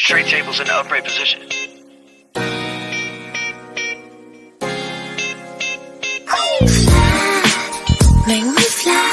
Tray tables in upright position. Make me fly.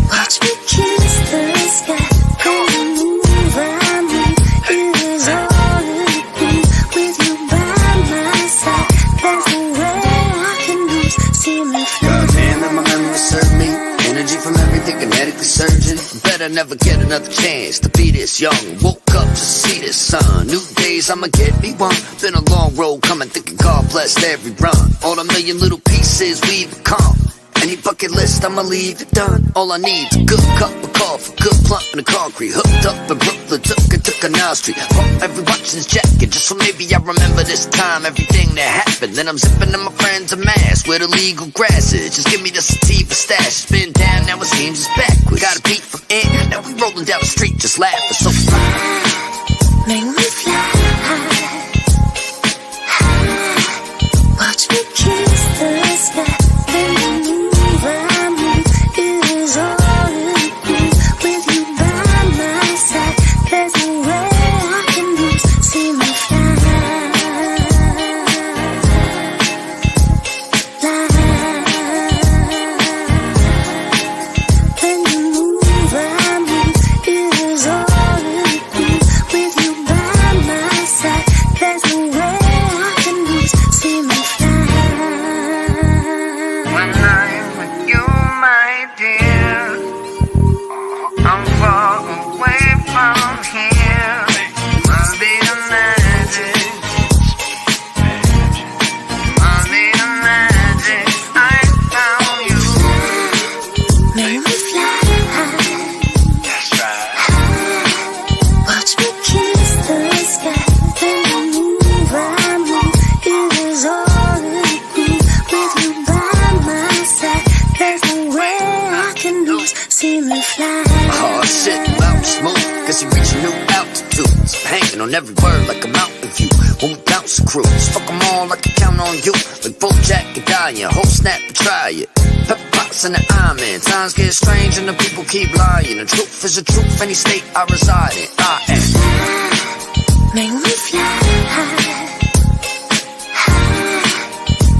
Watch me kiss the sky. Move around me. It is all in me. With you by my side, there's no way I can lose. See me fly. God's hand on my memory serve me. Energy from everything kinetically surging. Better never get another chance to be this young. Woke up to see this sun. New days, I'ma get me one. Been a long road coming, thinking God blessed every run. All the million little pieces we've become. Any bucket list, I'ma leave it done. All I need's a good cup of coffee, good plump in the concrete. Hooked up in Brooklyn, took a Nile Street. Bought every watch in his jacket, just so maybe I remember this time, everything that happened. Then I'm zipping in my friends a mask where the legal grass is. Just give me the sativa stash. It's been down, now it seems it's back. We got a beat from in, now we rolling down the street, just laughing so fly. Make me fly. Watch me kiss the sky. Then you move around me. It is all in me. With you by my side, there's no way I can lose. See me fly. Then you move around me. It is all in me. With you by my side, there's no way I can lose. See me fly. When I'm with you, my dear, I'm far away from here. Must be the magic. Must be the magic. I found you. Make me fly. That's right. Watch me kiss the sky. Then you move around me. It is all in me. With you by my side, there's no way I can lose. See me fly. Oh shit, about smooth, cause you reach new altitudes. Hanging on every word like a mountain view. When we bounce the cruise, fuck them all like I count on you. Like Bojack and Dyer, whole snap and try it. Pepper pots in the eye, man. Times get strange and the people keep lying. The truth is the truth, any state I reside in. I am. Make me fly.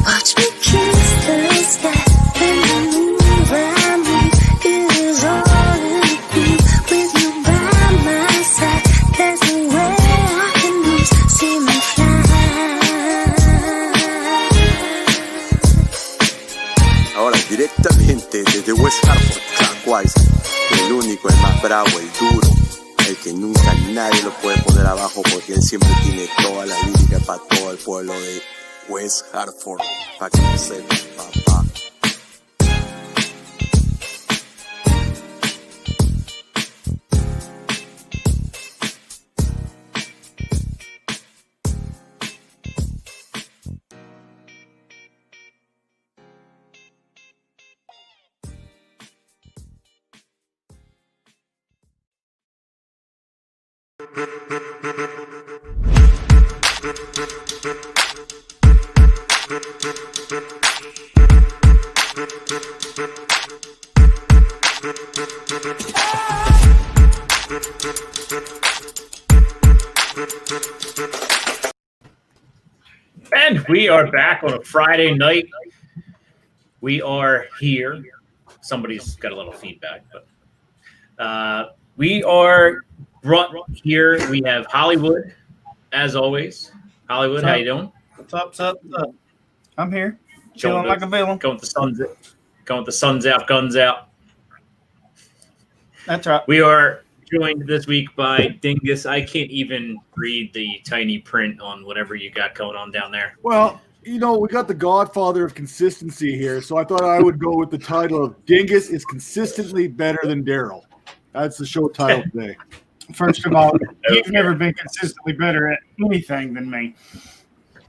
Watch me kiss the sky. Then you move around me. It is all in me. With you by my side, there's no way I can lose. See me fly. Ahora directamente desde West Hartford, Clockwise, el único, el más bravo, el duro, el que nunca nadie lo puede poner abajo porque él siempre tiene toda la lírica para todo el pueblo de West Hartford, para que lo sepan, papá. And we are back on a Friday night. We are here. Somebody's got a little feedback, but we are brought here. We have Hollywood, as always. Hollywood, how you doing? What's up? I'm here. Chilling like a villain. Going with the sun's out, guns out. That's right. We are joined this week by Dingus. I can't even read the tiny print on whatever you got going on down there. Well, you know, we got the godfather of consistency here, so I thought I would go with the title of Dingus is consistently better than Darrell. That's the show title today. First of all, you've never been consistently better at anything than me.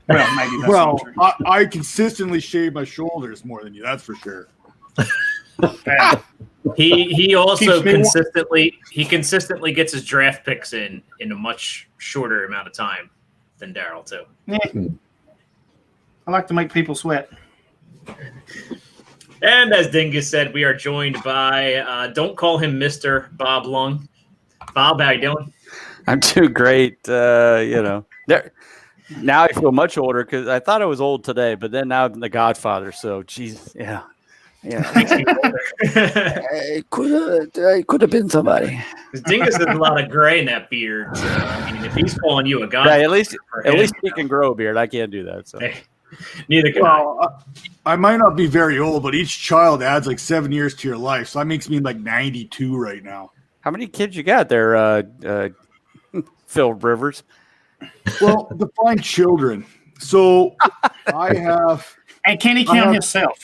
Well, maybe that's not true. I consistently shave my shoulders more than you, that's for sure. He also consistently gets his draft picks in a much shorter amount of time than Darrell too. Yeah. I like to make people sweat. And as Dingus said, we are joined by don't call him Mr. Bob Lung. Bob, how you doing? I'm doing great. Now I feel much older because I thought I was old today, but then now I'm the Godfather. So, geez, yeah. I could have been somebody. Dingus has a lot of gray in that beard. So, I mean, if he's calling you a Yeah, Godfather, at least he can grow a beard. I can't do that. So. Neither can I. Well, I might not be very old, but each child adds like 7 years to your life. So that makes me like 92 right now. How many kids you got there, Phil Rivers? Well, define children. So I have. And can he count himself?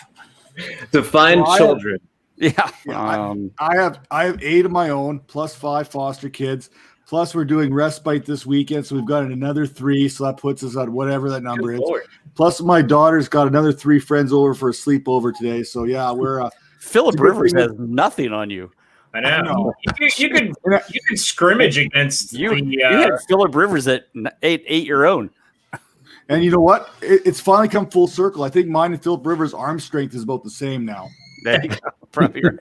Define children. I have 8 of my own, plus 5 foster kids. Plus, we're doing respite this weekend, so we've got another 3. So that puts us on whatever that number is. Lord. Plus, my daughter's got another 3 friends over for a sleepover today. So yeah, we're. Philip Rivers has nothing on you. I know. You could scrimmage against you had Philip Rivers at eight your own. And you know what? It's finally come full circle. I think mine and Philip Rivers' arm strength is about the same now. There you go. Probably right.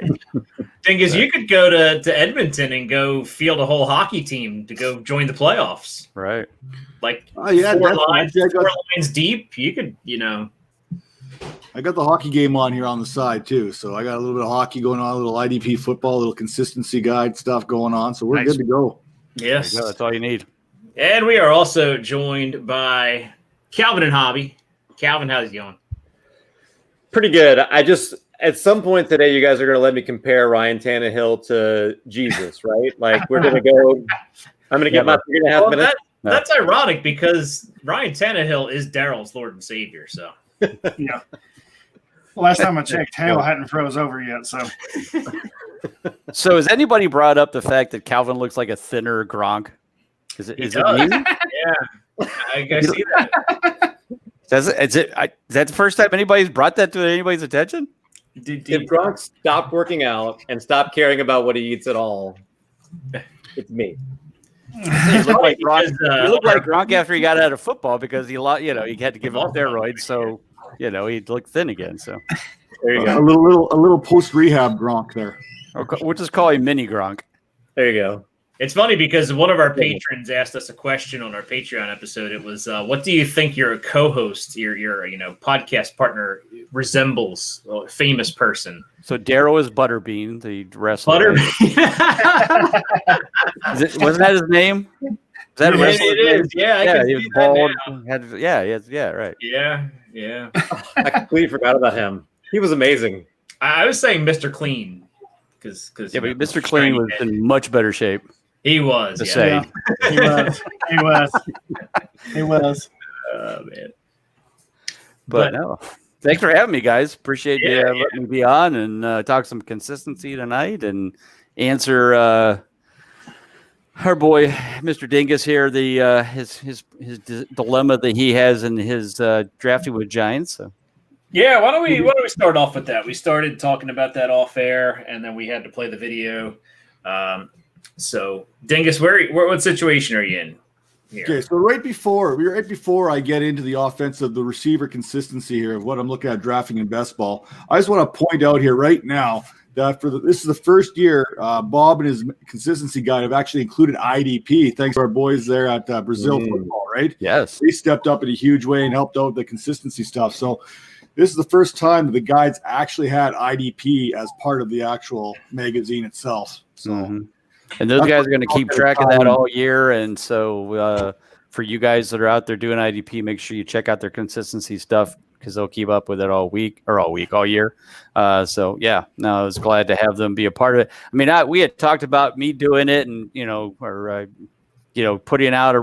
Thing is, you could go to Edmonton and go field a whole hockey team to go join the playoffs. Right. Like four lines deep. You could, I got the hockey game on here on the side too. So I got a little bit of hockey going on, a little IDP football, a little consistency guide stuff going on. So we're good to go. Yes. That's all you need. And we are also joined by Calvin and Hobby. Calvin, how's it going? Pretty good. At some point today, you guys are going to let me compare Ryan Tannehill to Jesus, right? Like we're going to go. I'm going to get my 3.5 minutes. That's ironic because Ryan Tannehill is Darrell's Lord and Savior. So yeah. Last time I checked, Hale hadn't froze over yet. So has anybody brought up the fact that Calvin looks like a thinner Gronk? Is it me? Yeah, I see that. Is that the first time anybody's brought that to anybody's attention? If Gronk stopped working out and stopped caring about what he eats at all, it's me. You look like Gronk after he got out of football because he had to give up steroids, so he looked thin again. So there you go. A little post rehab Gronk there. We'll just call him Mini Gronk. There you go. It's funny because one of our patrons asked us a question on our Patreon episode. It was, what do you think your co-host, your podcast partner resembles a famous person? So Darrell is Butterbean, the wrestler. Butterbean. Wasn't that his name? Is that it is. Yeah, he was bald. Right. Yeah. I completely forgot about him. He was amazing. I was saying Mr. Clean because but Mr. Clean was in much better shape. He was. He was. Oh man. But no. Thanks for having me, guys. Appreciate you letting me be on and talk some consistency tonight and answer our boy Mr. Dingus here his dilemma that he has in his drafting with Giants. So. Yeah, why don't we start off with that? We started talking about that off air, and then we had to play the video. So, Dingus, what situation are you in here? Okay, so right before I get into the offensive, the receiver consistency here of what I'm looking at drafting in best ball, I just want to point out here right now that this is the first year Bob and his consistency guide have actually included IDP, thanks to our boys there at Brazil Football, right? Yes. They stepped up in a huge way and helped out with the consistency stuff. So this is the first time that the guides actually had IDP as part of the actual magazine itself. So. And those guys are going to keep track of that all year. And so for you guys that are out there doing IDP, make sure you check out their consistency stuff because they'll keep up with it all year. So, I was glad to have them be a part of it. I mean, we had talked about me doing it and, putting out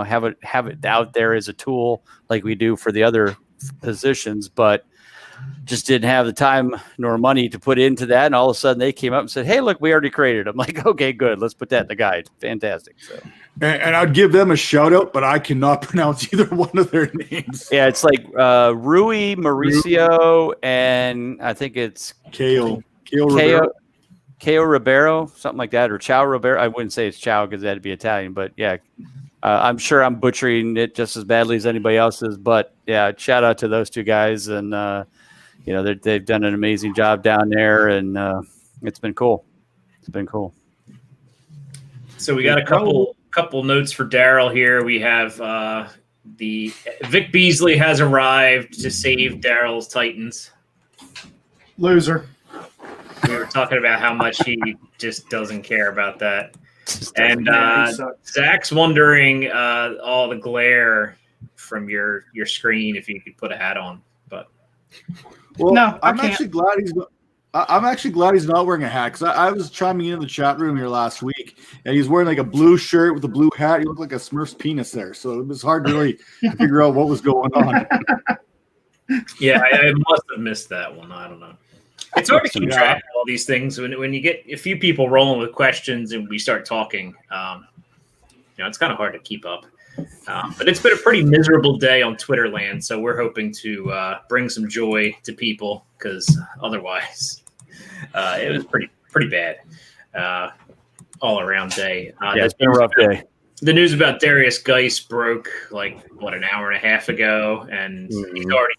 have it out there as a tool like we do for the other positions, but just didn't have the time nor money to put into that. And all of a sudden they came up and said, hey, look, we already created them. I'm like, okay, good. Let's put that in the guide. Fantastic. So, and I'd give them a shout out, but I cannot pronounce either one of their names. Yeah. It's like Rui, Mauricio, and I think it's Keo Ribeiro, something like that, or Chao Ribeiro. I wouldn't say it's Chao because that'd be Italian, but yeah, I'm sure I'm butchering it just as badly as anybody else's, but yeah, shout out to those two guys. And, they've done an amazing job down there and it's been cool. So we got a couple notes for Darrell here. We have the Vic Beasley has arrived to save Darrell's Titans. Loser. We were talking about how much he just doesn't care about that. And Zach's wondering all the glare from your screen if you could put a hat on. But No, I'm actually glad he's not wearing a hat, because I was chiming in the chat room here last week, and he's wearing like a blue shirt with a blue hat. He looked like a Smurf's penis there, so it was hard to really figure out what was going on. yeah, I must have missed that one. I don't know. It's hard to keep track of all these things when you get a few people rolling with questions and we start talking. It's kind of hard to keep up. But it's been a pretty miserable day on Twitter land, so we're hoping to bring some joy to people, because otherwise it was pretty bad all around day. It's been a rough day. The news about Darius Geis broke an hour and a half ago, and he's already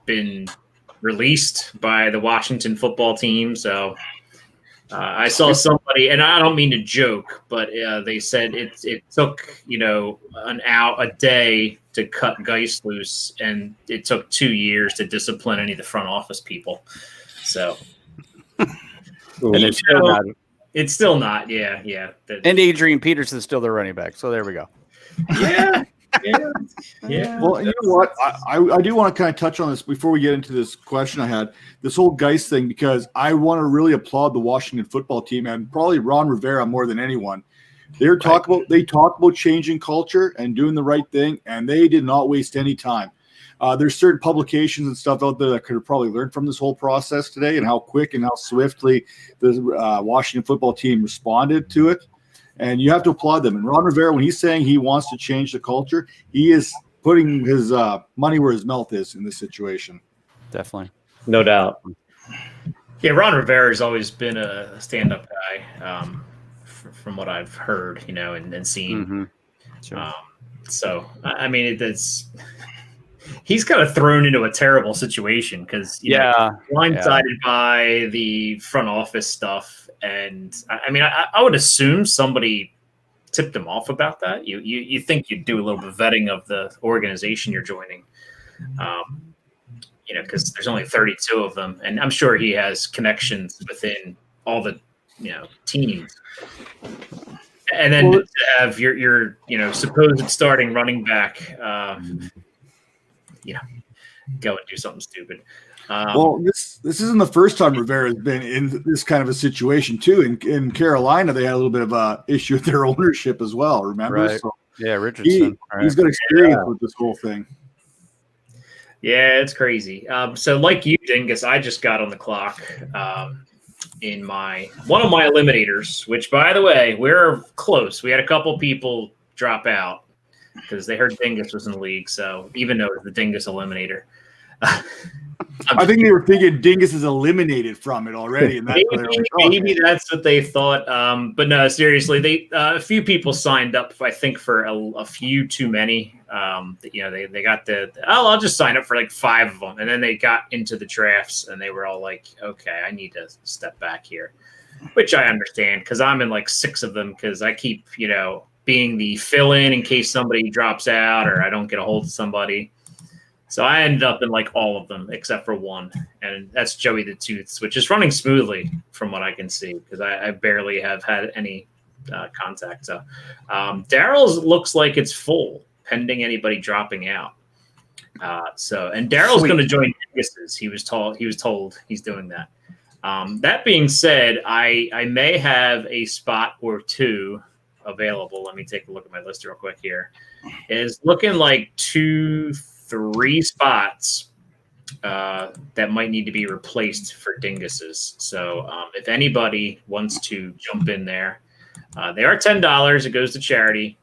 been released by the Washington football team. So I saw somebody, and I don't mean to joke, but they said it took a day to cut Geis loose, and it took 2 years to discipline any of the front office people. So, and it's still not. Yeah. And Adrian Peterson's still the running back. So there we go. Yeah. Yeah. Well, you know what? I do want to kind of touch on this before we get into this question I had, this whole Geis thing, because I want to really applaud the Washington football team, and probably Ron Rivera more than anyone. They talk about changing culture and doing the right thing, and they did not waste any time. There's certain publications and stuff out there that could have probably learned from this whole process today, and how quick and how swiftly the Washington football team responded to it. And you have to applaud them. And Ron Rivera, when he's saying he wants to change the culture, he is putting his money where his mouth is in this situation. Definitely. No doubt. Yeah, Ron Rivera has always been a stand-up guy, from what I've heard, and seen. Mm-hmm. Sure. So, I mean, he's kind of thrown into a terrible situation, because blindsided by the front office stuff. And I mean, I would assume somebody tipped him off about that. You think you'd do a little bit of vetting of the organization you're joining, because there's only 32 of them, and I'm sure he has connections within all the teams. And then to have your supposed starting running back, go and do something stupid. This isn't the first time Rivera has been in this kind of a situation too. In Carolina, they had a little bit of a issue with their ownership as well. Remember? Right. So yeah, Richardson. He's got experience with this whole thing. Yeah, it's crazy. So like you, Dingus, I just got on the clock in one of my eliminators, which, by the way, we're close. We had a couple people drop out because they heard Dingus was in the league. So even though it's the Dingus eliminator. I think they were thinking Dingus is eliminated from it already, and maybe that's what they thought. But no, seriously, a few people signed up. I think for a few too many. They got I'll just sign up for like 5 of them, and then they got into the drafts, and they were all like, "Okay, I need to step back here," which I understand, because I'm in like 6 of them, because I keep being the fill-in in case somebody drops out or I don't get a hold of somebody. So I ended up in like all of them except for one, and that's Joey the Tooths, which is running smoothly from what I can see, because I barely have had any contact. So Darrell's looks like it's full, pending anybody dropping out. And Darrell's going to join Dingus's. He was told he's doing that. That being said, I may have a spot or 2 available. Let me take a look at my list real quick here. It's looking like 2-3 spots that might need to be replaced for Dingus's. So if anybody wants to jump in there, they are $10. It goes to charity,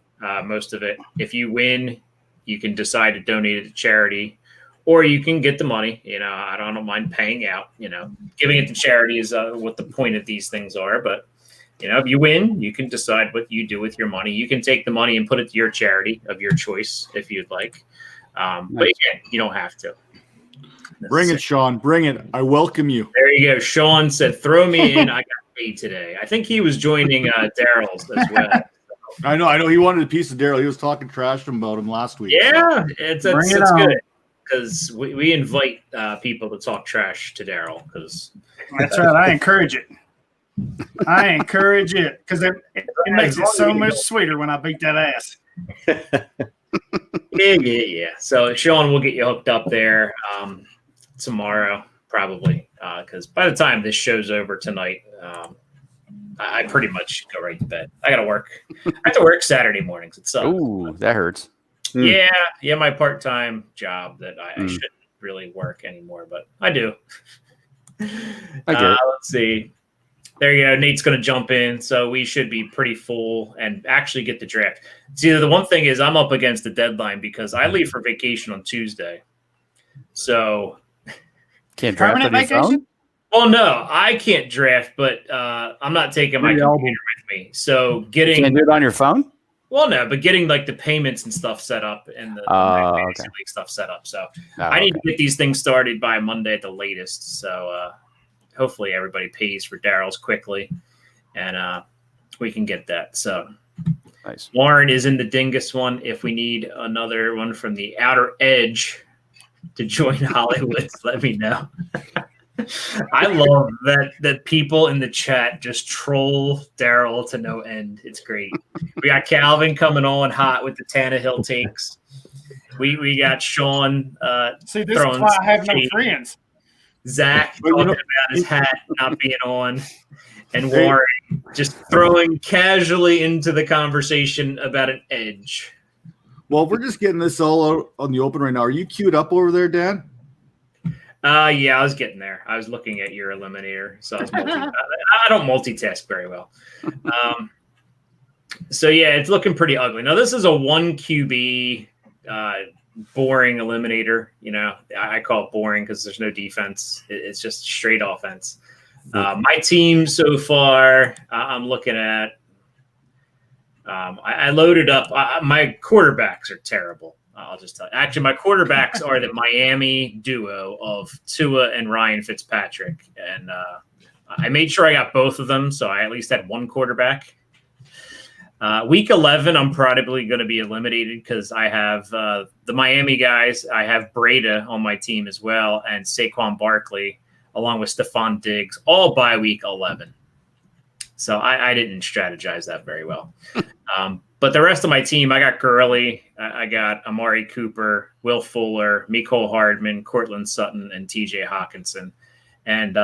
most of it. If you win, you can decide to donate it to charity, or you can get the money. I don't mind paying out. Giving it to charity is what the point of these things are. But if you win, you can decide what you do with your money. You can take the money and put it to your charity of your choice if you'd like. But again, you don't have to. Bring it, Sean. Bring it. I welcome you. There you go. Sean said, "Throw me in. I got paid today." I think he was joining Darrell's as well. I know. He wanted a piece of Darrell. He was talking trash about him last week. Yeah, it's Bring it it's on. good because we invite people to talk trash to Darrell because That's right. I encourage it. I encourage it because it makes it so much sweeter when I beat that ass. yeah. So Sean, we'll get you hooked up there tomorrow probably because by the time this show's over tonight, I pretty much go right to bed. I got to work. I have to work Saturday mornings. It sucks. Ooh, that hurts. Yeah, my part-time job that I shouldn't really work anymore, but I do. I get it. Let's see. There you go. Nate's going to jump in, so we should be pretty full and actually get the draft. See, the one thing is I'm up against the deadline because I leave for vacation on Tuesday. So Can't draft on your phone? well, no, I can't draft, but I'm not taking my computer with me. So Can't do it on your phone? well, no, but getting like the payments and stuff set up and the fantasy league stuff set up. So I need to get these things started by Monday at the latest. So hopefully everybody pays for Darrell's quickly, and we can get that. So nice. Warren is in the Dingus one. If we need another one from the outer edge to join Hollywood, let me know. I love that people in the chat just troll Darrell to no end. It's great. We got Calvin coming on hot with the Tannehill takes. We got Sean See, this is why I have no friends. Zach talking about his hat not being on, and Warren just throwing casually into the conversation about an edge. Well, we're just getting this all out on the open right now. Are you queued up over there, Dan? Yeah, I was getting there. I was looking at your eliminator, so I don't multitask very well. So yeah, it's looking pretty ugly. Now this is a 1 QB boring eliminator. You know, I call it boring because there's no defense. It's just straight offense. My team so far, I'm looking at. I loaded up. My quarterbacks are terrible. I'll just tell you. Actually, my quarterbacks are the Miami duo of Tua and Ryan Fitzpatrick. And I made sure I got both of them, so I at least had one quarterback. Week 11, I'm probably going to be eliminated because I have the Miami guys. I have Breda on my team as well, and Saquon Barkley, along with Stephon Diggs, all by week 11. So I didn't strategize that very well. But the rest of my team, I got Gurley, I got Amari Cooper, Will Fuller, Mecole Hardman, Cortland Sutton, and TJ Hawkinson. And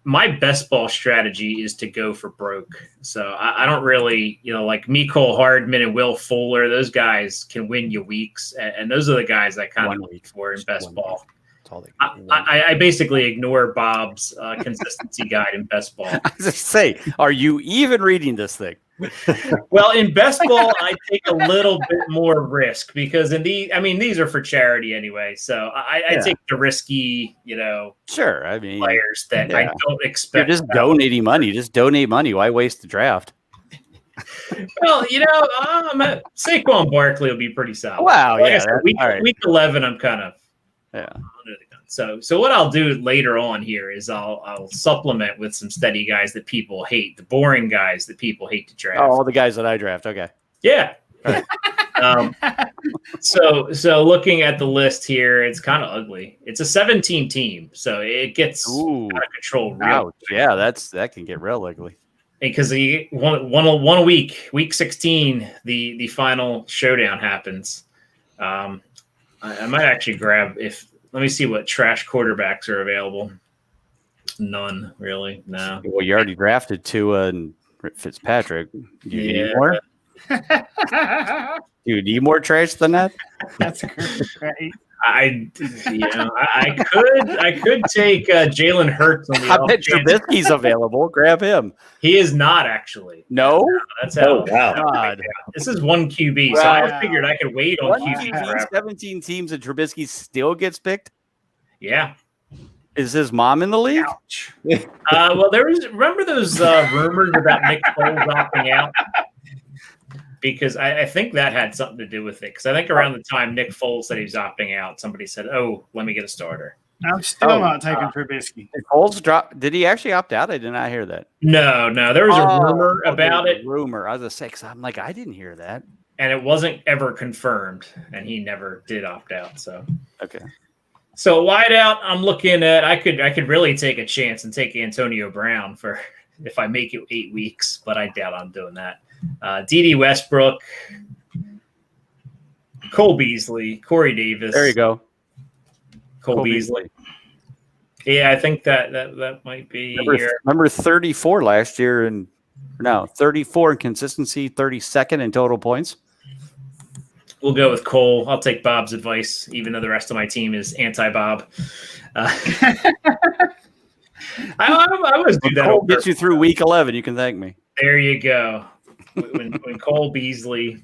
my best ball strategy is to go for broke. So I don't really, like Mecole Hardman and Will Fuller, those guys can win you weeks. And those are the guys I kind of look for in best ball. I basically ignore Bob's consistency guide in best ball. I was just say, are you even reading this thing? Well, in best ball, I take a little bit more risk because these are for charity anyway. So I take the risky, sure. I mean, players that I don't expect. You're just donating money. Just donate money. Why waste the draft? Well, Saquon Barkley will be pretty solid. Wow, like yeah. I said, week 11, I'm kind of under the gun. So what I'll do later on here is I'll supplement with some steady guys that people hate, the boring guys that people hate to draft. Oh, all the guys that I draft. Okay. Yeah. Right. So looking at the list here, it's kind of ugly. It's a 17 team, so it gets out of control. Yeah, that can get real ugly. Because one a week, week 16, the final showdown happens. I might actually let me see what trash quarterbacks are available. None, really. No. Well, you already drafted Tua and Fitzpatrick. Do you need more? Do you need more trash than that? That's great. I could take Jalen Hurts on the I bet Trubisky's available. Grab him. He is not actually. No? That's how. Wow. God. This is one QB, so I figured I could wait on QB forever. 17 teams and Trubisky still gets picked? Yeah. Is his mom in the league? Ouch. Well, remember those rumors about Nick Foles opting out? Because I think that had something to do with it. Because I think around the time Nick Foles said he was opting out, somebody said, "Oh, let me get a starter." I'm still Oh, not taking Trubisky. Did Foles drop? Did he actually opt out? I did not hear that. No, there was a rumor There about was a it, rumor. I was gonna say, 'cause I'm like, I didn't hear that. and it wasn't ever confirmed, and he never did opt out. So Okay. So wideout, I'm looking at. I could really take a chance and take Antonio Brown for if I make it 8 weeks, but I doubt I'm doing that. D.D. Westbrook, Cole Beasley, Corey Davis. There you go. Cole Beasley. Yeah, I think that might be here. Remember 34 last year, and no 34 in consistency, 32nd in total points. We'll go with Cole. I'll take Bob's advice, even though the rest of my team is anti-Bob. I always do that. Cole gets you through week 11. You can thank me. There you go. When Cole Beasley.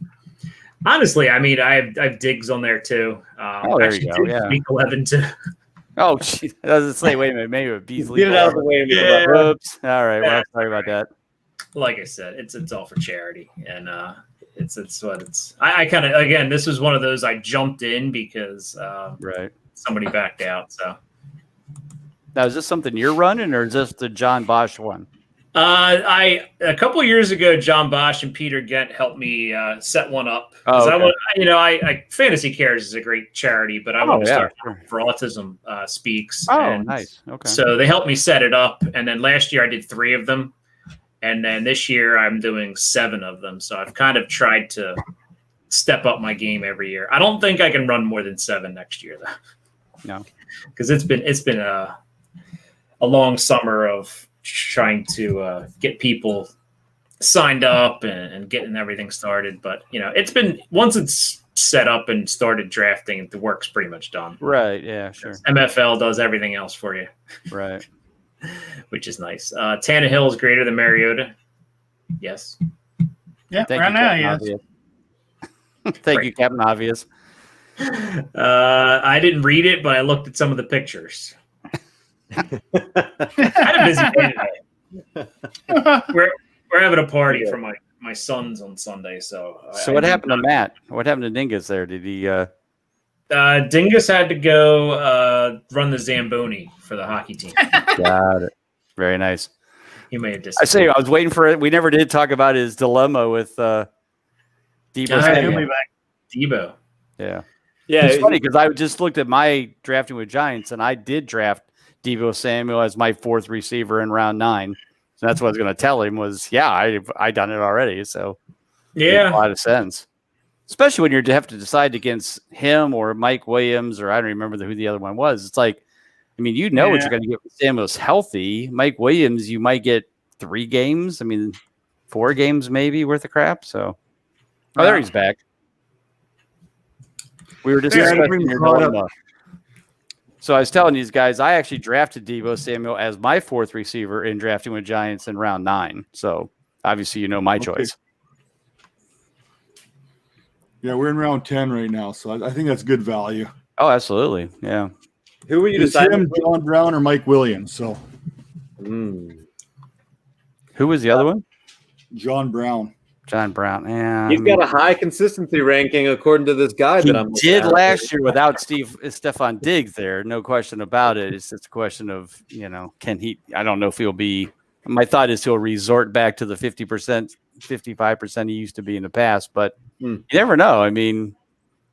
Honestly, I mean, I have Diggs on there too. There you go. Yeah. Week 11 too. Oh, geez. I was say, wait a minute, maybe with Beasley. Get it out of the way. Yeah. Oops. All right. Well, sorry about that. Like I said, it's all for charity, and it's what it's. I kind of again, this was one of those I jumped in because Right. somebody backed out. So Now, is this something you're running, or is this the John Bosch one? a couple years ago, John Bosch and Peter Gent helped me set one up. Oh, okay. I Fantasy Cares is a great charity, but I want to start for Autism Speaks. Oh, and nice. Okay. So they helped me set it up, and then last year I did 3 of them, and then this year I'm doing 7 of them. So I've kind of tried to step up my game every year. I don't think I can run more than 7 next year, though. No, because it's been a long summer of trying to get people signed up and getting everything started. But it's been once it's set up and started drafting, the work's pretty much done. right. Yeah, sure. MFL does everything else for you, Right. which is nice. Tannehill is greater than Mariota. Yes. Yeah, Thank right you, now, Captain yes. Obvious. Thank you, Captain Obvious. I didn't read it, but I looked at some of the pictures. I had a busy day today. We're having a party for my sons on Sunday. So What happened to Matt? What happened to Dingus there? Did he? Dingus had to go run the Zamboni for the hockey team. Got it. Very nice. He may have I say I was waiting for it. We never did talk about his dilemma with Debo. He'll Samuel. be back. Debo. Yeah. Yeah, It's funny because I just looked at my drafting with Giants, and I did draft Debo Samuel as my 4th receiver in round 9. So that's what I was going to tell him was, I done it already. So it made a lot of sense, especially when you have to decide against him or Mike Williams, or I don't remember who the other one was. It's like, I mean, what you're going to get with Samuel's healthy. Mike Williams, you might get 3 games. I mean, 4 games maybe worth of crap. So, there he's back. We were just discussing your dilemma. So I was telling these guys, I actually drafted Debo Samuel as my 4th receiver in drafting with Giants in round 9. So obviously, my choice. Yeah, we're in round 10 right now, so I think that's good value. Oh, absolutely. Yeah. Who were you It's deciding? him, John Brown, or Mike Williams. So Who was the other one? John Brown. John Brown. Yeah. He's got a high consistency ranking according to this guy He that I'm did last year without Stephon Diggs there. No question about it. It's just a question of, can he? I don't know if he'll be. My thought is he'll resort back to the 50%, 55% he used to be in the past. But you never know. I mean,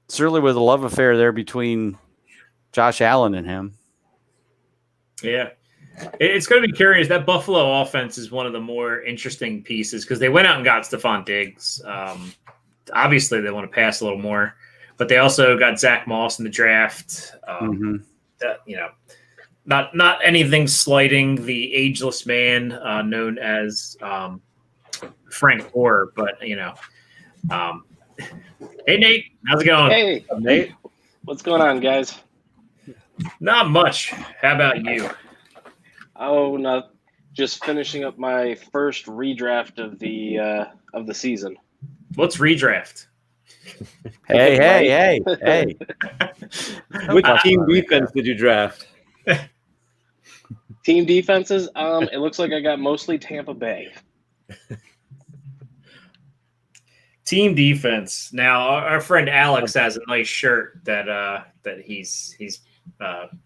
certainly with a love affair there between Josh Allen and him. Yeah. It's going to be curious. That Buffalo offense is one of the more interesting pieces because they went out and got Stephon Diggs. Obviously, they want to pass a little more, but they also got Zach Moss in the draft. Not anything slighting the ageless man known as Frank Gore, but hey Nate, how's it going? Hey, Nate. What's going on, guys? Not much. How about you? Oh, not just finishing up my first redraft of the season. What's redraft? Hey. Which team defense did you draft? Team defenses. It looks like I got mostly Tampa Bay. Team defense. Now, our friend Alex has a nice shirt that he's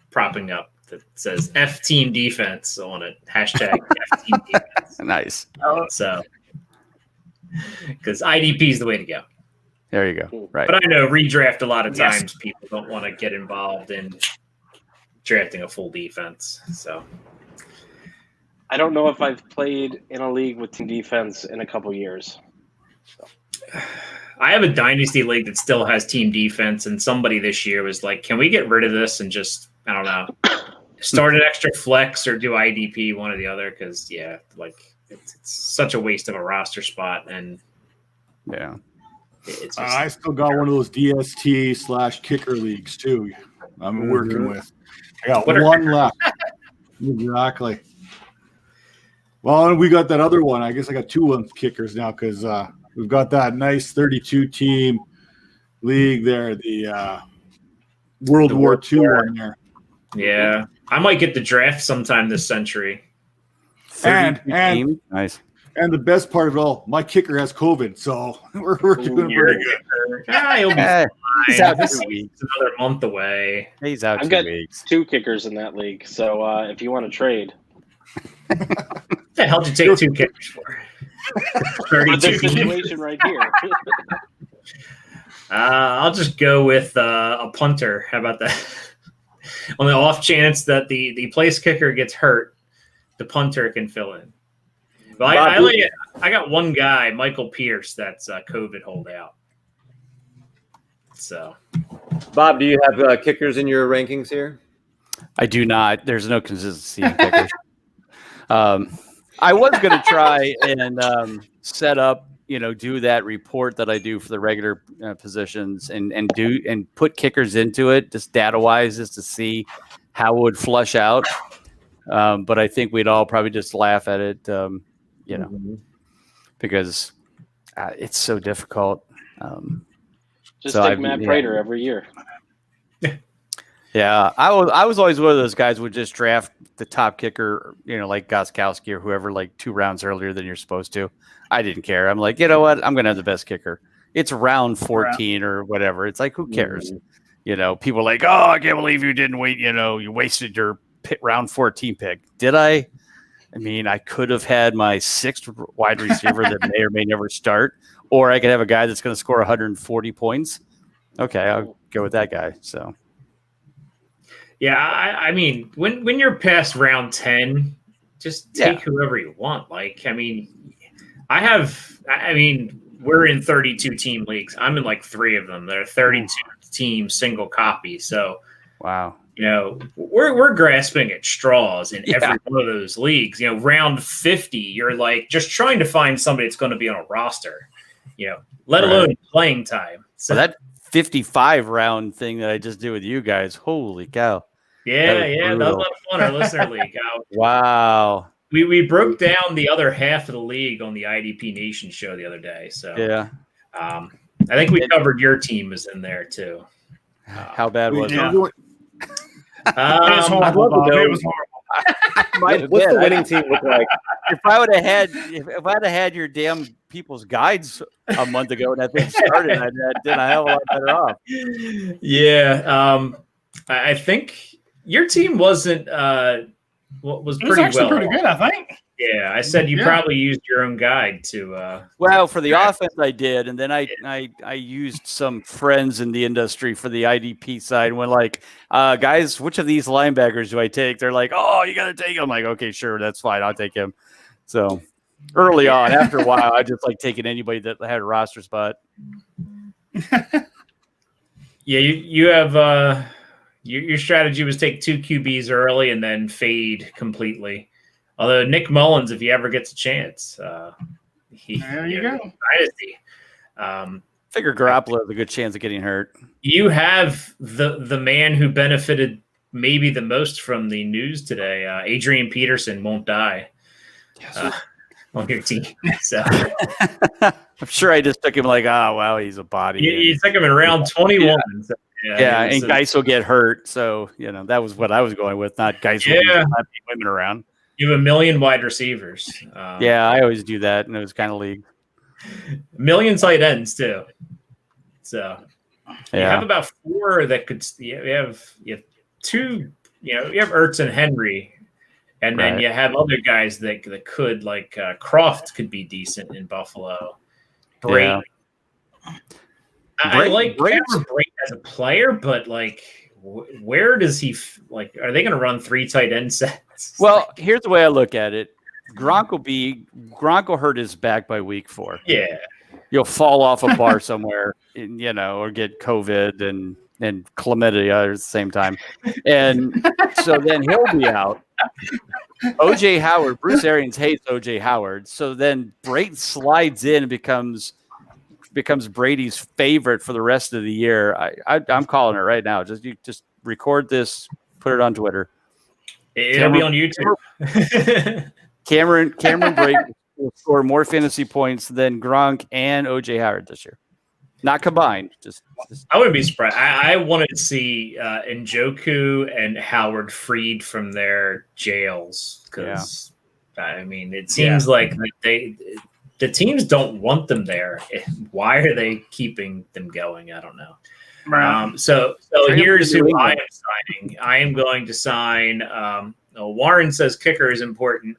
propping up that says F Team Defense on it. Hashtag F Team Defense. Nice. So, because IDP is the way to go. There you go. Right. But I know redraft a lot of times people don't want to get involved in drafting a full defense. So I don't know if I've played in a league with team defense in a couple years. So. I have a dynasty league that still has team defense, and somebody this year was like, "Can we get rid of this and just I don't know, start an extra flex or do IDP, one or the other?" Because it's such a waste of a roster spot, and yeah. It's just, I still got one of those DST/kicker leagues too. I'm working with. I got one left. Exactly. Well, and we got that other one. I guess I got 2 kickers now because we've got that nice 32 team league there. The World War II one there. Yeah, I might get the draft sometime this century. And nice. And the best part of it all, my kicker has COVID, so we're doing pretty good. He'll be fine. He's out This 2 weeks. is another month away. He's out I've 2 got weeks. 2 kickers in that league, so if you want to trade, What the hell did you take 2 kickers for? for 32 this teams. situation right here. I'll just go with a punter. How about that? On the off chance that the place kicker gets hurt, the punter can fill in. Well, I got one guy, Michael Pierce, that's a COVID holdout. So, Bob, do you have kickers in your rankings here? I do not. There's no consistency in kickers. I was going to try and set up, do that report that I do for the regular positions and put kickers into it, just data wise, just to see how it would flush out. But I think we'd all probably just laugh at it, because it's so difficult. Just take Matt Prater every year. Yeah, I was always one of those guys who would just draft the top kicker, like Gostkowski or whoever, like 2 rounds earlier than you're supposed to. I didn't care. I'm like, you know what? I'm going to have the best kicker. It's round 14 or whatever. It's like, who cares? People are like, oh, I can't believe you didn't wait. You wasted your round 14 pick. Did I? I mean, I could have had my 6th wide receiver that may or may never start, or I could have a guy that's going to score 140 points. Okay, I'll go with that guy. So. Yeah, I mean, when you're past round 10, just take whoever you want. We're in 32 team leagues. I'm in like 3 of them. They're 32 team single copy. So, wow. We're grasping at straws in every one of those leagues. Round 50, you're like just trying to find somebody that's going to be on a roster, let alone playing time. So that 55 round thing that I just did with you guys, holy cow. That was a lot of fun. Our listener league. Wow. We broke down the other half of the league on the IDP Nation show the other day. So I think we covered your team was in there too. How bad was it? It was horrible, Bob. It was horrible. What's the winning team look like? If I'd have had your damn people's guides a month ago and that thing started, I'd done a hell of a lot better off. Yeah. I think your team wasn't was pretty actually pretty good, I think. Yeah, I said you probably used your own guide to. Well, for the offense, I did, and then I used some friends in the industry for the IDP side. And went like, guys, which of these linebackers do I take? They're like, oh, you got to take him. I'm like, okay, sure, that's fine, I'll take him. So early on, after a while, I just like taking anybody that had a roster spot. Yeah, you have your strategy was take 2 QBs early and then fade completely. Although Nick Mullins, if he ever gets a chance, there you go. Dynasty. Figure Garoppolo has a good chance of getting hurt. You have the man who benefited maybe the most from the news today. Adrian Peterson won't die on your team. So I'm sure I just took him like, oh wow, he's a body. You took him in round 21. Yeah. So, and guys will get hurt. So that was what I was going with, not guys will not be women around. You have 1 million wide receivers. I always do that in those kind of league. 1 million tight ends too. So you have about 4 that could. You have two, you have Ertz and Henry, and then Right. you have other guys that could, like Croft could be decent in Buffalo. Brate. Yeah. I like Brate- Cameron Brate as a player, but like, where does he like? Are they going to run 3 tight end sets? Well, here's the way I look at it. Gronk will hurt his back by week 4. Yeah. You'll fall off a bar somewhere, or get COVID and chlamydia at the same time. And so then he'll be out. OJ Howard, Bruce Arians hates OJ Howard. So then Brate slides in and becomes Brady's favorite for the rest of the year. I'm calling it right now. Just record this, put it on Twitter. It'll be on YouTube. Cameron Brate will score more fantasy points than Gronk and OJ Howard this year. Not combined. Just I wouldn't be surprised. I wanted to see Njoku and Howard freed from their jails because, I mean, it seems like the teams don't want them there. Why are they keeping them going? I don't know. Right. So here's who I am signing. I am going to sign. Warren says kicker is important.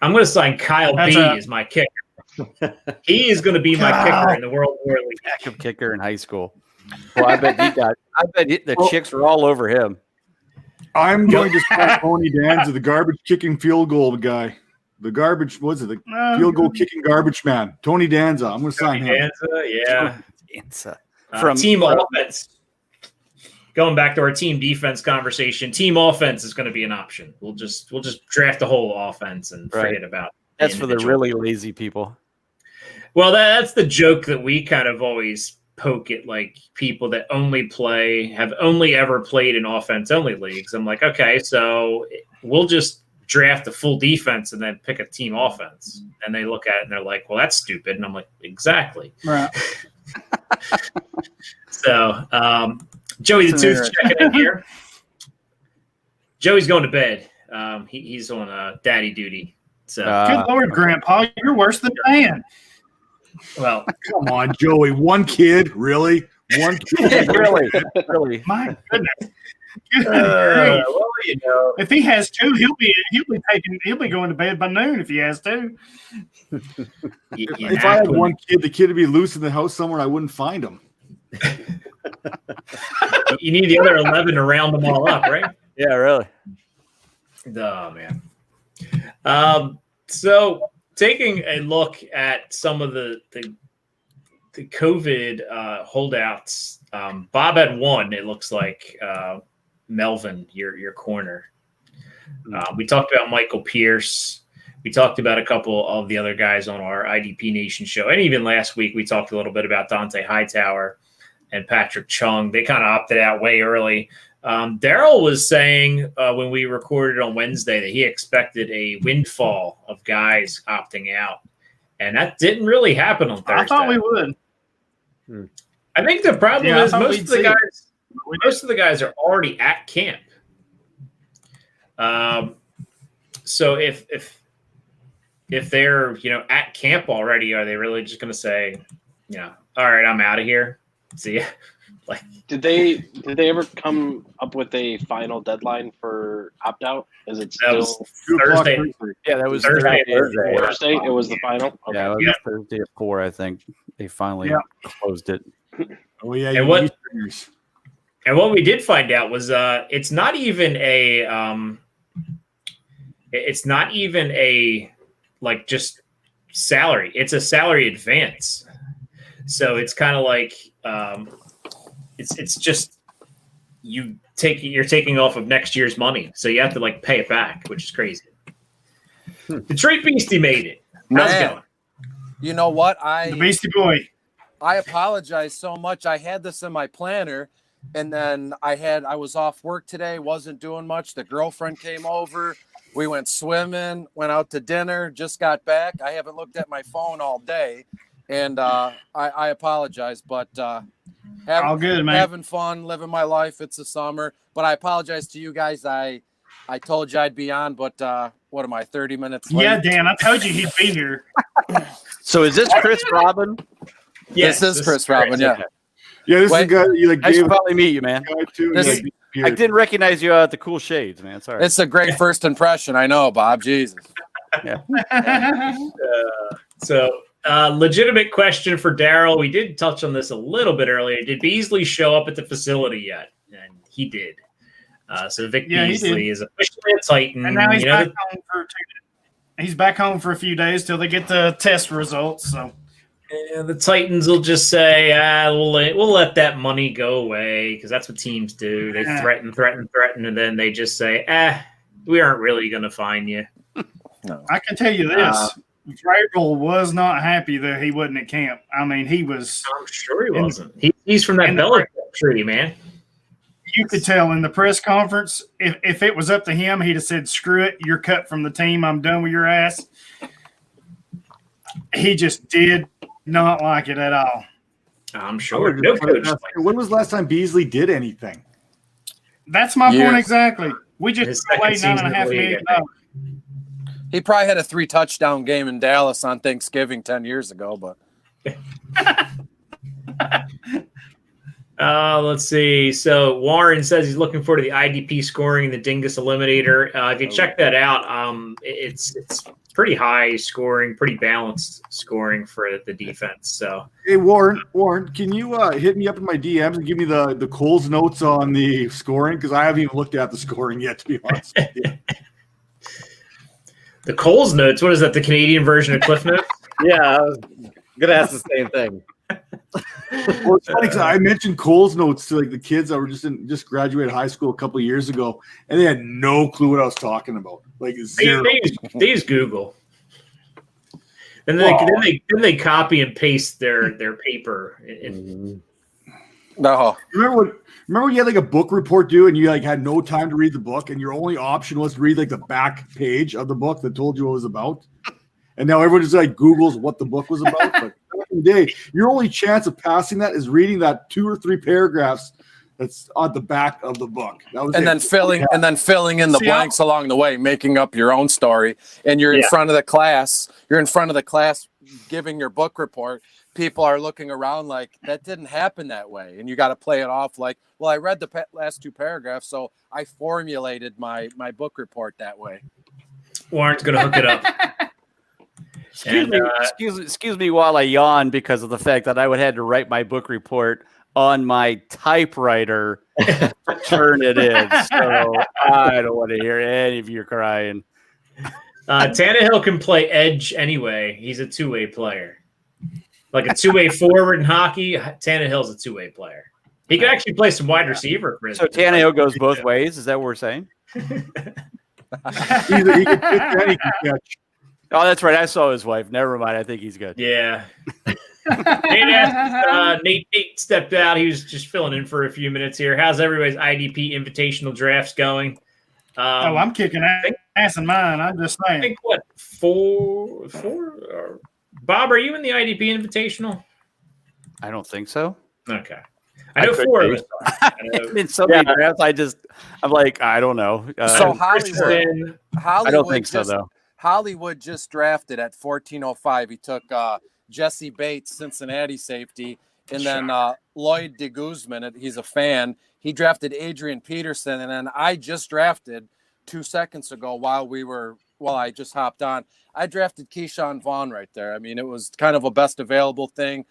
I'm going to sign Kyle B as my kicker. He is going to be my kicker in the World War League. Backup kicker in high school. Well, I bet the chicks were all over him. I'm going to start Tony Danza, the garbage kicking field goal guy. The field goal kicking garbage man. Tony Danza. I'm going to sign him. Danza. From team offense. Going back to our team defense conversation, team offense is going to be an option. We'll just draft the whole offense and forget about. That's for the really lazy people. Well, that's the joke that we kind of always poke at, like people that have only ever played in offense-only leagues. I'm like, okay, so we'll just draft the full defense and then pick a team offense. And they look at it and they're like, well, that's stupid. And I'm like, exactly. Right. So, Joey the Tooth checking in here. Joey's going to bed. He's on daddy duty. So, good Lord, Grandpa, you're worse than Dan. Well, come on, Joey. One kid, really? One kid, really? My goodness. If he has 2, he'll be going to bed by noon if he has 2. If I had one kid, the kid would be loose in the house somewhere. I wouldn't find him. You need the other 11 to round them all up, right? Yeah, really. Oh man. So taking a look at some of the COVID holdouts, Bob had 1. It looks like Melvin, your corner. We talked about Michael Pierce. We talked about a couple of the other guys on our IDP Nation show, and even last week we talked a little bit about Dante Hightower and Patrick Chung. They kind of opted out way early. Darrell was saying when we recorded on Wednesday that he expected a windfall of guys opting out, and that didn't really happen on Thursday. I thought we would. I think the problem is most of the guys are already at camp. So if they're at camp already, are they really just going to say, all right, I'm out of here? See ya. Like, did they ever come up with a final deadline for opt out? Is it still Thursday? Yeah, that was Thursday. Thursday. It was the final. Okay. Yeah, it was Thursday at 4. I think they finally closed it. Oh yeah, and what we did find out was it's not even a like just salary. It's a salary advance. So it's kind of like it's just you're taking off of next year's money, so you have to like pay it back, which is crazy. Detroit Beastie made it. How's it going? You know what? The Beastie Boy. I apologize so much. I had this in my planner, and then I was off work today, wasn't doing much. The girlfriend came over. We went swimming, went out to dinner, just got back. I haven't looked at my phone all day, and I apologize, but all good, man. Having fun, living my life. It's the summer, but I apologize to you guys. I told you I'd be on, but what am I, 30 minutes late? Yeah, Dan, I told you he'd be here. So is this Chris Robin? Yes, this is Chris Robin, yeah. Yeah, this is the Wait. guy that you like. I should gave probably meet you, man. guy to, and This- he, like, I disappeared. didn't recognize you at the cool shades, man. Sorry. It's a great first impression. I know, Bob. Jesus. So, legitimate question for Darrell. We did touch on this a little bit earlier. Did Beasley show up at the facility yet? And he did. So Vic Yeah, he Beasley did. is officially a Titan. And now he's You know, back home for 2 days. He's back home for a few days till they get the test results. So the Titans will just say, we'll let that money go away, because that's what teams do. They threaten, and then they just say, we aren't really going to fine you. I can tell you this. Vrabel was not happy that he wasn't at camp. I mean, he was. I'm sure he wasn't. He's from that Bellefeuil tree, man. You could tell in the press conference, if it was up to him, he'd have said, screw it, you're cut from the team. I'm done with your ass. He just did not like it at all. I'm sure. No coach. When was the last time Beasley did anything? That's my Years. point exactly. We His just second played season in the $9.5 league, million. I think. He probably had a 3 touchdown game in Dallas on Thanksgiving 10 years ago, but Let's see. So Warren says he's looking forward to the IDP scoring in the Dingus Eliminator. If you check that out, it's pretty high scoring, pretty balanced scoring for the defense. So Hey, Warren, can you hit me up in my DMs and give me the Coles notes on the scoring? Because I haven't even looked at the scoring yet, to be honest with you. the Coles notes, what is that? The Canadian version of Cliff Notes? Yeah, I was gonna ask the same thing. Well, it's funny 'cause I mentioned Coles notes to like the kids that were just graduated high school a couple of years ago, and they had no clue what I was talking about. Like zero. They use Google. And then they copy and paste their paper. no. Remember when you had like a book report due and you like had no time to read the book and your only option was to read like the back page of the book that told you what it was about? And now everyone just like Googles what the book was about. But back in the day, your only chance of passing that is reading that 2 or 3 paragraphs that's on the back of the book. That was And then filling in the See, blanks along the way, making up your own story. And you're in front of the class. You're in front of the class giving your book report. People are looking around like, that didn't happen that way. And you got to play it off like, well, I read the last 2 paragraphs, so I formulated my book report that way. Warren's going to hook it up. Excuse me while I yawn because of the fact that I would have to write my book report on my typewriter to turn it in. So I don't want to hear any of you crying. Tannehill can play edge anyway. He's a two-way player. Like a two-way forward in hockey, Tannehill's a two-way player. He could actually play some wide receiver. For So Tannehill goes both ways? Is that what we're saying? Either he can pitch and he can catch. Oh, that's right. I saw his wife. Never mind. I think he's good. Yeah. Nate stepped out. He was just filling in for a few minutes here. How's everybody's IDP invitational drafts going? I'm kicking ass in mine. I'm just I saying. think what, four? Bob, are you in the IDP invitational? I don't think so. Okay. I know 4 of us are. In so many drafts, I'm like, I don't know. So Hollywood. I don't think so, though. Hollywood just drafted at 1405. He took Jesse Bates, Cincinnati safety, and then Lloyd de Guzman. He's a fan. He drafted Adrian Peterson, and then I just drafted 2 seconds ago while I just hopped on. I drafted Keyshawn Vaughn right there. I mean, it was kind of a best available thing.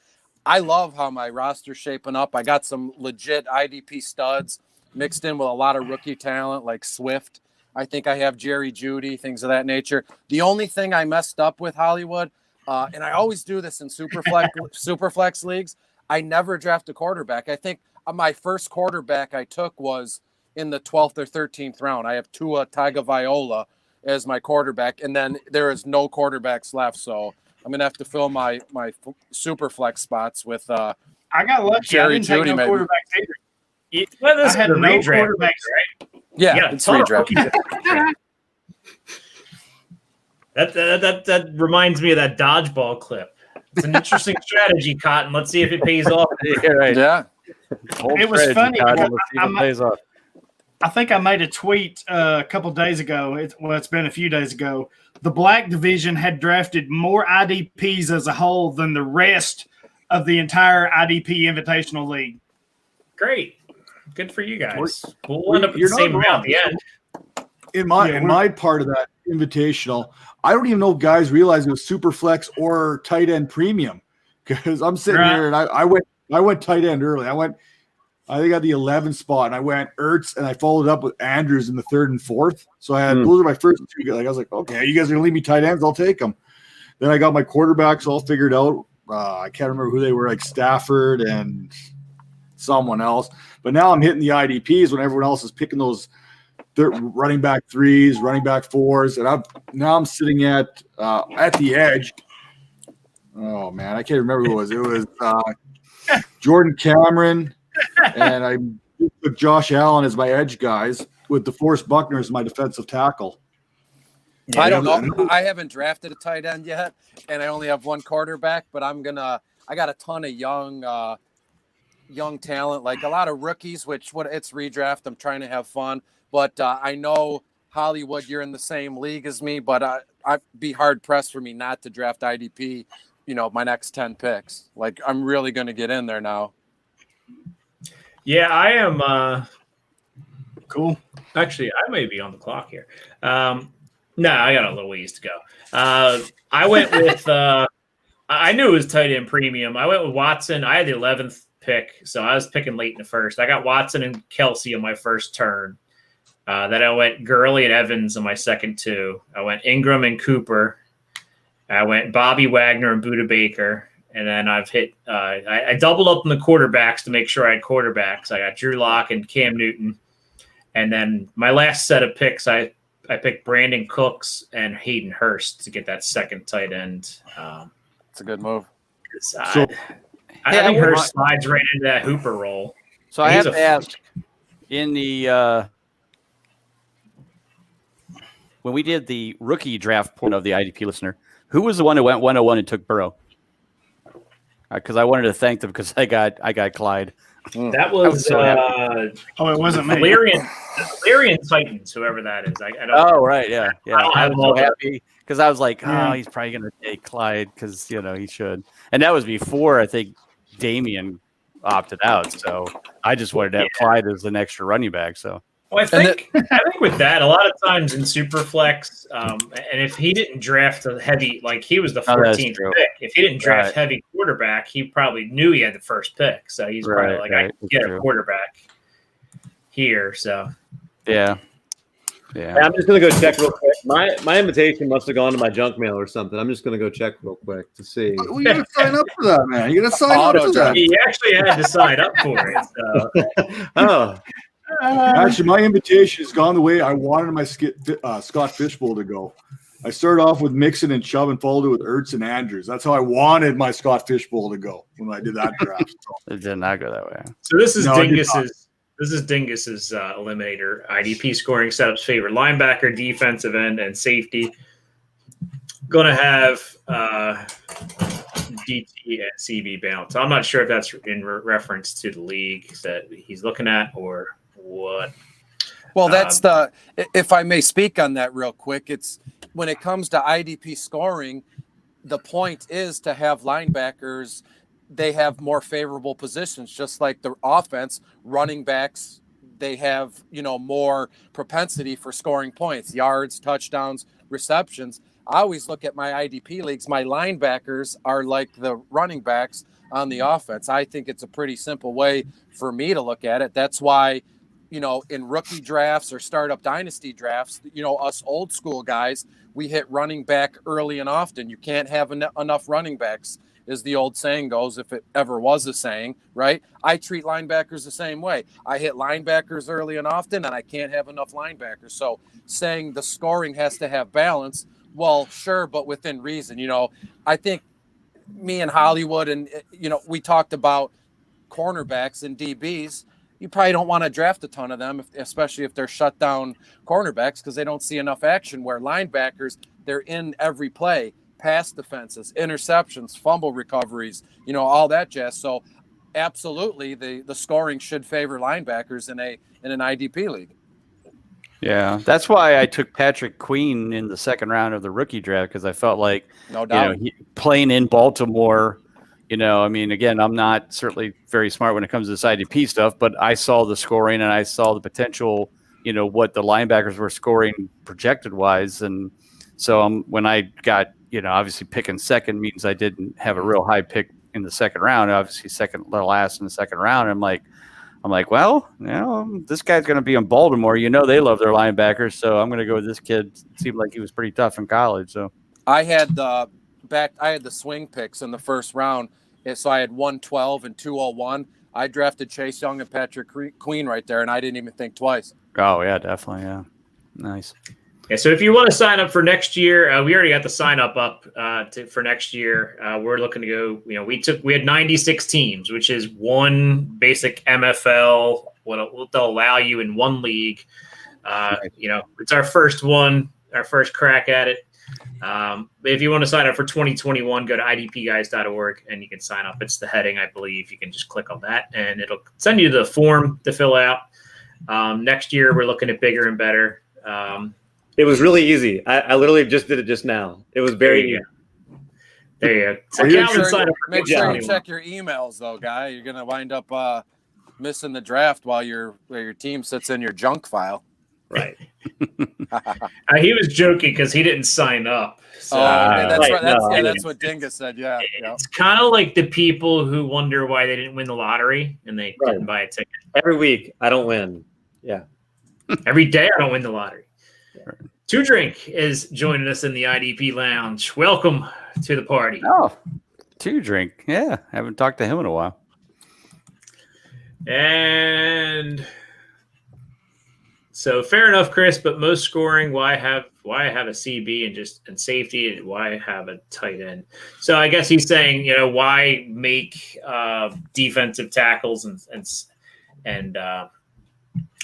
I love how my roster's shaping up. I got some legit IDP studs mixed in with a lot of rookie talent like Swift. I think I have Jerry Jeudy, things of that nature. The only thing I messed up with, Hollywood, and I always do this in Superflex leagues, I never draft a quarterback. I think my first quarterback I took was in the 12th or 13th round. I have Tua Tagovailoa as my quarterback, and then there is no quarterbacks left, so I'm going to have to fill my Superflex spots with I got lucky. Jerry I didn't take Jeudy, no maybe. quarterbacks either. I had no quarterbacks, right? Yeah, it's redraft. That reminds me of that dodgeball clip. It's an interesting strategy, Cotton. Let's see if it pays off. Yeah, right. Yeah. It was funny. Plays off. I think I made a tweet a couple days ago. It's been a few days ago. The black division had drafted more IDPs as a whole than the rest of the entire IDP Invitational League. Great. Good for you guys. We're- We'll end up with the you're not same amount wrong. at the end. In my part of that invitational, I don't even know if guys realize it was super flex or tight end premium, because I'm sitting Right. here and I went tight end early. I think I got the 11th spot, and I went Ertz, and I followed up with Andrews in the 3rd and 4th. So I had those are my first two. Like I was like, okay, you guys are gonna leave me tight ends, I'll take them. Then I got my quarterbacks all figured out. I can't remember who they were, like Stafford and someone else. But now I'm hitting the IDPs when everyone else is picking those running back 3s, running back 4s, and I'm sitting at the edge. Oh man, I can't remember who it was. It was Jordan Cameron, and I took Josh Allen as my edge guys with DeForest Buckner as my defensive tackle. Yeah, I don't know. I haven't drafted a tight end yet, and I only have one quarterback. But I got a ton of young talent, like a lot of rookies. It's redraft. I'm trying to have fun, but I know Hollywood, you're in the same league as me. But I'd be hard pressed for me not to draft IDP. My next 10 picks. Like I'm really going to get in there now. Yeah, I am. Cool. Actually, I may be on the clock here. No, I got a little ways to go. I went with. I knew it was tight end premium. I went with Watson. I had the 11th pick, so I was picking late in the first. I got Watson and Kelsey on my first turn. Then I went Gurley and Evans on my second two. I went Ingram and Cooper. I went Bobby Wagner and Buda Baker. And then I've hit I doubled up on the quarterbacks to make sure I had quarterbacks. I got Drew Lock and Cam Newton. And then my last set of picks, I picked Brandon Cooks and Hayden Hurst to get that second tight end. It's a good move. I think Hurst slides right into that Hooper role. So I have to ask, in the when we did the rookie draft point of the IDP listener, who was the one who went 101 and took Burrow? Because I wanted to thank them because I got Clyde. That was so it wasn't me. Valerian Titans, whoever that is. I don't Oh, right, yeah. I was so the- happy because I was like, he's probably going to take Clyde because he should. And that was before I think Damian opted out. So I just wanted to have Clyde as an extra running back. So. Well, I think with that, a lot of times in Superflex, and if he didn't draft a heavy, like he was the 14th pick, if he didn't draft heavy quarterback, he probably knew he had the first pick. So he's probably like, I can get a quarterback here. So yeah. I'm just gonna go check real quick. My invitation must have gone to my junk mail or something. I'm just gonna go check real quick to see. Well, you gotta sign up for that, man. You gotta sign up for that. He actually had to sign up for it. So. Oh. Actually, my invitation has gone the way I wanted my Scott Fishbowl to go. I started off with Mixon and Chubb and followed it with Ertz and Andrews. That's how I wanted my Scott Fishbowl to go when I did that draft. It did not go that way. So this is Dingus's. This is Dingus's eliminator. IDP scoring setups favor linebacker, defensive end, and safety. Going to have DT and CB bounce. I'm not sure if that's in reference to the league that he's looking at or what. Well, that's if I may speak on that real quick, it's when it comes to IDP scoring, the point is to have linebackers. They have more favorable positions, just like the offense. Running backs, they have, more propensity for scoring points, yards, touchdowns, receptions. I always look at my IDP leagues. My linebackers are like the running backs on the offense. I think it's a pretty simple way for me to look at it. That's why, in rookie drafts or startup dynasty drafts, us old school guys, we hit running back early and often. You can't have enough running backs, as the old saying goes, if it ever was a saying, right? I treat linebackers the same way. I hit linebackers early and often, and I can't have enough linebackers. So saying the scoring has to have balance, well, sure, but within reason. I think me and Hollywood and, we talked about cornerbacks and DBs. You probably don't want to draft a ton of them, especially if they're shut down cornerbacks, because they don't see enough action, where linebackers, they're in every play. Pass defenses, interceptions, fumble recoveries, all that jazz. So absolutely the scoring should favor linebackers in an IDP league. Yeah, that's why I took Patrick Queen in the second round of the rookie draft, because I felt like, no doubt, playing in Baltimore, I mean, again, I'm not certainly very smart when it comes to this IDP stuff, but I saw the scoring and I saw the potential, what the linebackers were scoring projected wise. And so when I got, obviously picking second means I didn't have a real high pick in the second round, obviously second last in the second round. I'm like, well, this guy's going to be in Baltimore. They love their linebackers. So I'm going to go with this kid. It seemed like he was pretty tough in college. So I had the swing picks in the first round. So I had 112 and 201. I drafted Chase Young and Patrick Queen right there, and I didn't even think twice. Oh, yeah, definitely. Yeah. Nice. Yeah, so if you want to sign up for next year, we already got the sign up for next year. We're looking to go. We had 96 teams, which is one basic MFL. What they'll allow you in one league. It's our first one, our first crack at it. If you want to sign up for 2021, go to idpguys.org and you can sign up. It's the heading, I believe. You can just click on that and it'll send you the form to fill out. Next year, we're looking at bigger and better. It was really easy. I literally just did it just now. It was very easy. There you go. So make sure you check your emails, though, guy. You're going to wind up missing the draft while your team sits in your junk file. Right. He was joking because he didn't sign up. So, that's right. That's what Dingus said. Yeah. It's kind of like the people who wonder why they didn't win the lottery and they didn't buy a ticket. Every week, I don't win. Yeah. Every day, I don't win the lottery. Two Drink is joining us in the IDP lounge. Welcome to the party. Oh, Two Drink. Yeah. Haven't talked to him in a while. And so fair enough, Chris, but most scoring, why have a CB and safety, and why have a tight end? So I guess he's saying, why make defensive tackles and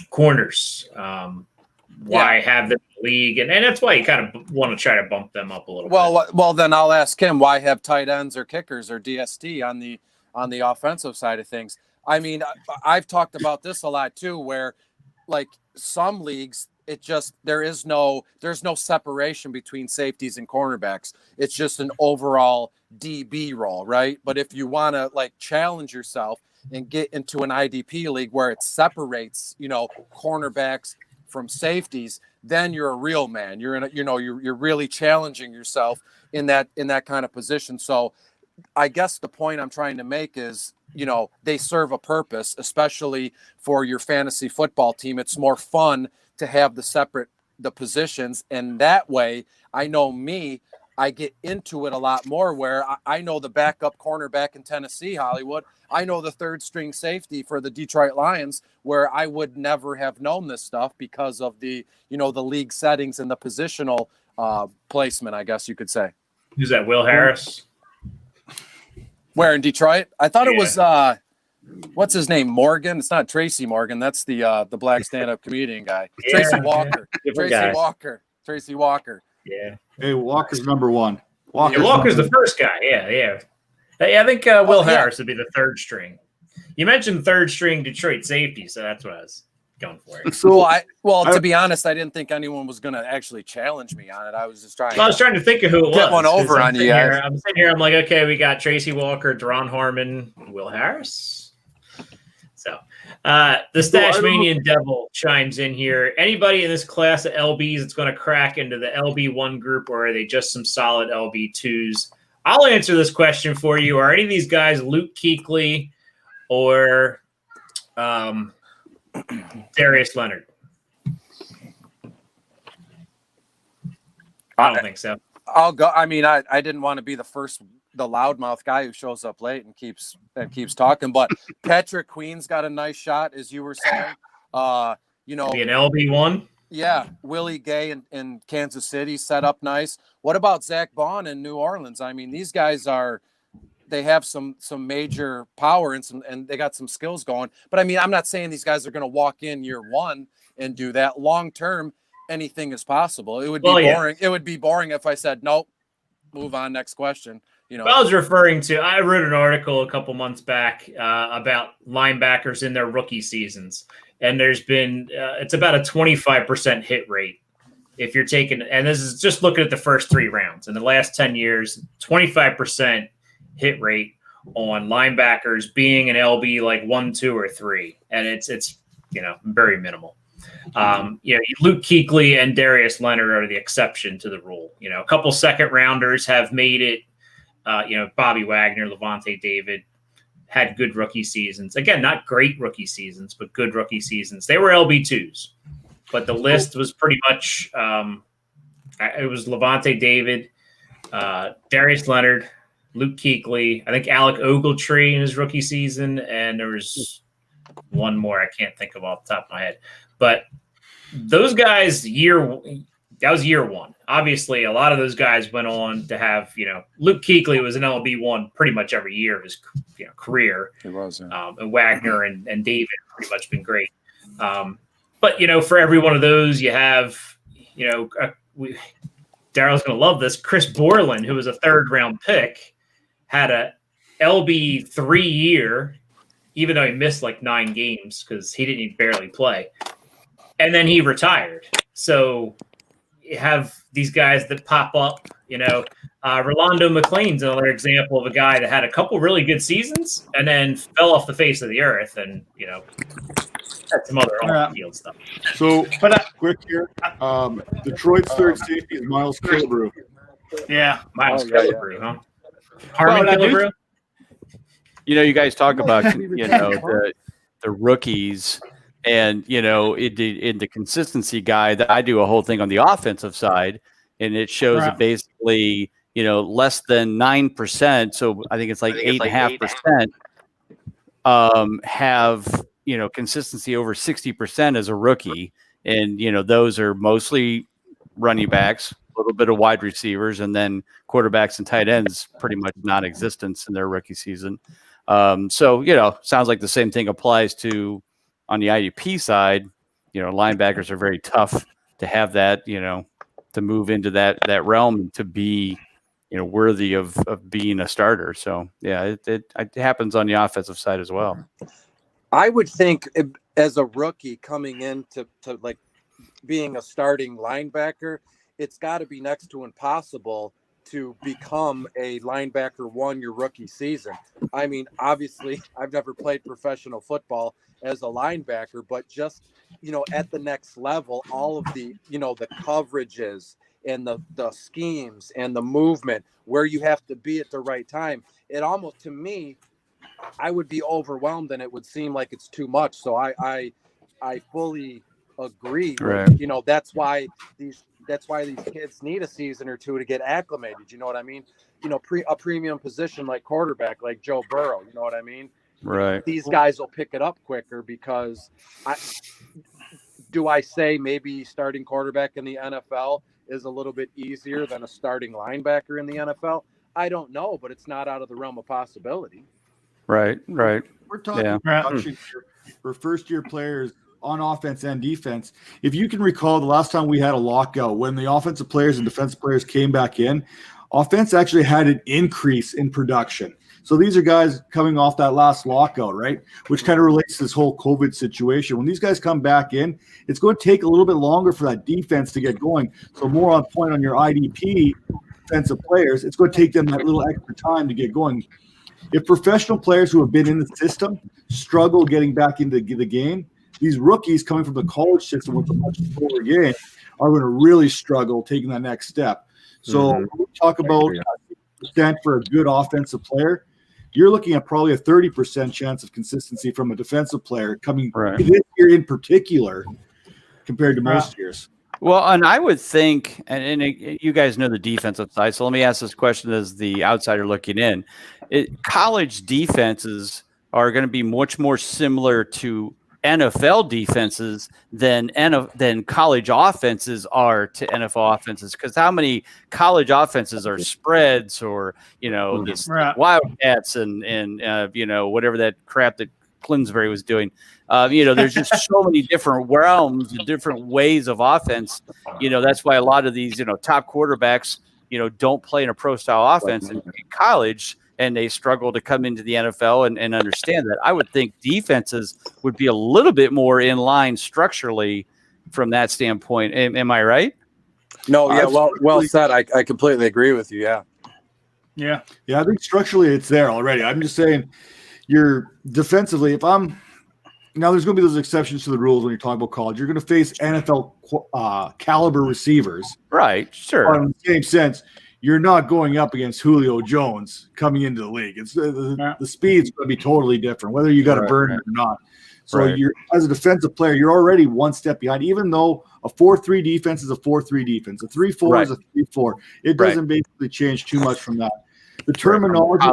corners? Why have them in the league? And that's why you kind of want to try to bump them up a little bit. Well, then I'll ask him, why have tight ends or kickers or DST on the offensive side of things? I mean, I've talked about this a lot too, where like some leagues, there's no separation between safeties and cornerbacks. It's just an overall DB role, right? But if you want to like challenge yourself and get into an IDP league where it separates, cornerbacks from safeties, then you're a real man. You're you're really challenging yourself in that kind of position. So I guess the point I'm trying to make is, they serve a purpose, especially for your fantasy football team. It's more fun to have the positions. And that way, I know I get into it a lot more, where I know the backup cornerback in Tennessee, Hollywood. I know the third string safety for the Detroit Lions, where I would never have known this stuff because of the league settings and the positional placement, I guess you could say. Who's that, Will Harris? Where, in Detroit? I thought it was what's his name? Morgan. It's not Tracy Morgan. That's the black stand-up comedian guy. Yeah. Tracy Walker. Tracy Walker. Yeah. Hey, Walker's number one. Walker's the first guy. Yeah. Hey, I think Will Harris would be the third string. You mentioned third string Detroit safety, so that's what I was going for. So to be honest, I didn't think anyone was going to actually challenge me on it. I was just trying. I was trying to think of who it was. Get one over on you guys. I'm sitting here. I'm like, okay, we got Tracy Walker, Deron Harmon, Will Harris. So the Stashmanian Devil chimes in here. Anybody in this class of LBs that's going to crack into the LB1 group, or are they just some solid LB2s? I'll answer this question for you. Are any of these guys Luke Kuechly or Darius Leonard? I don't think so. I'll go. I mean, I didn't want to be the loudmouth guy who shows up late and keeps talking, but Patrick Queen's got a nice shot, as you were saying. Be an LB1. Yeah, Willie Gay in Kansas City set up nice. What about Zach Bond in New Orleans? I mean, these guys they have some major power and they got some skills going. But I mean, I'm not saying these guys are going to walk in year one and do that. Long term, anything is possible. It would be boring. It would be boring if I said nope, move on, next question. I was referring to. I wrote an article a couple months back about linebackers in their rookie seasons, and there's been it's about a 25% hit rate. If you're taking, and this is just looking at the first 3 rounds in the last 10 years, 25% hit rate on linebackers being an LB like 1, 2, or 3, and it's very minimal. Luke Kuechly and Darius Leonard are the exception to the rule. A couple second rounders have made it. Bobby Wagner, Levante David had good rookie seasons. Again, not great rookie seasons, but good rookie seasons. They were LB2s, but the list was pretty much it was Levante David, Darius Leonard, Luke Kuechly, I think Alec Ogletree in his rookie season, and there was one more I can't think of off the top of my head. But those guys, that was year one. Obviously, a lot of those guys went on to have, Luke Kuechly was an LB1 pretty much every year of his career. It was. Yeah. And Wagner and David have pretty much been great. But, for every one of those, you have, Darrell's going to love this. Chris Borland, who was a 3rd-round pick, had a LB3 year, even though he missed like 9 games because he didn't even barely play. And then he retired. So you have these guys that pop up, Rolando McClain's another example of a guy that had a couple really good seasons and then fell off the face of the earth and, had some other on-field stuff. So, quick here. Detroit's third safety is Miles Killebrew. Yeah. Miles Killebrew, huh? Harmon Killebrew? You guys talk about, the rookies and, in the consistency guide, that I do a whole thing on the offensive side, and it shows that basically, less than 9%. So I think it's like 8.5% have, consistency over 60% as a rookie. And, those are mostly running backs, a little bit of wide receivers, and then quarterbacks and tight ends pretty much non-existent in their rookie season. So, sounds like the same thing applies to on the IDP side. Linebackers are very tough to have that, to move into that realm to be, worthy of being a starter. So, yeah, it happens on the offensive side as well. I would think as a rookie coming in to like being a starting linebacker, it's got to be next to impossible to become a linebacker 1 your rookie season. I mean, obviously, I've never played professional football as a linebacker, but just, at the next level, all of the, the coverages and the schemes and the movement where you have to be at the right time, it almost, to me, I would be overwhelmed and it would seem like it's too much. So I fully agree. Right. That's why these kids need a season or two to get acclimated. You know what I mean? A premium position like quarterback, like Joe Burrow, you know what I mean? Right. These guys will pick it up quicker because I say maybe starting quarterback in the NFL is a little bit easier than a starting linebacker in the NFL? I don't know, but it's not out of the realm of possibility. Right. We're talking for first-year players on offense and defense. If you can recall the last time we had a lockout, when the offensive players and defensive players came back in, offense actually had an increase in production. So these are guys coming off that last lockout, right? Which kind of relates to this whole COVID situation. When these guys come back in, it's going to take a little bit longer for that defense to get going. So more on point on your IDP defensive players, it's going to take them that little extra time to get going. If professional players who have been in the system struggle getting back into the game, these rookies coming from the college system with a much slower game are going to really struggle taking that next step. So when we talk about percent for a good offensive player, you're looking at probably a 30% chance of consistency from a defensive player coming this year in particular compared to most years. Well, and I would think, and you guys know the defensive side, so let me ask this question as the outsider looking in. College defenses are going to be much more similar to NFL defenses than college offenses are to NFL offenses, because how many college offenses are spreads or these wildcats and whatever that crap that Clinsbury was doing. There's just so many different realms and different ways of offense. That's why a lot of these top quarterbacks don't play in a pro style offense in college, and they struggle to come into the NFL and understand that. I would think defenses would be a little bit more in line structurally from that standpoint. Am I right? No, yeah, well said. I completely agree with you. Yeah. Yeah. Yeah, I think structurally it's there already. I'm just saying you're defensively, if I'm now there's going to be those exceptions to the rules when you're talking about college. You're going to face NFL caliber receivers. Right, sure. But in the same sense, you're not going up against Julio Jones coming into the league. It's the speed's going to be totally different, whether you got to burn it or not. So you're as a defensive player, you're already one step behind. Even though a 4-3 defense is a 4-3 defense, a 3-4 is a 3-4. It doesn't basically change too much from that. The terminology,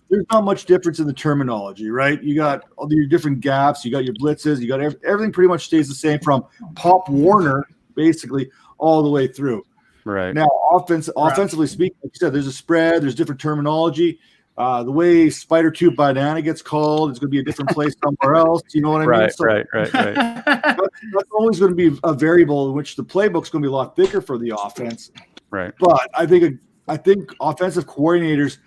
there's not much difference in the terminology, right? You got all your different gaps, you got your blitzes, you got everything pretty much stays the same from Pop Warner basically all the way through. Right. Now, offensively speaking, like you said, there's a spread, there's different terminology. The way Spider Tube Banana gets called is going to be a different place somewhere else. You know what I mean? So Right. that's always going to be a variable in which the playbook's going to be a lot thicker for the offense. Right. But I think offensive coordinators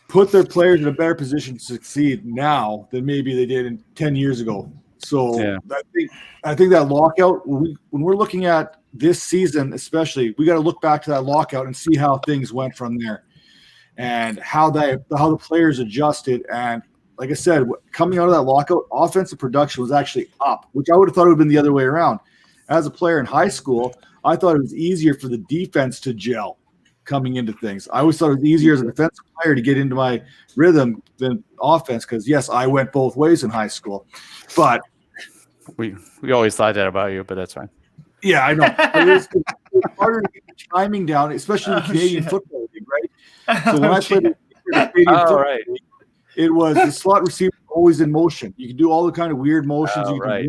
put their players in a better position to succeed now than maybe they did 10 years ago. So I think that lockout, when we're looking at this season especially, we got to look back to that lockout and see how things went from there and how the players adjusted. And like I said, coming out of that lockout, offensive production was actually up, which I would have thought it would have been the other way around. As a player in high school, I thought it was easier for the defense to gel coming into things. I always thought it was easier as a defensive player to get into my rhythm than offense because, yes, I went both ways in high school. But we always thought that about you, but that's fine. Yeah, I know. It's harder to get the timing down, especially in the Canadian football league, right? So when I played in the Canadian football league, it was the slot receiver always in motion. You can do all the kind of weird motions. You can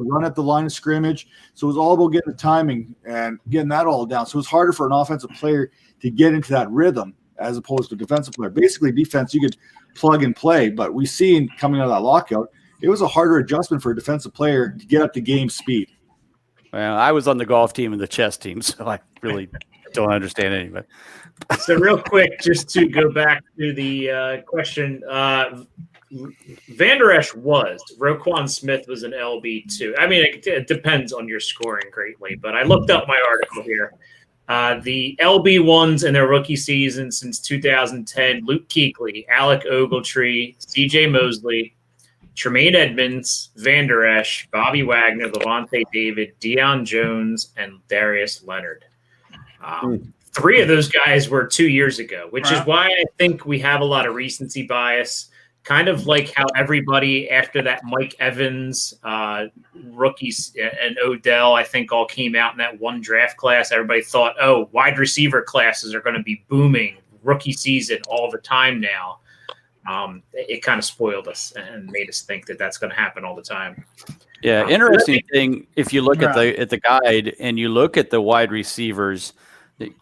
run at the line of scrimmage. So it was all about getting the timing and getting that all down. So it was harder for an offensive player to get into that rhythm as opposed to a defensive player. Basically, defense, you could plug and play. But we seen coming out of that lockout, it was a harder adjustment for a defensive player to get up to game speed. Well, I was on the golf team and the chess team, so I really don't understand any of it. So real quick, just to go back to the question, Vander Esch Roquan Smith was an LB2. I mean, it depends on your scoring greatly, but I looked up my article here. The LB1s in their rookie season since 2010, Luke Kuechly, Alec Ogletree, CJ Mosley, Tremaine Edmonds, Vander Esch, Bobby Wagner, Levante David, Deion Jones, and Darius Leonard. 3 of those guys were 2 years ago, which is why I think we have a lot of recency bias, kind of like how everybody after that Mike Evans, rookies, and Odell, I think all came out in that one draft class. Everybody thought, oh, wide receiver classes are going to be booming rookie season all the time now. It kind of spoiled us and made us think that that's going to happen all the time. Yeah, interesting thing. If you look at the guide and you look at the wide receivers,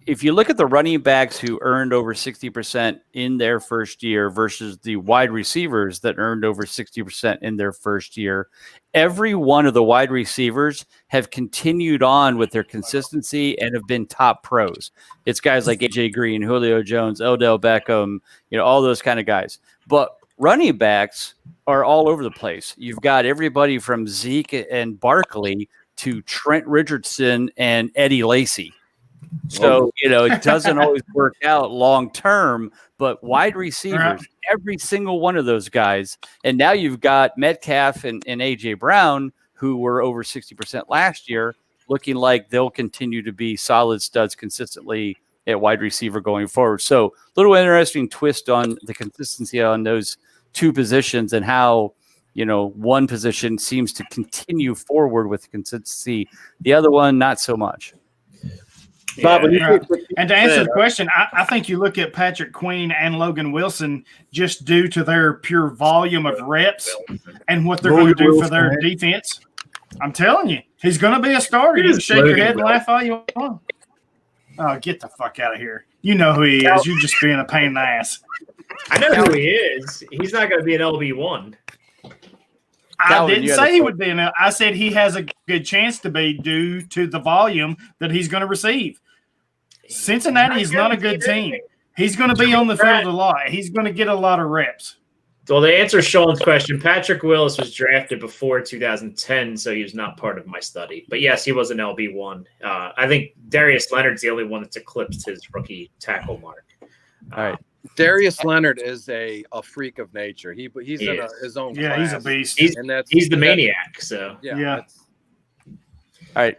if you look at the running backs who earned over 60% in their first year versus the wide receivers that earned over 60% in their first year, every one of the wide receivers have continued on with their consistency and have been top pros. It's guys like AJ Green, Julio Jones, Odell Beckham, all those kind of guys. But running backs are all over the place. You've got everybody from Zeke and Barkley to Trent Richardson and Eddie Lacy. So, it doesn't always work out long term, but wide receivers, every single one of those guys. And now you've got Metcalf and A.J. Brown, who were over 60% last year, looking like they'll continue to be solid studs consistently at wide receiver going forward. So, little interesting twist on the consistency on those 2 positions and how, one position seems to continue forward with consistency. The other one, not so much. Bob, and to answer the question, I think you look at Patrick Queen and Logan Wilson just due to their pure volume of reps and what they're going to do for their defense. I'm telling you, he's going to be a starter. You can shake your head and laugh all you want. Oh, get the fuck out of here. You know who he is. You're just being a pain in the ass. I know who he is. He's not going to be an LB1. I didn't say he would be. I said he has a good chance to be due to the volume that he's going to receive. Cincinnati is not a good team. He's going to be on the field a lot. He's going to get a lot of reps. Well, to answer Sean's question, Patrick Willis was drafted before 2010, so he was not part of my study. But yes, he was an LB1. I think Darius Leonard's the only one that's eclipsed his rookie tackle mark. All right. Darius Leonard is a freak of nature. He's in his own class. He's a beast. He's the maniac. So Yeah. All right.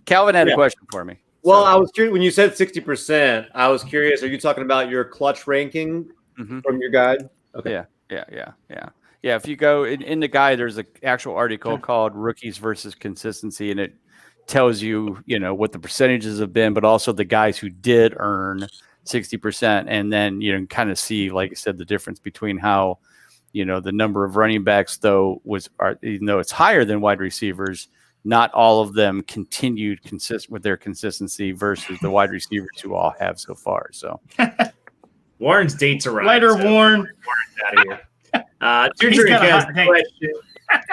Calvin had a question for me. Well, I was curious when you said 60%. I was curious. Are you talking about your clutch ranking from your guide? Okay. Yeah. If you go in the guide, there's an actual article called "Rookies versus Consistency," and it tells you, what the percentages have been, but also the guys who did earn 60%, and then you can kind of see, like I said, the difference between how, the number of running backs even though it's higher than wide receivers, not all of them continued with their consistency versus the wide receivers who all have so far. So Warren's dates arrived. Later, Warren. Warren's out of here. Tutor has a question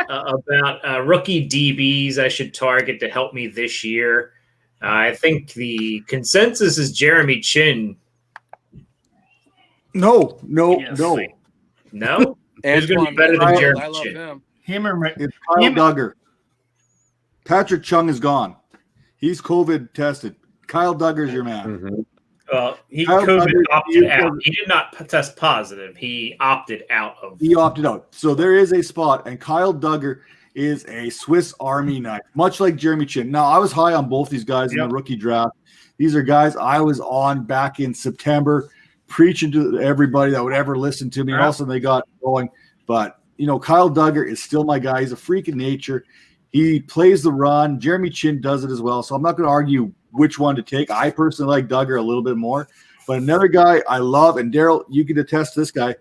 about rookie DBs I should target to help me this year. I think the consensus is Jeremy Chin. No. No? Who's going to be better than Jeremy I love Chin? him. It's Kyle Duggar. Patrick Chung is gone. He's COVID tested. Kyle Duggar's your man. Well, he Kyle COVID Duggar, opted out. He did not test positive. He opted out of. He opted out. So there is a spot, and Kyle Duggar is a Swiss Army knife, much like Jeremy Chin. Now, I was high on both these guys in the rookie draft. These are guys I was on back in September, preaching to everybody that would ever listen to me. And also they got going. But, Kyle Duggar is still my guy. He's a freak of nature. He plays the run. Jeremy Chin does it as well. So I'm not going to argue which one to take. I personally like Duggar a little bit more. But another guy I love, and Darrell, you can attest to this guy.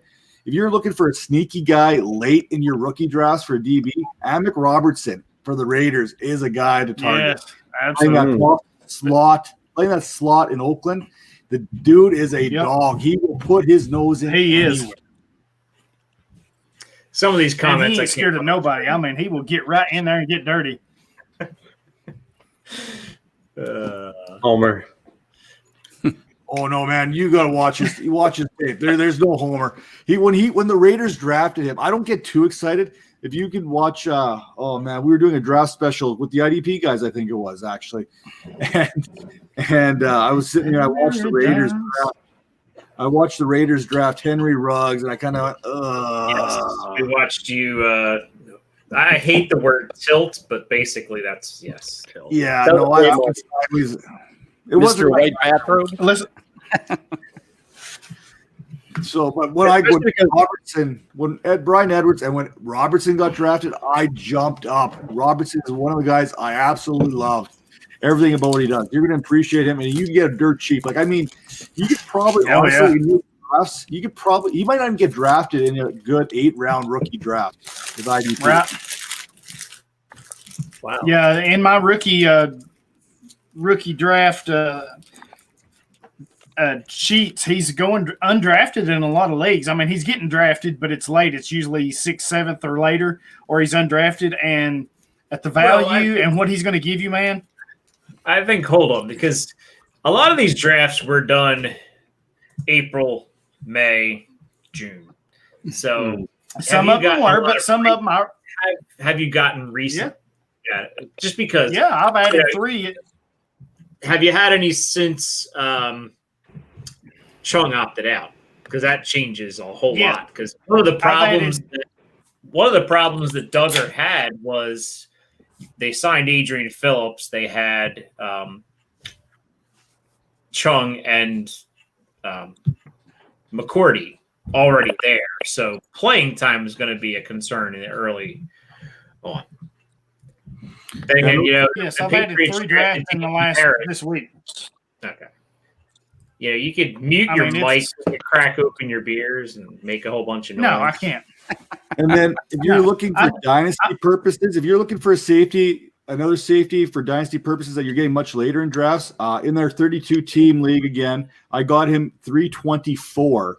If you're looking for a sneaky guy late in your rookie drafts for a DB, Amick Robertson for the Raiders is a guy to target. Yes, absolutely. Playing that slot in Oakland, the dude is a dog. He will put his nose in. He is. Some of these comments, he ain't scared of nobody. I mean, he will get right in there and get dirty. Homer. Oh no, man! You gotta watch his. You watch his tape. There's no Homer. When the Raiders drafted him, I don't get too excited. If you can watch, we were doing a draft special with the IDP guys. I think it was actually, and I was sitting there. I watched the Raiders draft. I watched the Raiders draft Henry Ruggs, and I kind of went, Yes, we watched you. I hate the word tilt, but basically that's tilt. Yeah, no, it wasn't White bathrobe. Listen. So, but when Brian Edwards and when Robertson got drafted, I jumped up. Robertson is one of the guys I absolutely loved. Everything about what he does, you're going to appreciate him, and you can get him dirt cheap. Like, I mean, you could probably in your drafts, he might not even get drafted in a good 8-round rookie draft with IDP. Wow. Yeah, in my rookie draft sheets, he's going undrafted in a lot of leagues. I mean, he's getting drafted, but it's late. It's usually 6th, 7th, or later, or he's undrafted. And at the value and what he's going to give you, man. I think, hold on, because a lot of these drafts were done April, May, June. So some of them were, but some of them are. Have you gotten recent? Yeah. Just because. Yeah, I've added 3. Have you had any since Chung opted out? Because that changes a whole lot. Because one of the problems that Duggar had was they signed Adrian Phillips. They had Chung and McCourty already there. So playing time is going to be a concern in the early on. Yes, I've added 3 drafts in the last this week. Okay. Yeah, you could mute your mic, crack open your beers, and make a whole bunch of noise. No, I can't. And then if you're looking for dynasty purposes, if you're looking for another safety for dynasty purposes that you're getting much later in drafts, in their 32-team league again, I got him 324,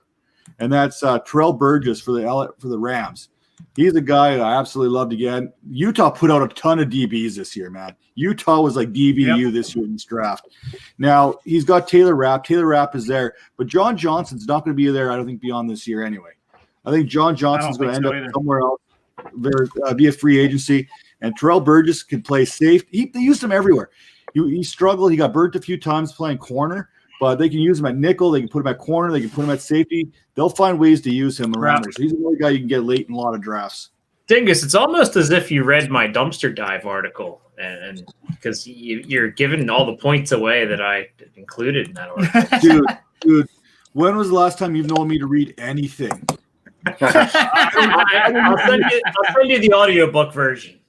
and that's Terrell Burgess for the Rams. He's a guy I absolutely loved again. Utah put out a ton of DBs this year, man. Utah was like DBU this year in this draft. Now, he's got Taylor Rapp. Taylor Rapp is there, but John Johnson's not going to be there, I don't think, beyond this year anyway. I think John Johnson's going to end up somewhere else, be a free agency, and Terrell Burgess can play safe. They used him everywhere. He struggled. He got burnt a few times playing corner, but they can use him at nickel. They can put him at corner. They can put him at safety. They'll find ways to use him around there. So he's another guy you can get late in a lot of drafts. Dingus, it's almost as if you read my dumpster dive article, and because you're giving all the points away that I included in that article. Dude, when was the last time you've known me to read anything? I'll send you the audiobook version.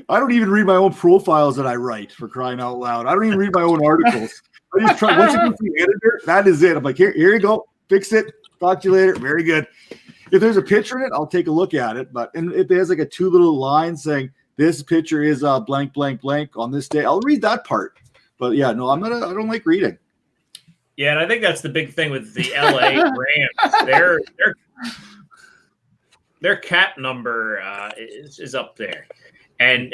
I don't even read my own profiles that I write, for crying out loud. I don't even read my own articles. I just try. Once it goes to the editor, that is it. I'm like, here you go. Fix it. Talk to you later. Very good. If there's a picture in it, I'll take a look at it. But and if there's like a 2 little lines saying this picture is blank, blank, blank on this day, I'll read that part. But yeah, no, I don't like reading. Yeah, and I think that's the big thing with the LA Rams. Their cap number is up there, and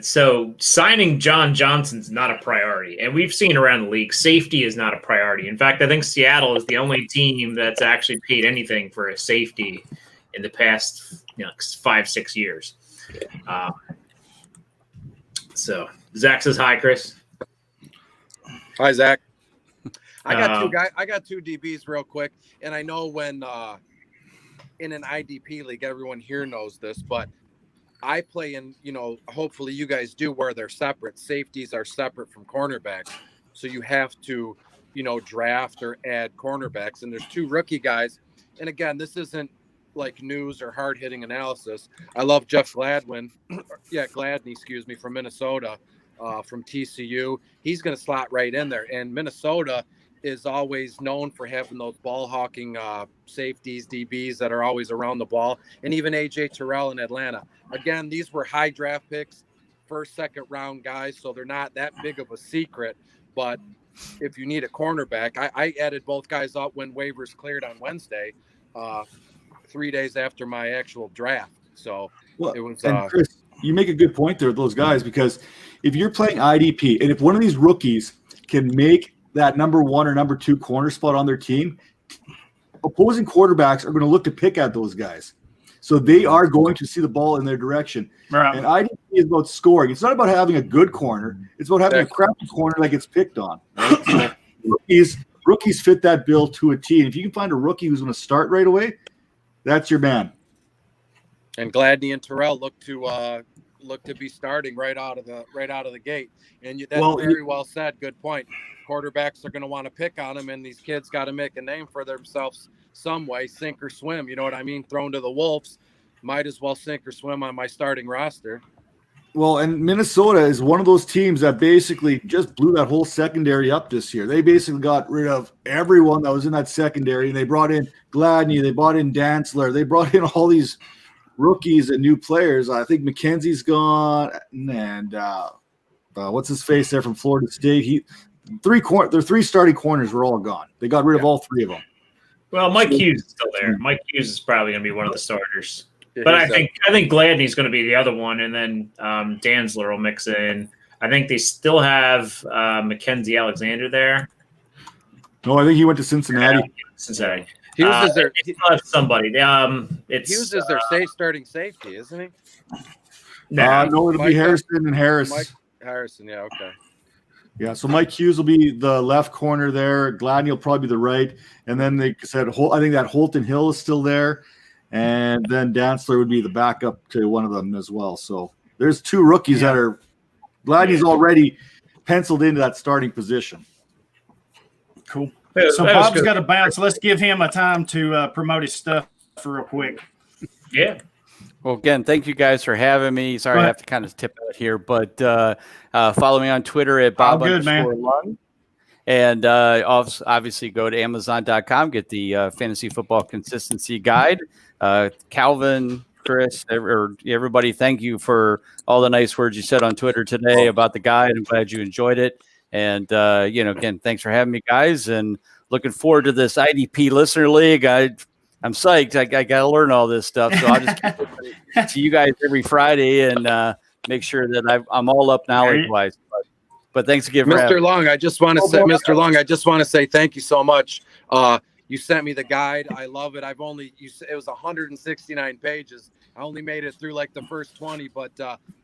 so signing John Johnson's not a priority, and we've seen around the league safety is not a priority. In fact, I think Seattle is the only team that's actually paid anything for a safety in the past 5-6 years. So Zach says hi, Chris. Hi, Zach. I got two DBs real quick, and I know when in an IDP league, everyone here knows this, but I play in, hopefully you guys do, where they're separate. Safeties are separate from cornerbacks, so you have to, draft or add cornerbacks. And there's 2 rookie guys, and again, this isn't like news or hard-hitting analysis. I love Jeff Gladney, from Minnesota, from TCU. He's going to slot right in there, and Minnesota is always known for having those ball hawking safeties, DBs that are always around the ball, and even AJ Terrell in Atlanta. Again, these were high draft picks, first, second round guys, so they're not that big of a secret. But if you need a cornerback, I added both guys up when waivers cleared on Wednesday, 3 days after my actual draft. So it was. And Chris, you make a good point there with those guys, because if you're playing IDP and if one of these rookies can make that number 1 or number 2 corner spot on their team, opposing quarterbacks are going to look to pick at those guys. So they are going to see the ball in their direction. Right. And IDP is about scoring. It's not about having a good corner. It's about having a crappy corner that gets picked on. Right? So rookies fit that bill to a T. And if you can find a rookie who's going to start right away, that's your man. And Gladney and Terrell look to be starting right out of the gate. And that's very well said. Good point. Quarterbacks are going to want to pick on them, and these kids got to make a name for themselves some way, sink or swim. You know what I mean? Thrown to the wolves, might as well sink or swim on my starting roster. Well, and Minnesota is one of those teams that basically just blew that whole secondary up this year. They basically got rid of everyone that was in that secondary, and they brought in Gladney, they brought in Dantzler, they brought in all these rookies and new players. I think McKenzie's gone, and what's his face there from Florida State? Their 3 starting corners were all gone. They got rid of all 3 of them. Well, Mike Hughes is still there. Mike Hughes is probably going to be one of the starters. But I think Gladney's going to be the other one, and then Dantzler will mix in. I think they still have Mackenzie Alexander there. No, I think he went to Cincinnati. Cincinnati. Hughes is their somebody. Hughes is their starting safety, isn't he? No, it'll be Harrison and Harris. Mike Harrison, yeah, okay. Yeah, so Mike Hughes will be the left corner there. Gladney will probably be the right. And then they said, I think that Holton Hill is still there. And then Dantzler would be the backup to one of them as well. So there's 2 rookies that are – Gladney's already penciled into that starting position. Cool. So Bob's got to bounce. Let's give him a time to promote his stuff real quick. Yeah. Well, again, thank you guys for having me. Sorry, I have to kind of tip out here, but follow me on Twitter at Bob_Lund. And obviously go to Amazon.com, get the Fantasy Football Consistency Guide. Calvin, Chris, everybody, thank you for all the nice words you said on Twitter today about the guide. I'm glad you enjoyed it. And, again, thanks for having me, guys. And looking forward to this IDP Listener League. I'm psyched. I got to learn all this stuff. So I'll just keep listening to you guys every Friday and make sure that I'm all up knowledge-wise. But thanks again, Mr. Long. I just want to say, thank you so much. You sent me the guide. I love it. It was 169 pages. I only made it through like the first 20, but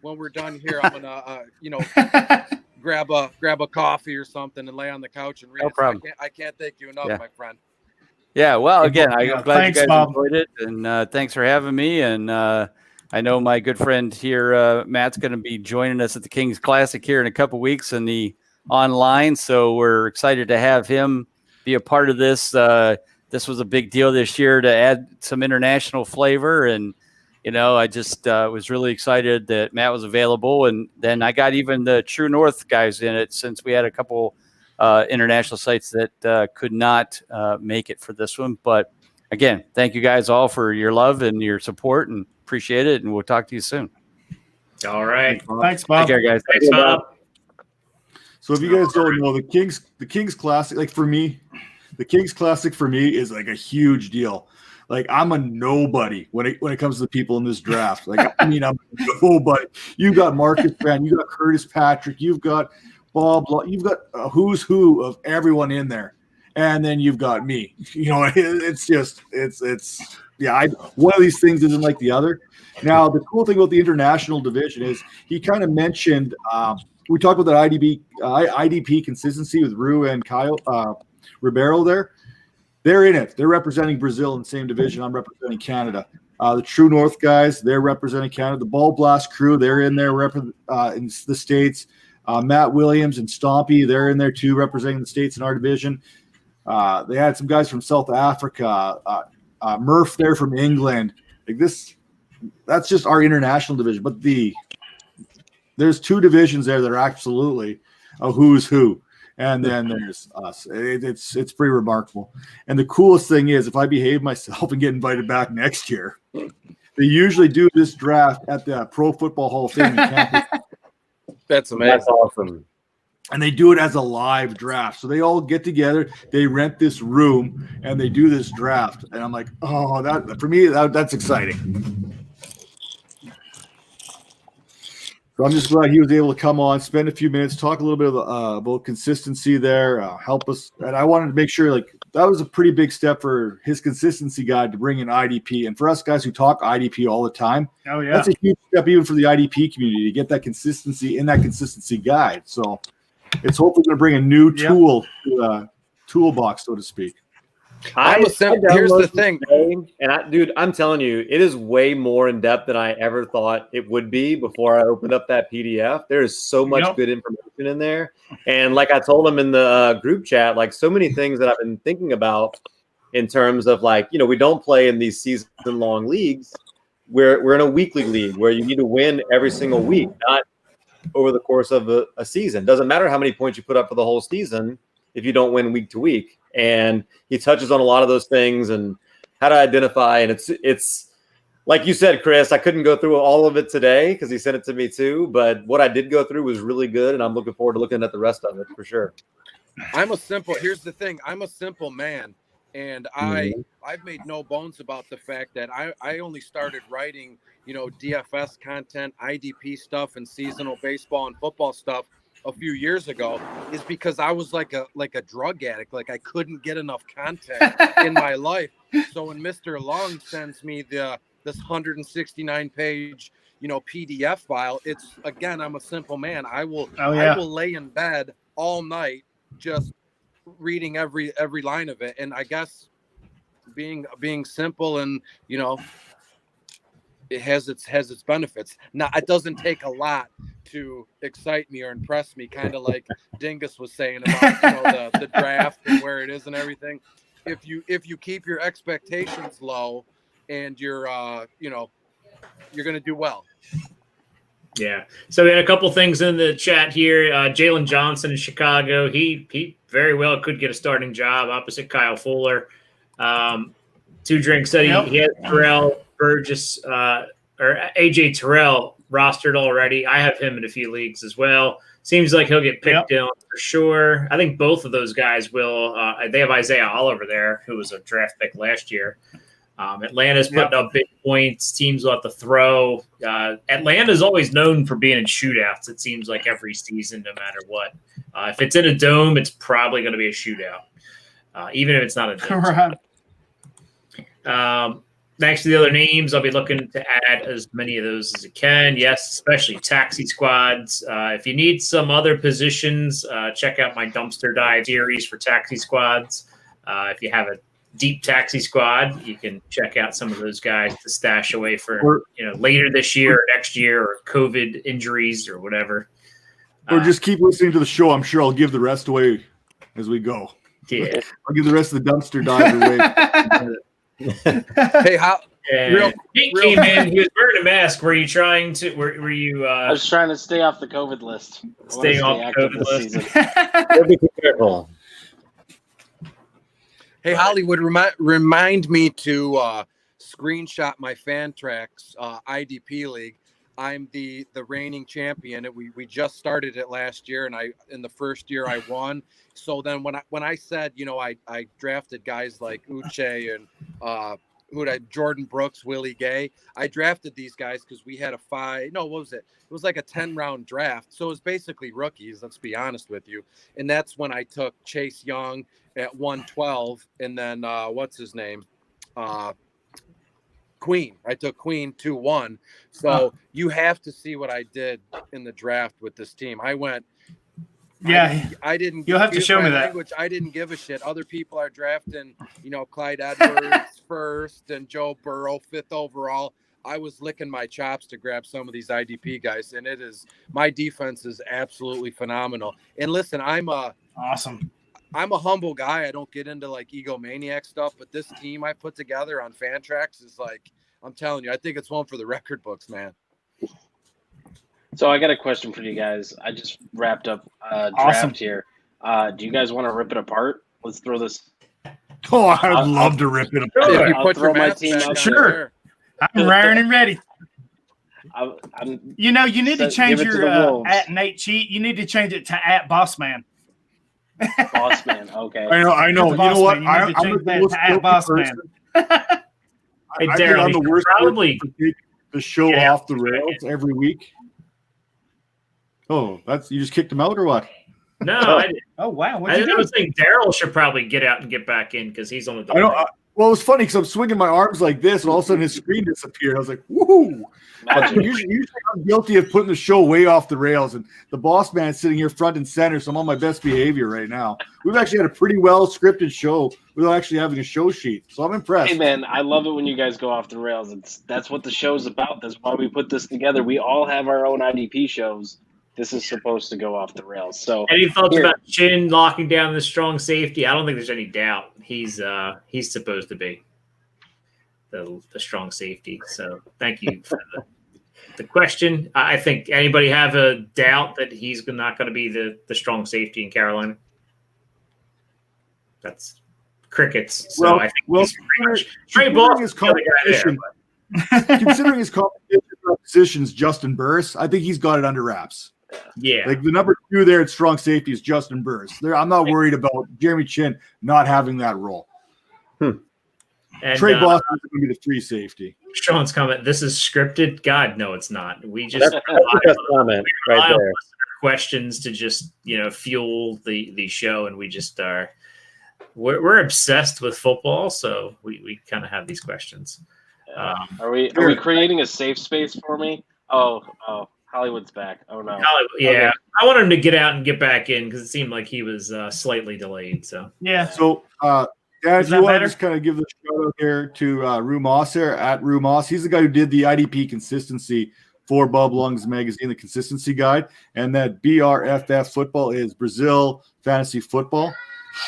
when we're done here, I'm gonna grab a coffee or something and lay on the couch and read No it. problem. So I can't thank you enough, my friend. Yeah, well, again, I'm glad Thanks, you guys Bob. enjoyed it, and thanks for having me. And I know my good friend here, Matt's going to be joining us at the Kings Classic here in a couple weeks in the online. So we're excited to have him be a part of this. This was a big deal this year to add some international flavor, and I just was really excited that Matt was available. And then I got even the True North guys in it, since we had a couple international sites that could not make it for this one. But again, thank you guys all for your love and your support, and appreciate it. And we'll talk to you soon. All right. Thanks, Bob. Take care, guys. Thanks, Bob. So if you guys don't know, the Kings Classic, like for me, the Kings Classic for me is like a huge deal. Like I'm a nobody when it comes to the people in this draft. Like I mean, I'm a nobody. You got Marcus Grant, you got Curtis Patrick, you've got Bob, you've got a who's who of everyone in there, and then you've got me. It's one of these things isn't like the other. Now the cool thing about the international division is he kind of mentioned. We talked about that IDP consistency with Rue and Kyle Ribeiro there. They're in it. They're representing Brazil in the same division. I'm representing Canada. The True North guys, they're representing Canada. The Ball Blast crew, they're in there in the States. Matt Williams and Stompy, they're in there too, representing the States in our division. They had some guys from South Africa. Murph there from England. Like this, that's just our international division. But there's two divisions there that are absolutely a who's who. And then there's us. It's pretty remarkable. And the coolest thing is, if I behave myself and get invited back next year, they usually do this draft at the Pro Football Hall of Fame in campus. That's amazing. That's awesome. And they do it as a live draft. So they all get together, they rent this room, and they do this draft. And I'm like, oh, that for me, that's exciting. So I'm just glad he was able to come on, spend a few minutes, talk a little bit about consistency there, help us. And I wanted to make sure, like, that was a pretty big step for his consistency guide to bring in IDP. And for us guys who talk IDP all the time, that's a huge step even for the IDP community to get that consistency in that consistency guide. So it's hopefully going to bring a new tool to the toolbox, so to speak. Here's the thing. And dude, I'm telling you, it is way more in depth than I ever thought it would be before I opened up that PDF. There is so much good information in there. And like I told him in the group chat, like so many things that I've been thinking about in terms of like, we don't play in these season-long leagues. We're in a weekly league where you need to win every single week, not over the course of a season. Doesn't matter how many points you put up for the whole season if you don't win week to week. And he touches on a lot of those things and how to identify. And it's like you said, Chris, I couldn't go through all of it today because he sent it to me too. But what I did go through was really good. And I'm looking forward to looking at the rest of it for sure. Here's the thing. I'm a simple man. And I've made no bones about the fact that I only started writing, DFS content, IDP stuff, and seasonal baseball and football stuff a few years ago, is because I was like a drug addict. Like I couldn't get enough content in my life. So when Mr. Long sends me this 169 page, PDF file, it's, again, I'm a simple man. I will lay in bed all night just reading every line of it. And I guess being simple and it has its benefits. Now, it doesn't take a lot to excite me or impress me, kind of like Dingus was saying about the draft and where it is and everything. If you keep your expectations low and you're going to do well. Yeah. So we had a couple things in the chat here. Jalen Johnson in Chicago. He very well could get a starting job opposite Kyle Fuller. Two Drinks said he has Darrell Burgess or AJ Terrell rostered already. I have him in a few leagues as well. Seems like he'll get picked down for sure. I think both of those guys will. They have Isaiah Oliver there, who was a draft pick last year. Atlanta's putting up big points. Teams will have to throw. Atlanta's always known for being in shootouts, it seems like every season, no matter what. If it's in a dome, it's probably going to be a shootout. even if it's not a depth. Right. Next to the other names, I'll be looking to add as many of those as I can. Yes, especially taxi squads. If you need some other positions, check out my dumpster dive series for taxi squads. If you have a deep taxi squad, you can check out some of those guys to stash away for later this year or next year, or COVID injuries or whatever. Or just keep listening to the show. I'm sure I'll give the rest away as we go. Yeah, I'll give the rest of the dumpster dive away. Hey, how? He came in. He was wearing a mask. Were you trying to? Were you? I was trying to stay off the COVID list. Staying off the COVID list. Be careful. Hey, Hollywood, remind me to screenshot my Fantrax IDP league. I'm the reigning champion. We just started it last year, and in the first year I won. So then when I said, I drafted guys like Uche and Jordan Brooks, Willie Gay. I drafted these guys because we had what was it? It was like a 10-round draft. So it was basically rookies, let's be honest with you. And that's when I took Chase Young at 112, and then what's his name? Queen. I took Queen 2-1. So you have to see what I did in the draft with this team. I went. Yeah, I didn't. You'll have to show me that. Language. I didn't give a shit. Other people are drafting, Clyde Edwards first and Joe Burrow 5th overall. I was licking my chops to grab some of these IDP guys, and my defense is absolutely phenomenal. And listen, awesome. I'm a humble guy. I don't get into like egomaniac stuff, but this team I put together on Fantrax is like, I'm telling you, I think it's one for the record books, man. So I got a question for you guys. I just wrapped up draft here. Do you guys want to rip it apart? Let's throw this. Oh, I'd love to rip it apart. If you I'll put throw your my maps team back out on Sure. there. I'm raring and ready. You need to Give change it to your the Wolves. at Nate Cheat. You need to change it to at Bossman. Bossman. Okay. I know. You know what? I'm I'm the most at Bossman. Hey, I Darrell, I'm the you worst probably person to take the show get out off the rails every week. Oh, you just kicked him out or what? No, I didn't. Oh wow! I was thinking Darrell should probably get out and get back in because he's on the. I don't. Well, it was funny because I'm swinging my arms like this, and all of a sudden his screen disappeared. I was like, "Woohoo!" Usually I'm guilty of putting the show way off the rails, and the boss man's sitting here front and center, so I'm on my best behavior right now. We've actually had a pretty well scripted show without actually having a show sheet, so I'm impressed. Hey man, I love it when you guys go off the rails. That's what the show's about. That's why we put this together. We all have our own IDP shows. This is supposed to go off the rails. So, any thoughts about Chin locking down the strong safety? I don't think there's any doubt he's supposed to be the strong safety. So, thank you for the question. I think anybody have a doubt that he's not going to be the strong safety in Carolina? That's crickets. So I think he's pretty much Trey Ball is the guy there. Considering his competition positions, Justin Burris, I think he's got it under wraps. Yeah, like the number 2 there at strong safety is Justin Burris. I'm not worried about Jeremy Chin not having that role. And, Trey Boston is going to be the free safety. Sean's comment: "This is scripted." God, no, it's not. We just That's the comment right there. Questions to just fuel the show, and we just are. We're obsessed with football, so we kind of have these questions. Are we creating a safe space for me? Oh. Hollywood's back. Oh no. Yeah, okay. I want him to get out and get back in because it seemed like he was slightly delayed. So yeah. So if you want to just kind of give the shout out here to Rue Moss here at Rue Moss. He's the guy who did the IDP consistency for Bob Lung's magazine, the Consistency Guide, and that BRFF football is Brazil Fantasy Football.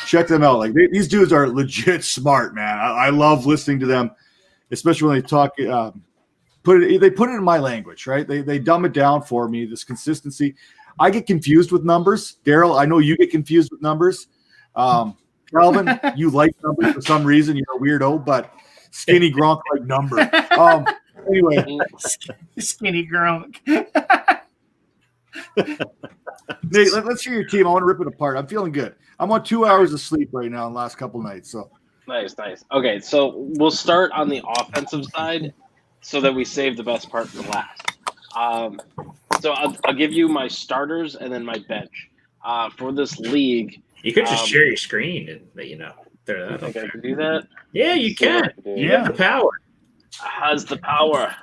Check them out. Like these dudes are legit smart, man. I love listening to them, especially when they talk. They put it in my language, right? They dumb it down for me. This consistency, I get confused with numbers. Darrell, I know you get confused with numbers. Calvin, you like numbers for some reason. You're a weirdo, but skinny Gronk like number. Anyway, skinny Gronk. Nate, let's hear your team. I want to rip it apart. I'm feeling good. I'm on 2 hours of sleep right now in the last couple nights. So nice. Okay, so we'll start on the offensive side, so that we save the best part for last. So I'll give you my starters and then my bench. For this league, you could just share your screen and There, I think I can do that. Yeah, you can. You Yeah. have the power. Has the power.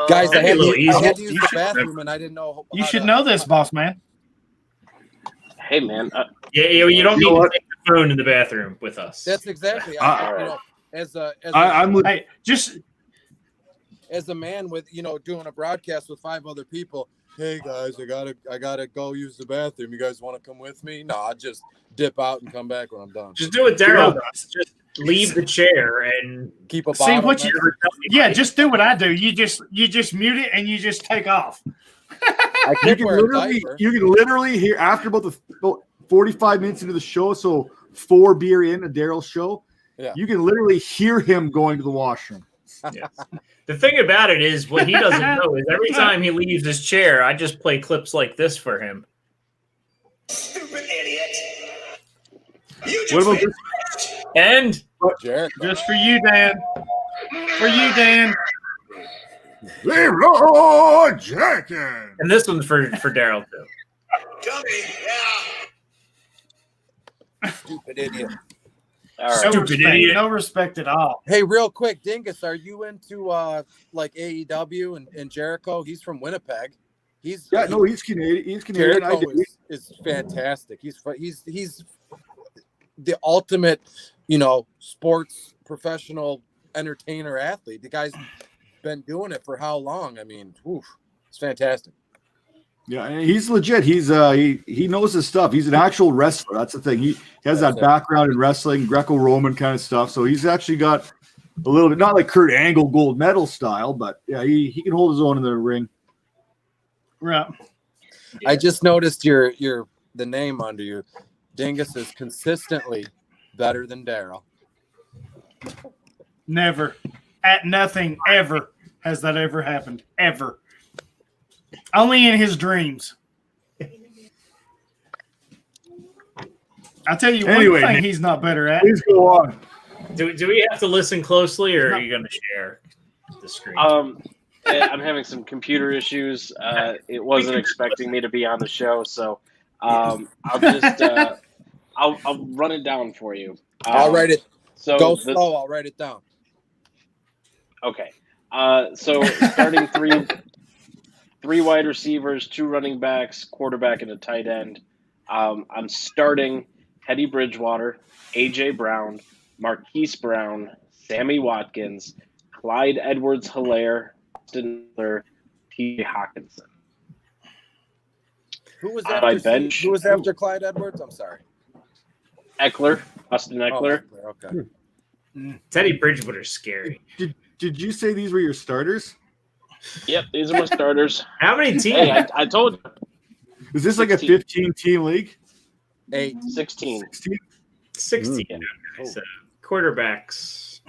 Guys, I that'd be a had, little to, I easier. had to use the bathroom and I didn't know. You how should to- know this, boss man. Hey, man. Yeah, you don't You need know to what? take the phone in the bathroom with us. That's exactly. As a I'm with, Hey, just as a man with doing a broadcast with 5 other people. Hey guys, I gotta go use the bathroom. You guys want to come with me? No, I'll just dip out and come back when I'm done. Just do what Darrell does. Just leave the chair and Keep a see bottle. what you. Yeah, just do what I do. You just mute it and you just take off. you can literally hear after about 45 minutes into the show, so 4 beer in a Darrell show, you can literally hear him going to the washroom. Yes. The thing about it is, what he doesn't know is every time he leaves his chair, I just play clips like this for him. Stupid idiot. What about this? And just for you, Dan. For you, Dan. Leroy Jenkins. And this one's for Darrell too. Dummy, yeah. Stupid idiot. Stupid idiot. No respect at all. Hey, real quick, Dingus, are you into like AEW and Jericho? He's from Winnipeg. He's Canadian. He's Canadian. Jericho is fantastic. He's the ultimate, sports professional entertainer athlete. The guy's been doing it for how long? I mean, it's fantastic. Yeah, and he's legit. He's he knows his stuff. He's an actual wrestler. That's the thing. He has that background in wrestling, Greco-Roman kind of stuff. So he's actually got a little bit, not like Kurt Angle gold medal style, but yeah, he can hold his own in the ring. Right. I just noticed the name under you. Dingus is consistently better than Darrell. Never. At nothing ever has that ever happened. Ever. Only in his dreams. I'll tell you one thing he's not better at. Please go on. Do we have to listen closely, or are you going to share the screen? I'm having some computer issues. It wasn't expecting me to be on the show, so I'll just I'll run it down for you. I'll write it. So go slow. I'll write it down. Okay. So starting three wide receivers, 2 running backs, quarterback, and a tight end. I'm starting Teddy Bridgewater, A.J. Brown, Marquise Brown, Sammy Watkins, Clyde Edwards-Helaire, Austin Eckler, T. Hawkinson. Who was my bench? Who was after Clyde Edwards? I'm sorry. Austin Eckler. Oh, okay. Teddy Bridgewater's scary. Did you say these were your starters? Yep, these are my starters. How many teams? Hey, I told you. Is this like a 15-team league? 16. 16. Okay, so quarterbacks.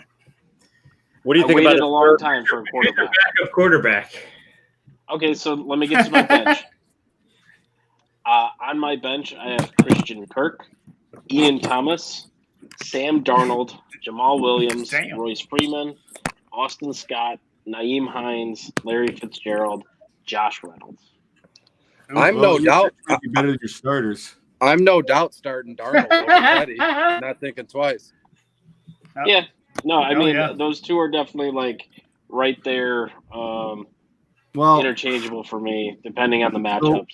What do you think waited about a long time for a quarterback? Quarterback. Okay, so let me get to my bench. On my bench, I have Christian Kirk, Ian Thomas, Sam Darnold, Jamal Williams, Royce Freeman, Austin Scott, Naeem Hines, Larry Fitzgerald, Josh Reynolds. I'm no doubt better than your starters. I'm no doubt starting Darnold over Teddy. Not thinking twice. Yeah, no, I mean those two are definitely like right there, interchangeable for me, depending on the matchups.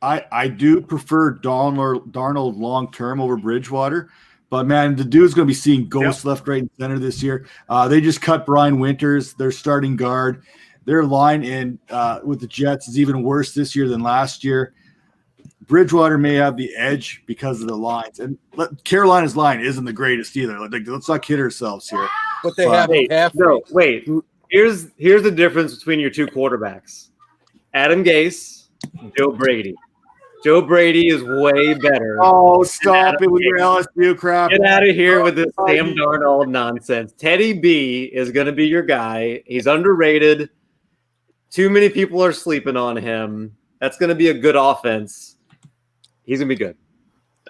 I do prefer Darnold long term over Bridgewater, but man, the dude's going to be seeing ghosts left, right, and center this year. They just cut Brian Winters, their starting guard. Their line in with the Jets is even worse this year than last year. Bridgewater may have the edge because of the lines, and Carolina's line isn't the greatest either. Let's not kid ourselves here. But they have half. No, wait. Here's the difference between your two quarterbacks: Adam Gase, Joe Brady. Joe Brady is way better. Oh, stop it with your LSU crap! Get out of here with this Sam Darnold nonsense. Teddy B is going to be your guy. He's underrated. Too many people are sleeping on him. That's going to be a good offense. He's going to be good.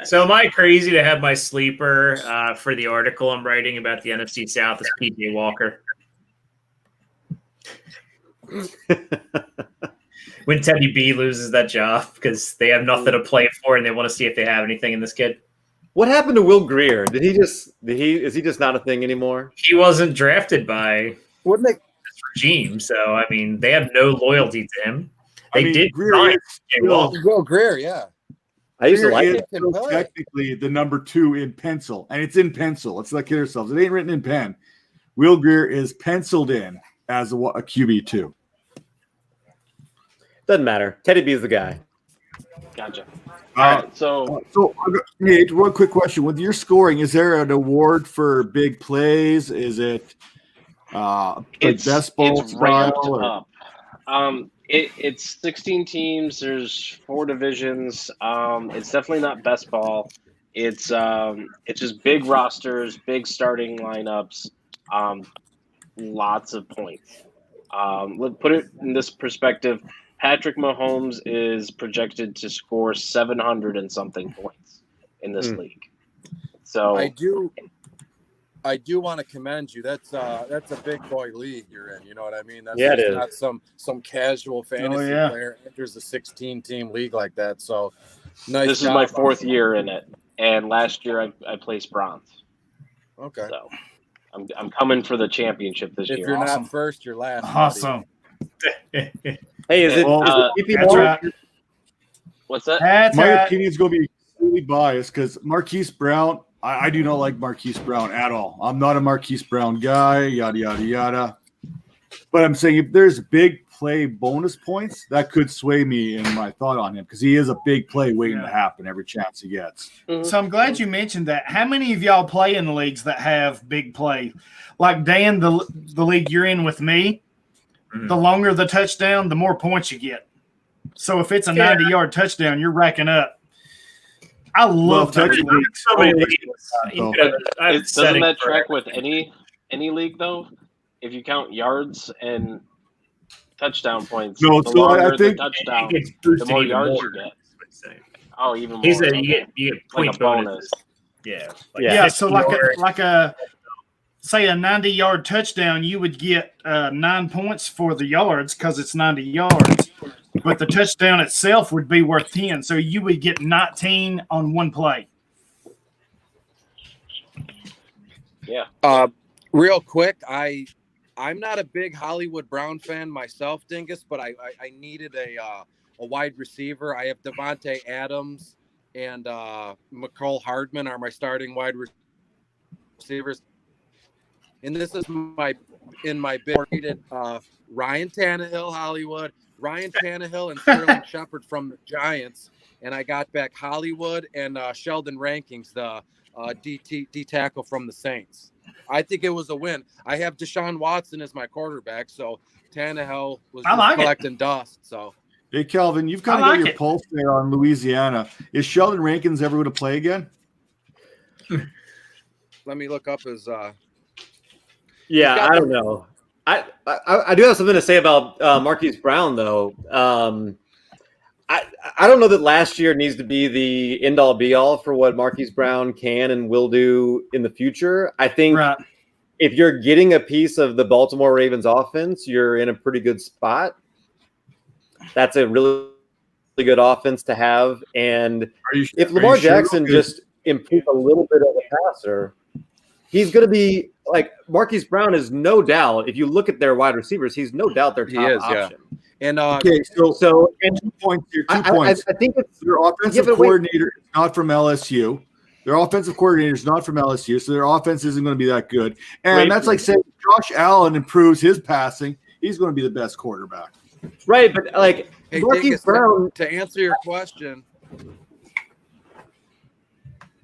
So am I crazy to have my sleeper for the article I'm writing about the NFC South as P.J. Walker? When Teddy B loses that job because they have nothing to play for and they want to see if they have anything in this kid. What happened to Will Greer? Is he just not a thing anymore? He wasn't drafted by Wouldn't they? this regime, so I mean, they have no loyalty to him. They did Greer sign is Jay still- Walker. Will Greer, yeah. I used to Greer like is it. still technically the number 2 in pencil, and it's in pencil. Let's not kid ourselves. It ain't written in pen. Will Greer is penciled in as a QB2. Doesn't matter. Teddy B is the guy. Gotcha. All right, so Nate, one quick question: with your scoring, is there an award for big plays? Is it best ball it's ramped style? up. It's 16 teams. There's 4 divisions. It's definitely not best ball. It's just big rosters, big starting lineups, lots of points. Let's put it in this perspective. Patrick Mahomes is projected to score 700 and something points in this league. So I do want to commend you. That's a big boy league you're in. You know what I mean? That's it is. Not some casual fantasy player enters a 16-team league like that. So nice. This is my 4th year in it, and last year I placed bronze. Okay. So I'm coming for the championship this year. If you're not first, you're last. Awesome. Hey, is it That's right. What's that? That's My right. opinion is going to be really biased because Marquise Brown. I do not like Marquise Brown at all. I'm not a Marquise Brown guy. Yada yada yada. But I'm saying if there's big play bonus points, that could sway me in my thought on him because he is a big play waiting to happen every chance he gets. So I'm glad you mentioned that. How many of y'all play in the leagues that have big play? Like Dan, the league you're in with me, the longer the touchdown, the more points you get. So if it's a 90-yard touchdown, you're racking up. I love those leagues. Doesn't that track with any league though? If you count yards and touchdown points, No, the so longer I think the touchdown, it gets the boosted more even yards more. you get. Oh, even more. He said okay. you get like point a bonus. Yeah. Yeah, so like a say a 90-yard touchdown, you would get 9 points for the yards because it's 90 yards. But the touchdown itself would be worth 10. So you would get 19 on one play. Yeah. Real quick, I'm not a big Hollywood Brown fan myself, Dingus, but I needed a wide receiver. I have Devontae Adams and McCole Hardman are my starting wide receivers. And this is my big Ryan Tannehill, Hollywood, Ryan Tannehill and Sterling Shepard from the Giants. And I got back Hollywood and Sheldon Rankings, the D tackle from the Saints. I think it was a win. I have Deshaun Watson as my quarterback, so Tannehill was collecting dust. So, hey, Calvin, you've kind of got your pulse there on Louisiana. Is Sheldon Rankins ever going to play again? Let me look up his. Yeah, I don't know. I do have something to say about Marquise Brown, though. I don't know that last year needs to be the end-all be-all for what Marquise Brown can and will do in the future. I think if you're getting a piece of the Baltimore Ravens offense, you're in a pretty good spot. That's a really, really good offense to have. And if Lamar Jackson just improves a little bit as a passer, he's going to be like Marquise Brown is no doubt. If you look at their wide receivers, he's no doubt their top option. Yeah. And okay, so 2 points here. 2 points. I think it's their offensive coordinator is not from LSU. Their offensive coordinator is not from LSU, so their offense isn't going to be that good. And that's like saying Josh Allen improves his passing, he's going to be the best quarterback. Right, but like hey, Marquise Brown, to answer your question,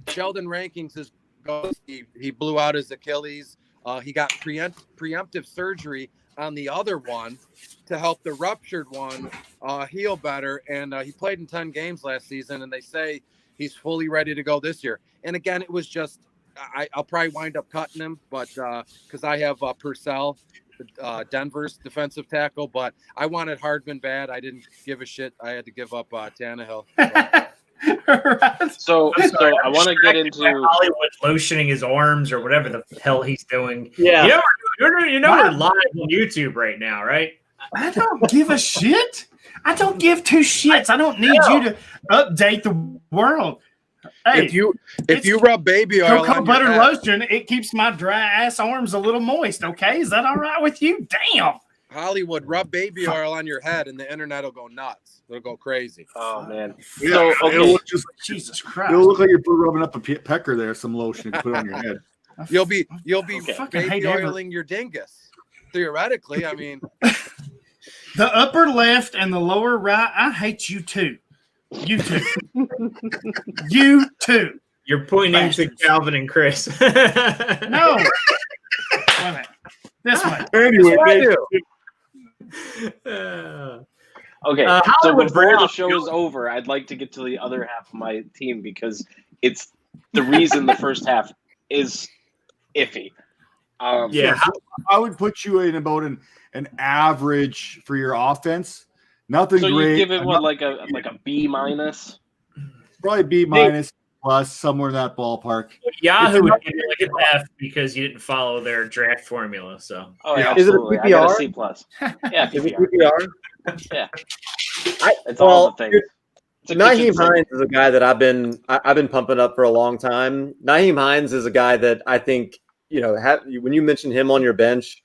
Sheldon Rankings is he blew out his Achilles. He got preemptive surgery on the other one to help the ruptured one heal better. And he played in 10 games last season, and they say he's fully ready to go this year. And again, it was just I'll probably wind up cutting him, but because I have Purcell, Denver's defensive tackle, but I wanted Hardman bad. I didn't give a shit. I had to give up Tannehill. So I want to get into Hollywood lotioning his arms or whatever the hell he's doing. Yeah, we're live on YouTube right now, right? I don't give a shit. I don't give two shits. I don't need you to update the world. Hey, if you rub baby oil cocoa on butter your head, lotion, it keeps my dry ass arms a little moist. Okay, is that all right with you? Damn. Hollywood, rub baby oil on your head, and the internet will go nuts. It'll go crazy. Oh man. Yeah, So it'll okay. look just Jesus Christ. it'll look like you're rubbing up a pecker there, some lotion to put on your head. You'll be Okay. Fucking hate baby every- oiling your dingus. Theoretically, I mean, The upper left and the lower right, I hate you too. You too. You too. You're pointing Bastards. to Calvin and Chris. No. Wait a minute. This way. Anyway, What I Dave, do. Okay, so Hollywood before the Brown. show is over, I'd like to get to the other half of my team because it's the reason the first half is iffy. Yeah. so I would put you in about an average for your offense. Nothing So great. you give it what, like a B minus? Probably B minus plus, somewhere in that ballpark. Yahoo would give it like an F because you didn't follow their draft formula. So Oh, Yeah. Is it a absolutely. I got a PPR? C plus. Yeah, Is it PPR. PPR? Yeah, I, it's all well, the things. It's a kitchen Nyheim sink. Hines is a guy that I've been pumping up for a long time. Nyheim Hines is a guy that I think, when you mentioned him on your bench,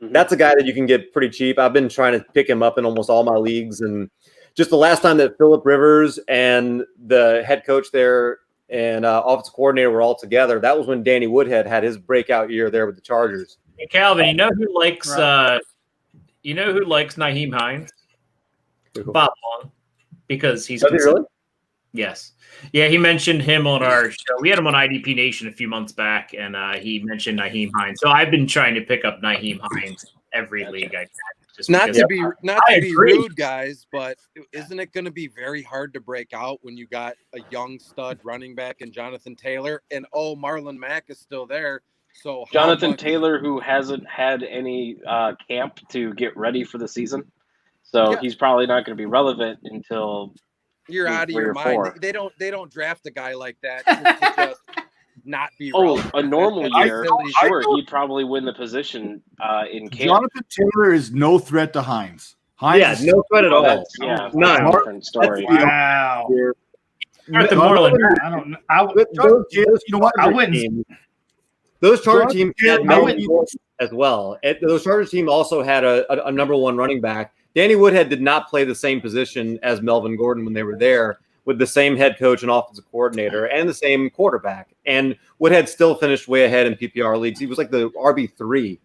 Mhm. that's a guy that you can get pretty cheap. I've been trying to pick him up in almost all my leagues, and just the last time that Phillip Rivers and the head coach there and offensive coordinator were all together, that was when Danny Woodhead had his breakout year there with the Chargers. Hey, Calvin, you know who likes Nyheim Hines? Bob Long, because he's Does he really? Yes. Yeah, he mentioned him on our show. We had him on IDP Nation a few months back, and he mentioned Nyheim Hines. So I've been trying to pick up Nyheim Hines every league I can. Just not because- to be agree. rude, guys, but isn't it going to be very hard to break out when you got a young stud running back in Jonathan Taylor, and Marlon Mack is still there? So how Jonathan much- Taylor, who hasn't had any camp to get ready for the season, so Yeah. he's probably not going to be relevant until you're out of 3 your or mind. 4. They don't draft a guy like that to just not be. Oh, relevant. a normal That's year, silly. sure, he'd probably win the position in camp. Jonathan Taylor is no threat to Hines. Hines Yeah, is no sweat at Oh, all. that's, yeah, None. that's a different story. Wow. Jonathan Moreland. I don't know. I, Those, you know what? I wouldn't. teams, those Charger Jonathan teams Taylor, had I Melvin wouldn't- Gordon as well. Those Chargers team also had a number one running back. Danny Woodhead did not play the same position as Melvin Gordon when they were there, with the same head coach and offensive coordinator and the same quarterback. And Woodhead still finished way ahead in PPR leagues. He was like the RB3.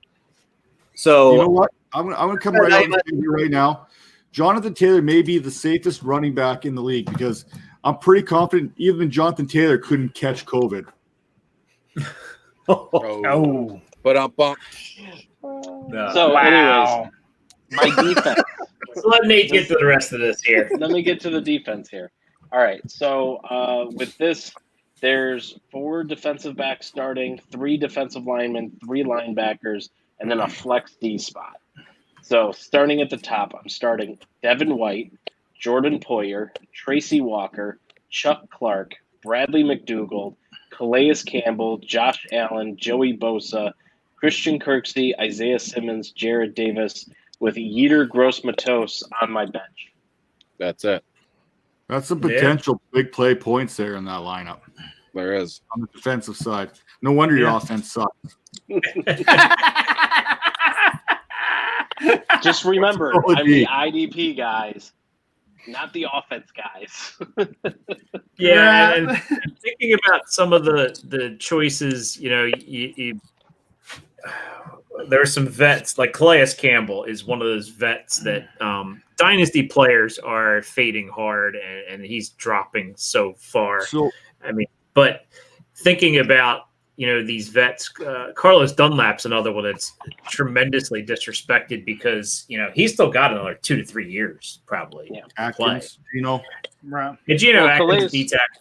So You know what? I'm gonna come right out and say here right now. Jonathan Taylor may be the safest running back in the league because I'm pretty confident even Jonathan Taylor couldn't catch COVID. Oh. But I'm bumped. So, Wow. anyways, my defense. So let Nate get to the rest of this here. Let me get to the defense here. All right. So with this, there's 4 defensive backs starting, 3 defensive linemen, 3 linebackers, and then a flex D spot. So starting at the top, I'm starting Devin White, Jordan Poyer, Tracy Walker, Chuck Clark, Bradley McDougald, Calais Campbell, Josh Allen, Joey Bosa, Christian Kirksey, Isaiah Simmons, Jared Davis, with Yetur Gross-Matos on my bench. That's it. That's some potential big play points there in that lineup There is. on the defensive side. No wonder your offense sucks. Just remember, Solid I'm the D. IDP guys, not the offense guys. Yeah, and thinking about some of the choices, you there are some vets like Calais Campbell is one of those vets that dynasty players are fading hard, and he's dropping so far. So I mean, but thinking about these vets, Carlos Dunlap's another one that's tremendously disrespected because he's still got another 2 to 3 years probably. Yeah. Atkins, Right. And Well, Atkins Calais- beats Atkins.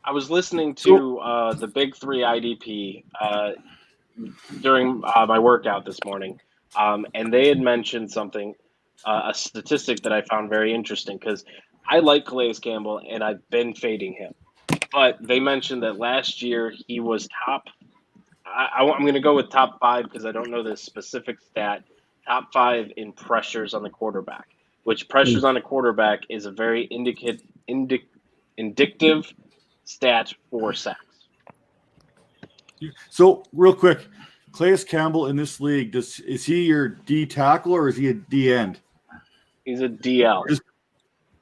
I was listening to the Big 3 IDP during my workout this morning, and they had mentioned something, a statistic that I found very interesting because I like Calais Campbell and I've been fading him. But they mentioned that last year he was top. I'm going to go with top 5 because I don't know the specific stat. Top 5 in pressures on the quarterback, which pressures on a quarterback is a very indicative stat for sacks. So real quick, Calais Campbell in this league, is he your D tackle or is he a D end? He's a DL.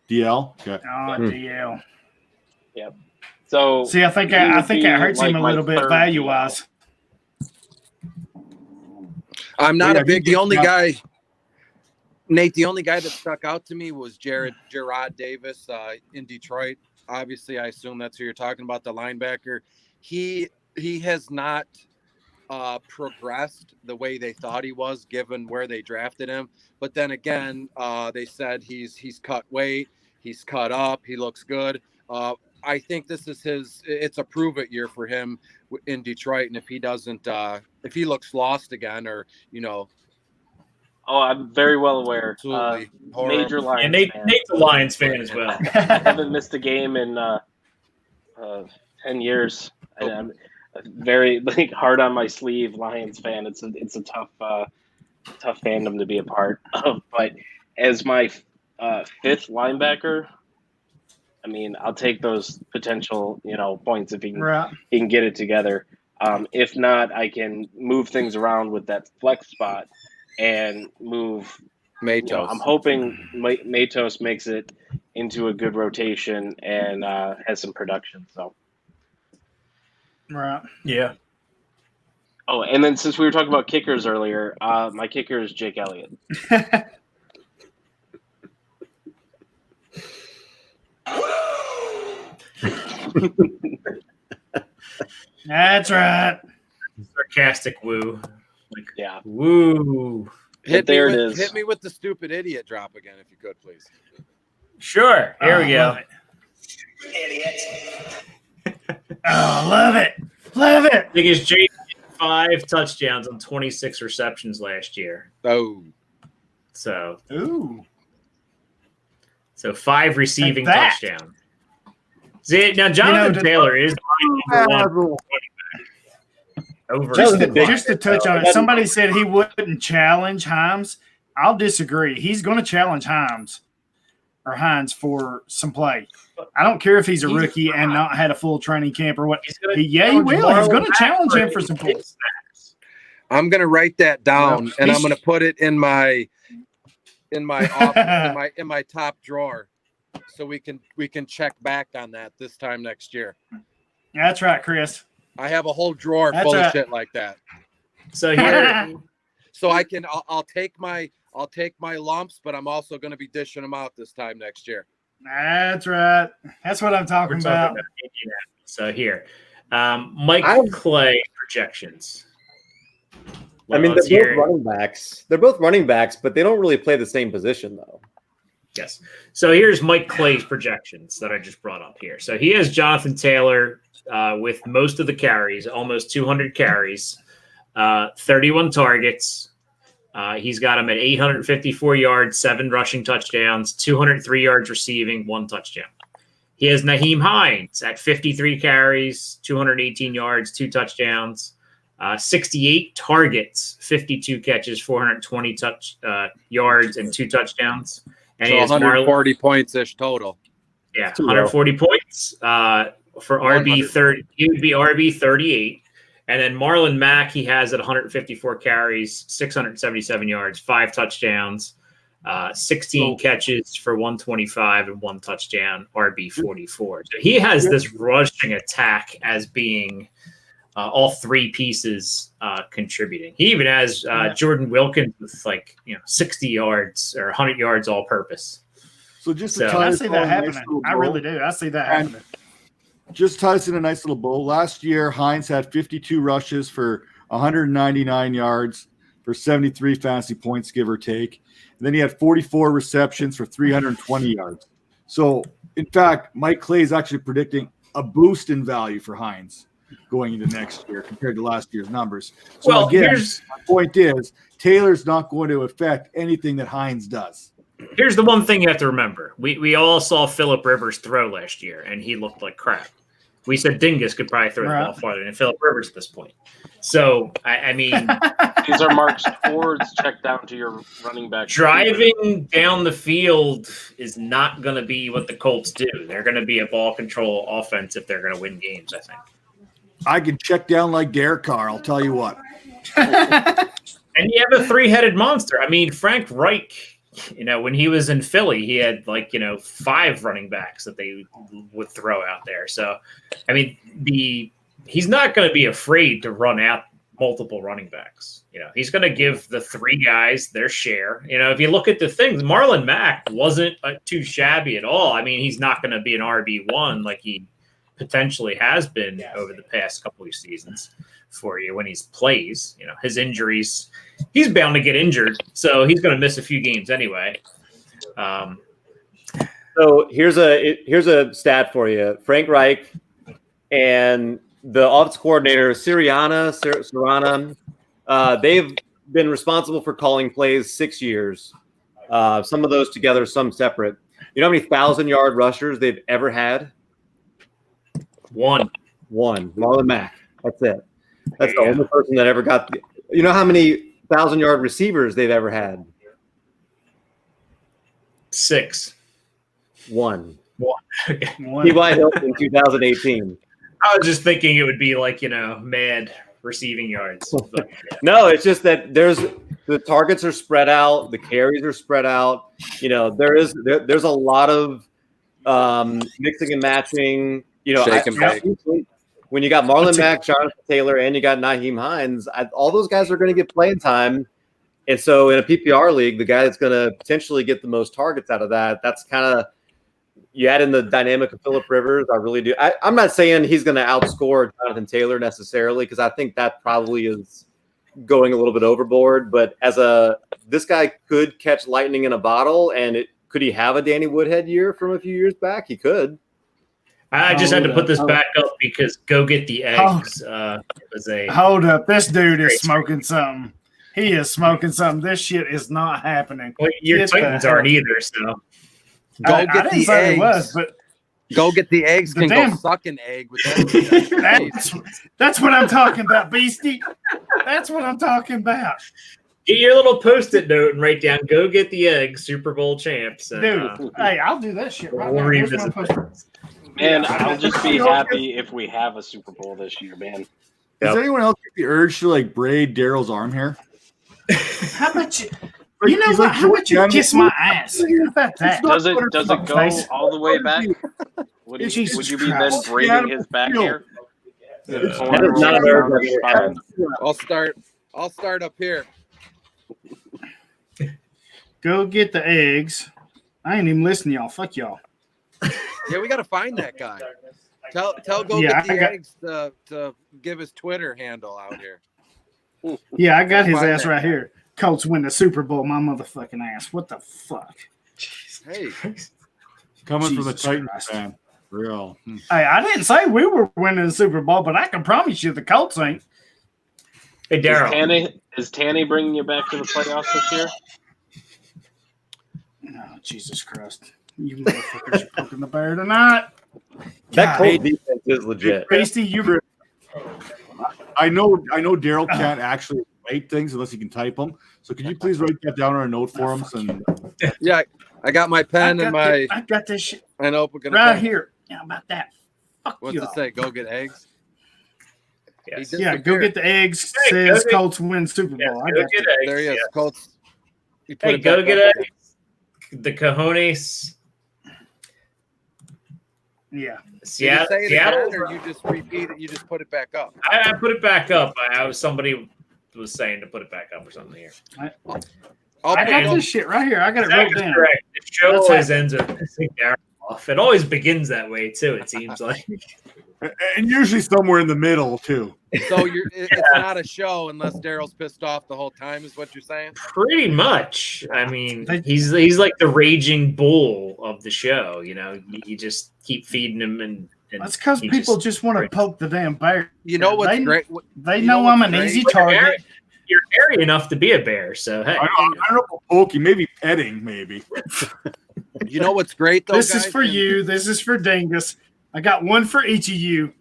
DL? Okay. Oh, DL. Yep. So see, I think it hurts him a little bit value wise. I'm not a big. The only guy, Nate, the only guy that stuck out to me was Gerard Davis in Detroit. Obviously, I assume that's who you're talking about, the linebacker. He has not progressed the way they thought he was, given where they drafted him. But then again, they said he's cut weight, he's cut up, he looks good. I think this is it's a prove it year for him in Detroit. And if he doesn't, if he looks lost again, or oh, I'm very well aware. Absolutely. Major Lions fan. Nate's a Lions fan as well. I haven't missed a game in 10 years. I'm very hard on my sleeve Lions fan. It's a tough fandom to be a part of. But as my fifth linebacker, I mean, I'll take those potential points if he can get it together. If not, I can move things around with that flex spot and move Matos. I'm hoping Matos makes it into a good rotation and has some production. So, right, yeah. Oh, and then since we were talking about kickers earlier, my kicker is Jake Elliott. That's right. Sarcastic woo. Yeah. Woo. It is. Hit me with the stupid idiot drop again, if you could, please. Sure. Here we go. Idiot. Oh, love it. Love it. Because Jake had 5 touchdowns on 26 receptions last year. Oh. So 5 receiving touchdowns. See, now Jonathan Taylor is just to touch on it. Somebody said he wouldn't challenge Himes. I'll disagree. He's going to challenge Hines for some play. I don't care if he's a rookie and not had a full training camp or what. He will. He's going to challenge him for some plays. I'm going to write that down and I'm going to put it in my office, in my top drawer, so we can check back on that this time next year. That's right, Chris. I have a whole drawer full of shit like that. So here, so I'll take my lumps, but I'm also going to be dishing them out this time next year. That's right. That's what I'm talking about. So here, Mike Clay projections. I mean, they're both running backs. They're both running backs, but they don't really play the same position, though. Yes. So here's Mike Clay's projections that I just brought up here. So he has Jonathan Taylor with most of the carries, almost 200 carries, 31 targets. He's got him at 854 yards, 7 rushing touchdowns, 203 yards receiving, 1 touchdown. He has Nyheim Hines at 53 carries, 218 yards, 2 touchdowns. 68 targets, 52 catches, 420 yards, and 2 touchdowns. And so 140 points-ish total. Yeah, 140 points for RB 30. He would be RB 38. And then Marlon Mack, he has at 154 carries, 677 yards, 5 touchdowns, 16 catches for 125 and 1 touchdown, RB 44. So he has this rushing attack as being all 3 pieces contributing. He even has Jordan Wilkins with 60 yards or 100 yards all purpose. So I see that happening. I really do. I see that happening. Just ties in a nice little bow. Last year, Hines had 52 rushes for 199 yards for 73 fantasy points, give or take. And then he had 44 receptions for 320 yards. So, in fact, Mike Clay is actually predicting a boost in value for Hines going into next year compared to last year's numbers. So well, again, my point is Taylor's not going to affect anything that Hines does. Here's the one thing you have to remember. We all saw Phillip Rivers throw last year, and he looked like crap. We said Dingus could probably throw the ball farther than Phillip Rivers at this point. So, I mean, these are marks towards check down to your running back. Driving down the field is not going to be what the Colts do. They're going to be a ball control offense if they're going to win games, I think. I can check down like Derek Carr, I'll tell you what. And you have a three-headed monster. I mean, Frank Reich, when he was in Philly, he had 5 running backs that they would throw out there. So, I mean, he's not going to be afraid to run out multiple running backs. He's going to give the 3 guys their share. If you look at the things, Marlon Mack wasn't too shabby at all. I mean, he's not going to be an RB1 like he potentially has been over the past couple of seasons for you when he plays. His injuries, he's bound to get injured, so he's going to miss a few games anyway. So here's a stat for you. Frank Reich and the offensive coordinator, Sirianni, they've been responsible for calling plays 6 years. Some of those together, some separate. You know how many 1,000-yard rushers they've ever had? One. Marlon Mack. That's it. That's the only person that ever got. You know how many 1,000-yard receivers they've ever had? 6. One. One. T.Y. Hilton in 2018. I was just thinking it would be mad receiving yards. But, No, it's just that the targets are spread out, the carries are spread out. There's a lot of mixing and matching. Shake and bake. When you got Marlon Mack, Jonathan Taylor, and you got Nyheim Hines, all those guys are going to get playing time. And so in a PPR league, the guy that's going to potentially get the most targets out of that's kind of – you add in the dynamic of Phillip Rivers. I really do. I'm not saying he's going to outscore Jonathan Taylor necessarily because I think that probably is going a little bit overboard. But this guy could catch lightning in a bottle, and could he have a Danny Woodhead year from a few years back? He could. I just had to put this back up because Go Get the Eggs was a. Hold up. This dude is smoking something. He is smoking something. This shit is not happening. Well, your Titans aren't either, so. Go get the eggs. But go get the eggs. Can go suck an egg with that. That's what I'm talking about, Beastie. That's what I'm talking about. Get your little post-it note and write down "Go Get the Eggs, Super Bowl champs." And, dude, hey, I'll do that shit right we'll now. revisit. Man, I'll just be happy if we have a Super Bowl this year, man. Does anyone else get the urge to braid Darrell's arm hair? How about you? You know what? How about you kiss my ass? How about that? Does it go all the way back? Would you be then braiding his back hair? I'll start up here. Go get the eggs. I ain't even listening to y'all. Fuck y'all. Yeah, we got to find that guy. Tell Go get the eggs to give his Twitter handle out here. Yeah, I got his ass right here. Colts win the Super Bowl, my motherfucking ass. What the fuck? Hey. Coming from the Titans fan. Real. Hey, I didn't say we were winning the Super Bowl, but I can promise you the Colts ain't. Hey, Darrell. Is Tanny bringing you back to the playoffs this year? Oh, Jesus Christ. You motherfuckers are poking the bear tonight. That Colts defense is legit. Beastie, I know Darrell can't actually write things unless he can type them. So could you please write that down on a note for him? Yeah, I got my pen and my. I got this shit. I know we're gonna right here. Yeah, about that. Fuck What's you. it say? Go get eggs. Yes. Yeah, go get the eggs. Says Colts win Super Bowl. I got get eggs. There he is. Yeah. Colts. Hey, go get eggs. The cojones. Yeah. Seattle. Did you say it Seattle. again, or you just repeat it? You just put it back up. I put it back up. Somebody was saying to put it back up or something here. I got this shit right here. I got it wrote down. Correct. The show always ends with pissing Darrell off. It always begins that way too. It seems like, and usually somewhere in the middle too. So it's not a show unless Darrell's pissed off the whole time, is what you're saying? pretty much. I mean, he's like the raging bull of the show. You just keep feeding him, and that's because people just want to poke the damn bear. You know what's great? They know I'm an easy target. You're hairy enough to be a bear, so hey. I don't know about poking, maybe petting, maybe. You know what's great though? This guys? is for you. This is for Dingus. I got one for each of you.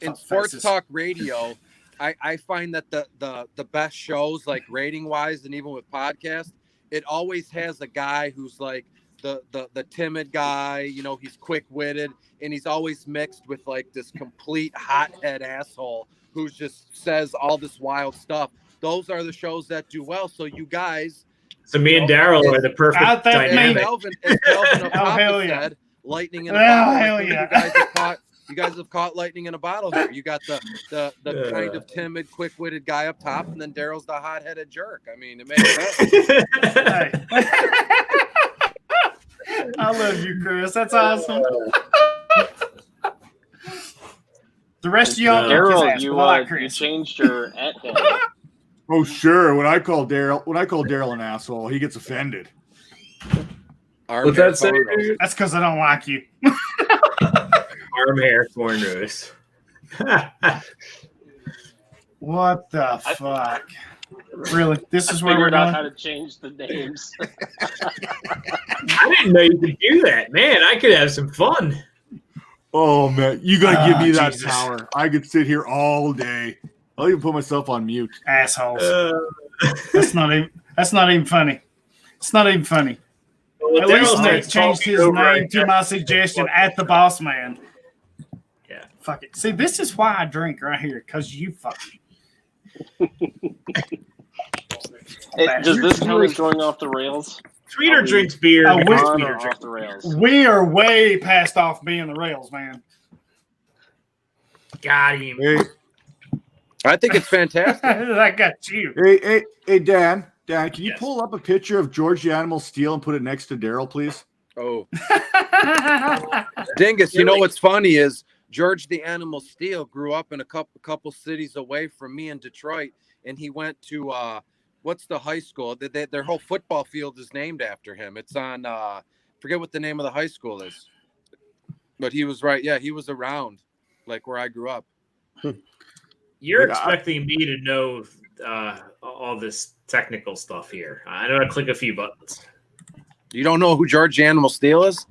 In sports talk radio, I find that the best shows, like rating wise, and even with podcasts, it always has a guy who's like the timid guy. You know, he's quick witted, and he's always mixed with like this complete hothead asshole who just says all this wild stuff. Those are the shows that do well. So you guys. So me and Darrell are the perfect dynamic. As Melvin O'Papa said, lightning in a bottle. You guys have caught lightning in a bottle here. You got the kind of timid, quick-witted guy up top, and then Darrell's the hot-headed jerk. I mean, it makes sense. I love you, Chris. That's awesome. The rest of y'all, Darrell, you changed your at him. Oh, sure. When I call Darrell an asshole, he gets offended. What's that say? That's because I don't like you. Arm hair cornrows. What the fuck? Really? This is where we're figured out going? how to change the names. I didn't know you could do that. Man, I could have some fun. Oh, man. You got to give me that Jesus. power. I could sit here all day. I'll even put myself on mute. Assholes. That's not even funny. It's not even funny. Well, At least Darrell Nate changed his name to my suggestion at the Boss Man. Yeah. Fuck it. See, this is why I drink right here, because you fuck me. Does this count as going off the rails? Sweeter drinks beer. Oh, we're- On or off the rails? We are way past off being the rails, man. Got him. Hey, I think it's fantastic. I got you. hey, Dan, can you pull up a picture of George the Animal Steel and put it next to Darrell, please? Oh, Dingus, you know what's funny is George the Animal Steel grew up in a couple cities away from me in Detroit, and he went to what's the high school? Their whole football field is named after him. It's on forget what the name of the high school is, but he was right. Yeah, he was around, like where I grew up. You're expecting me to know all this technical stuff here. I know how to click a few buttons. You don't know who George the Animal Steel is?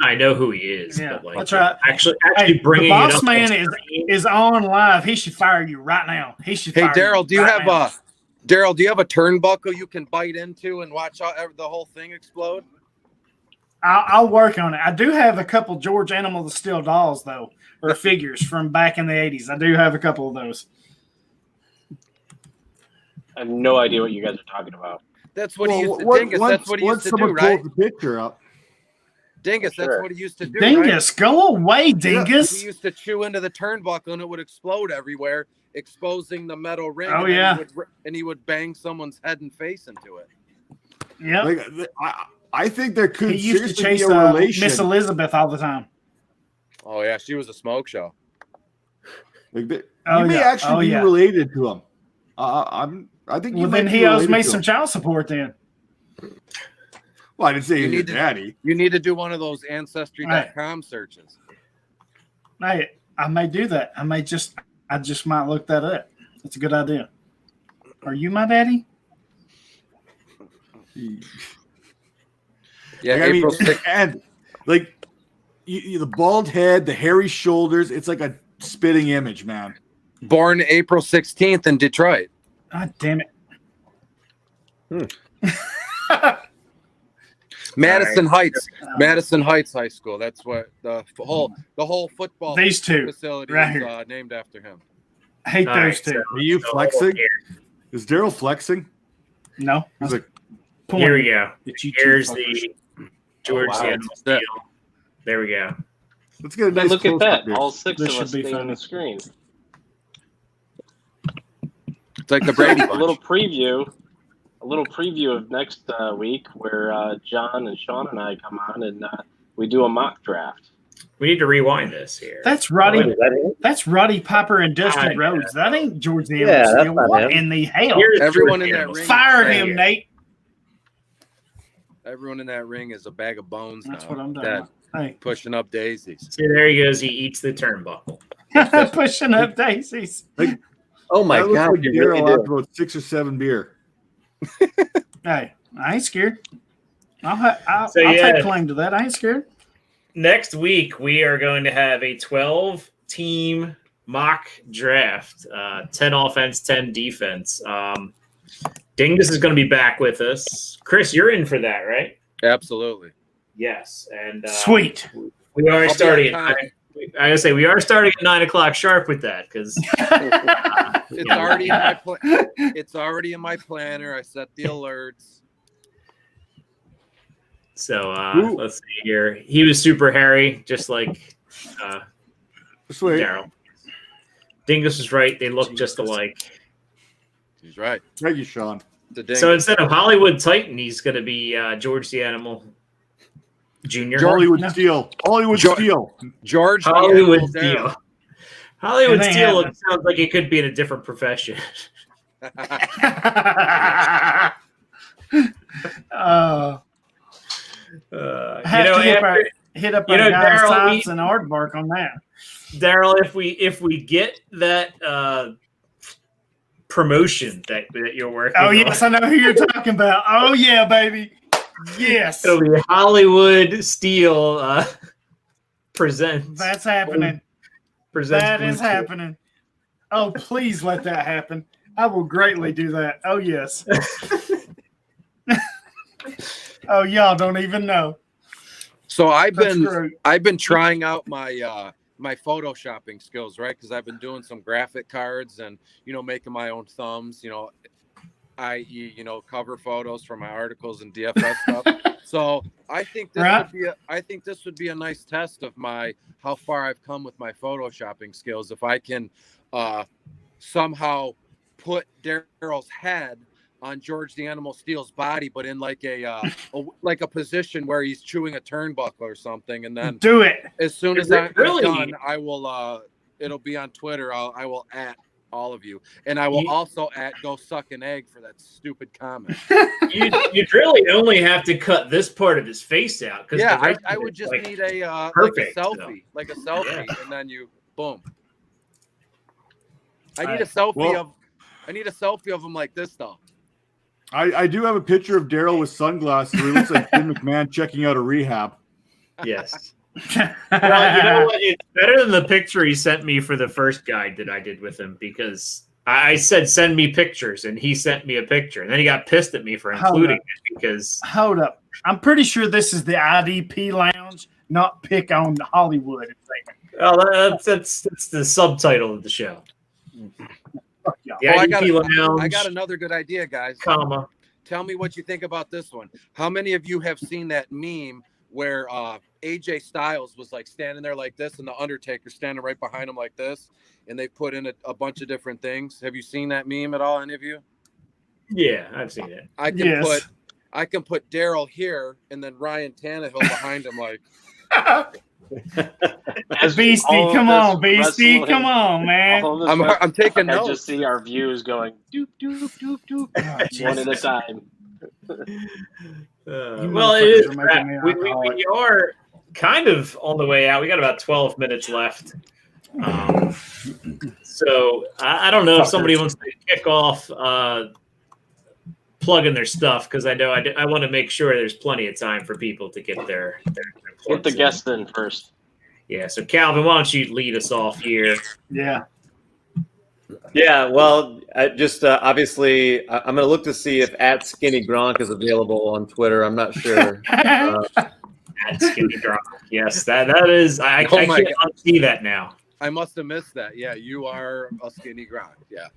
I know who he is, Yeah, but like that's right. actually Hey, bringing the it Boss up Man is on live. He should fire you right now. He should. Hey, fire Darrell, do you right have now. Darrell, do you have a turnbuckle you can bite into and watch the whole thing explode? I'll work on it. I do have a couple George Animal the Steel dolls though, or figures from back in the '80s. I do have a couple of those. I have no idea what you guys are talking about. That's what he used to Dingus. That's what he used to do, right? The picture up. Dingus, that's Sure. what he used to do. Dingus, right? go away, Dingus. He used to chew into the turnbuckle and it would explode everywhere, exposing the metal ring. Oh, and yeah. and he would bang someone's head and face into it. Yep. Like, I think there could He used to seriously chase be a relation. Miss Elizabeth all the time. Oh yeah, she was a smoke show. Like Oh, you may yeah. actually Oh, be yeah. related to him. I think. You Well, might then be he owes related me to some him. child support then. Well, I didn't say You he's your need to- daddy. You need to do one of those ancestry.com searches. Hey, I may do that. I just might look that up. That's a good idea. Are you my daddy? Yeah, Like, I mean, April 6th. and like the bald head, the hairy shoulders. It's like a spitting image, man. Born April 16th in Detroit. God damn it. Madison Heights High School. That's what the whole football These two, facility right is here. named after him. I hate All those right, two. so- Are you flexing? Is Darrell flexing? No. He's like, Here we go. At you two Here's fuckers. the George wow. the Animal Steel. There we go. let's get a Hey, nice look at close-up that. here. All six This of should us be staying on funny. the screen. It's like the Brady A Bunch. little preview of next week where John and Sean and I come on and we do a mock draft. We need to rewind this here. That's Roddy. Is that it? That's Roddy Piper and Dusty I Rhodes. That ain't George the Yeah, Animal that's Steel. not What him. in the hell? Here's Everyone George in the that Animal ring. Steel. Fire Right him, here. Nate. Everyone in that ring is a bag of bones That's now. what I'm doing. Dead, Hey, pushing up daisies. See, there he goes. He eats the turnbuckle. pushing up daisies. Oh my That looks God, like you Darrell really after do. about 6 or 7 beer. Hey, I ain't scared. I'll So, yeah. take claim to that. I ain't scared. next week we are going to have a 12-team mock draft, 10 offense, 10 defense. Dingus is going to be back with us. Chris, you're in for that, right? Absolutely. Yes, and sweet. We are I'll starting. be on time. I gotta say, we are starting at 9:00 sharp with that because It's already in my It's already in my planner. I set the alerts. So let's see here. He was super hairy, just like Darrell. Dingus was right. They look just alike. He's right. Thank you, Sean. So instead of Hollywood Titan, he's going to be George the Animal Jr. Hollywood Steel. Hollywood Steel. George Hollywood the Steel. Animal Hollywood Steel sounds like it could be in a different profession. Hit up our guy Science and Aardvark on that. Darrell, if we get that promotion that you're working on. Oh, yes, I know who you're talking about. Oh, yeah, baby. Yes. It'll be Hollywood Steel presents. That's happening. That is happening. Oh, please let that happen. I will greatly do that. Oh, yes. Oh, y'all don't even know. So I've been trying out my my photoshopping skills, right? Because I've been doing some graphic cards and making my own thumbs, i.e. cover photos for my articles and DFS stuff. So I think this would be a nice test of how far I've come with my photoshopping skills. If I can somehow put Darrell's head on George the Animal Steel's body, but in like a position where he's chewing a turnbuckle or something, and then do it as soon as I'm done. I will. It'll be on Twitter. I will at all of you, and I will also at go suck an egg for that stupid comment. You'd really only have to cut this part of his face out. Yeah, I would just need a selfie, and then you boom. I need a selfie of him like this though. I do have a picture of Darrell with sunglasses where he looks like Jim McMahon checking out a rehab. Yes. Well, you know what? It's better than the picture he sent me for the first guide that I did with him, because I said, send me pictures, and he sent me a picture. And then he got pissed at me for including it because... Hold up. I'm pretty sure this is the IDP lounge, not pick on Hollywood. Well, that's the subtitle of the show. I got another good idea, guys. Tell me what you think about this one. How many of you have seen that meme where AJ Styles was like standing there like this and the Undertaker standing right behind him like this, and they put in a bunch of different things? Have you seen that meme at all, any of you? Yeah, I've seen it. I can put Darrell here and then Ryan Tannehill behind him like Beastie, come on, Beastie, come on, man. I'm taking notes. I just see our views going doop doop doop doop one at a time. Well, it is. We are kind of on the way out. We got about 12 minutes left. So I don't know if somebody wants to kick off plugging their stuff, because I know I want to make sure there's plenty of time for people to get their Get the guests in first. Yeah, so Calvin, why don't you lead us off here? Yeah. Yeah, well, obviously, I'm going to look to see if at Skinny Gronk is available on Twitter. I'm not sure. At Skinny Gronk, yes, that is. I can't unsee that now. I must have missed that. Yeah, you are a Skinny Gronk. Yeah.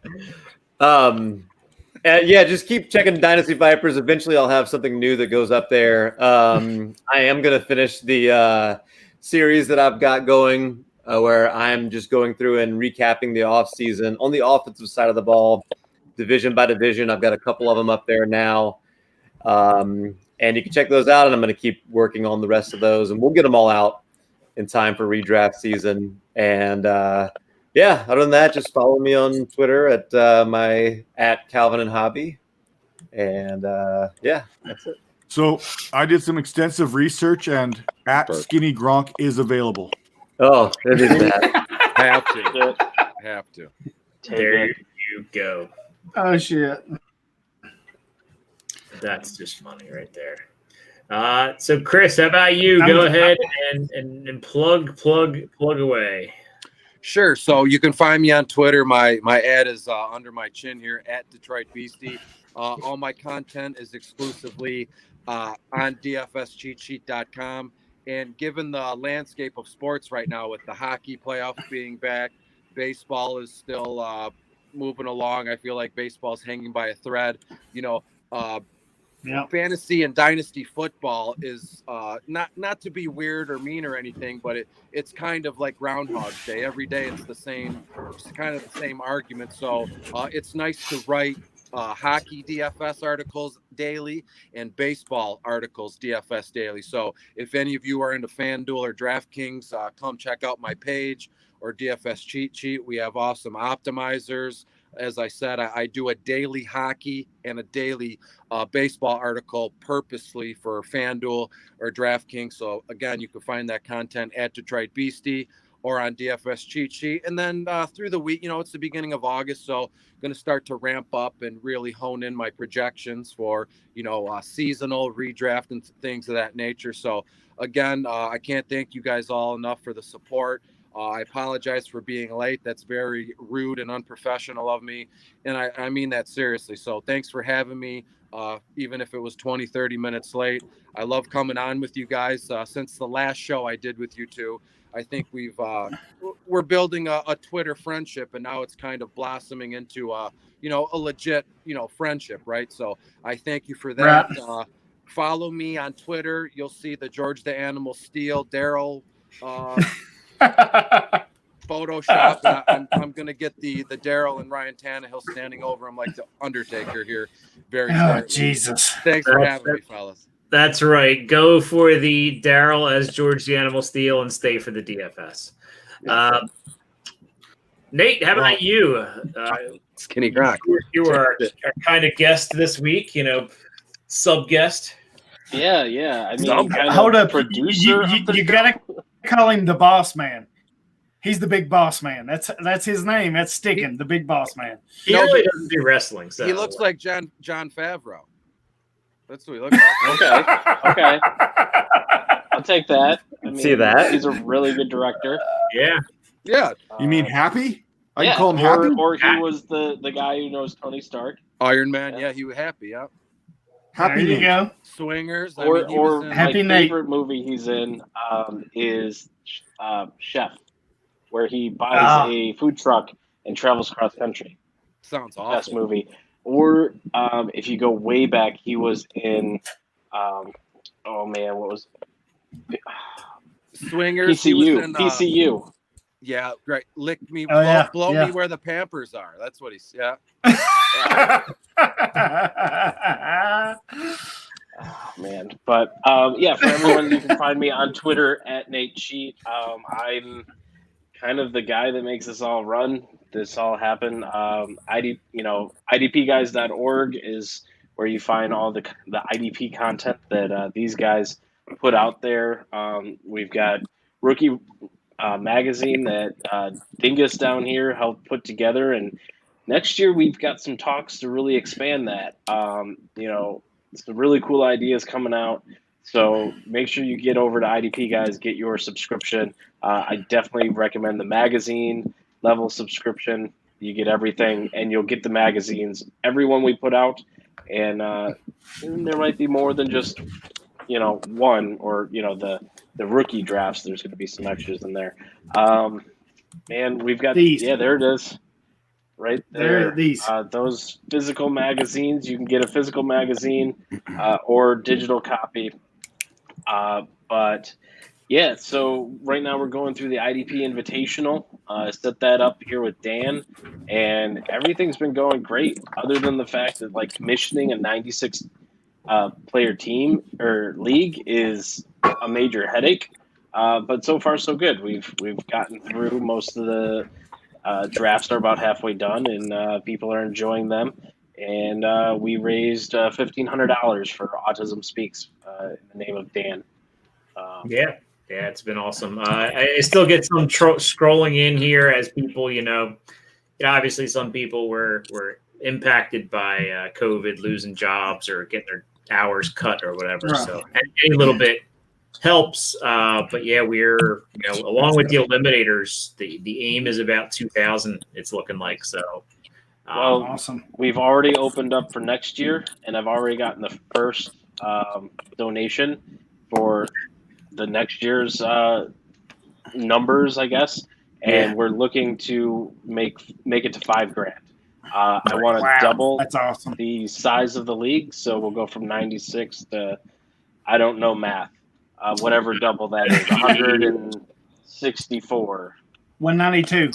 Yeah, just keep checking Dynasty Vipers. Eventually, I'll have something new that goes up there. I am going to finish the series that I've got going, where I'm just going through and recapping the offseason on the offensive side of the ball, division by division. I've got a couple of them up there now. And you can check those out, and I'm going to keep working on the rest of those, and we'll get them all out in time for redraft season. And yeah, other than that, just follow me on Twitter at Calvin and Hobby. And yeah, that's it. So I did some extensive research, and at Skinny Gronk is available. Oh, it is that. Have to. There you go. Oh shit. That's just funny right there. So Chris, how about you? Go ahead and plug away. Sure. So you can find me on Twitter. My ad is under my chin here at Detroit Beastie. All my content is exclusively on dfscheatsheet.com. And given the landscape of sports right now, with the hockey playoffs being back, baseball is still moving along. I feel like baseball's hanging by a thread. Fantasy and dynasty football is not to be weird or mean or anything, but it's kind of like Groundhog Day. Every day it's kind of the same argument. So it's nice to write hockey DFS articles daily and baseball articles DFS daily. So if any of you are into FanDuel or DraftKings, come check out my page or DFS cheat sheet. We have awesome optimizers. As I said, I do a daily hockey and a daily baseball article purposely for FanDuel or DraftKings. So again, you can find that content at Detroit Beastie or on DFS cheat sheet. And then through the week, it's the beginning of August, so going to start to ramp up and really hone in my projections for, seasonal redraft and things of that nature. So again, I can't thank you guys all enough for the support. I apologize for being late. That's very rude and unprofessional of me. And I mean that seriously. So thanks for having me, even if it was 20, 30 minutes late. I love coming on with you guys. Since the last show I did with you two, I think we're building a Twitter friendship, and now it's kind of blossoming into a legit, friendship, right? So I thank you for that. Right. Follow me on Twitter. You'll see the George the Animal Steel, Darrell, Photoshop. I'm going to get the Darrell and Ryan Tannehill standing over him like the Undertaker here very shortly. Jesus. Thanks for having me, fellas. That's right. Go for the Darrell as George the Animal Steel and stay for the DFS. Nate, how about you? Skinny Croc. You were our kind of guest this week, sub guest. Yeah. I mean, hold up. Producer. You gotta call him the boss man. He's the big boss man. That's his name. That's sticking. The big boss man. He really doesn't do wrestling. So he looks like John Favreau. That's what he looks like. Okay. I'll take that. See that? He's a really good director. Yeah. You mean Happy? I can call him Happy? Or he was the guy who knows Tony Stark. Iron Man. Yeah, he was Happy. Yeah. Happy there you go. Swingers. Or Happy my Nate. favorite movie he's in is Chef, where he buys a food truck and travels cross country. Sounds awesome. Best movie. Or if you go way back, he was in what was it? Swingers. PCU. Yeah, great. Lick me, Oh, blow yeah. me where the Pampers are. That's what he's. Yeah. Oh, man. But for everyone, you can find me on Twitter at Nate Cheat. I'm kind of the guy that makes this all run. This all happen. IDPguys.org is where you find all the IDP content that these guys put out there. We've got Rookie magazine that Dingus down here helped put together, and next year we've got some talks to really expand that. Some really cool ideas coming out. So make sure you get over to IDP Guys, get your subscription. I definitely recommend the magazine level subscription. You get everything, and you'll get the magazines, every one we put out. And there might be more than just, one or, the rookie drafts. There's going to be some extras in there. And we've got, these. Yeah, there it is. Right there. These. Those physical magazines, you can get a physical magazine or digital copy. So right now we're going through the IDP Invitational. Set that up here with Dan, and everything's been going great, other than the fact that commissioning a 96 player team or league is a major headache. But so far so good. We've gotten through most of the drafts are about halfway done, and people are enjoying them. And we raised $1,500 for Autism Speaks in the name of Dan. Yeah, it's been awesome. I still get some scrolling in here as people, obviously some people were impacted by COVID, losing jobs or getting their hours cut or whatever. Right. So any little bit helps. But yeah, we're along with the eliminators, the aim is about 2,000. It's looking like so. Well, Awesome. We've already opened up for next year, and I've already gotten the first donation for the next year's numbers, I guess. And we're looking to make it to $5,000. I want to double That's awesome. the size of the league, so we'll go from 96 to, I don't know math, whatever double that is, 164. 192.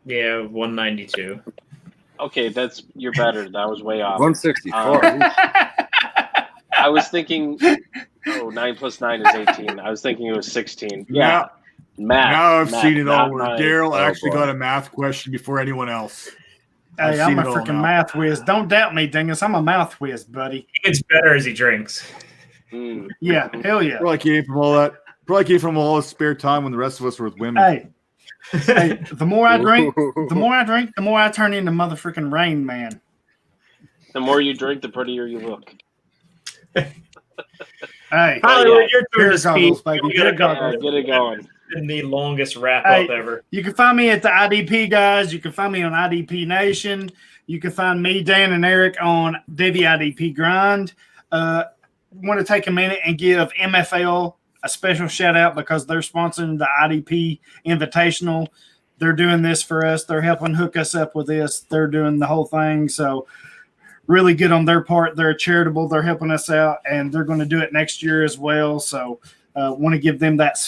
Yeah, 192. Okay, you're better. That was way off. 164. I was thinking, 9 plus 9 is 18. I was thinking it was 16. Yeah. Math. Now I've seen it all not where my- Darrell oh, actually boy. got a math question before anyone else. I've Hey, I'm seen a it all freaking now. math whiz. Don't doubt me, dingus. I'm a mouth whiz, buddy. He gets better as he drinks. Mm. Yeah, hell yeah. Probably came from all that. Probably came from all his spare time when the rest of us were with women. Hey, the more I drink, the more I turn into motherfucking Rain Man. The more you drink, the prettier you look. Hey, Hollywood, your turn beer to speak. goggles, baby. We gotta Beer go. goggles. Get it going. Been the longest wrap Hey, up ever. You can find me at the IDP guys. You can find me on IDP Nation. You can find me, Dan, and Eric on Divvy IDP Grind. Want to take a minute and give MFL a special shout out because they're sponsoring the IDP Invitational. They're doing this for us. They're helping hook us up with this. They're doing the whole thing. So really good on their part. They're charitable. They're helping us out, and they're going to do it next year as well. So want to give them that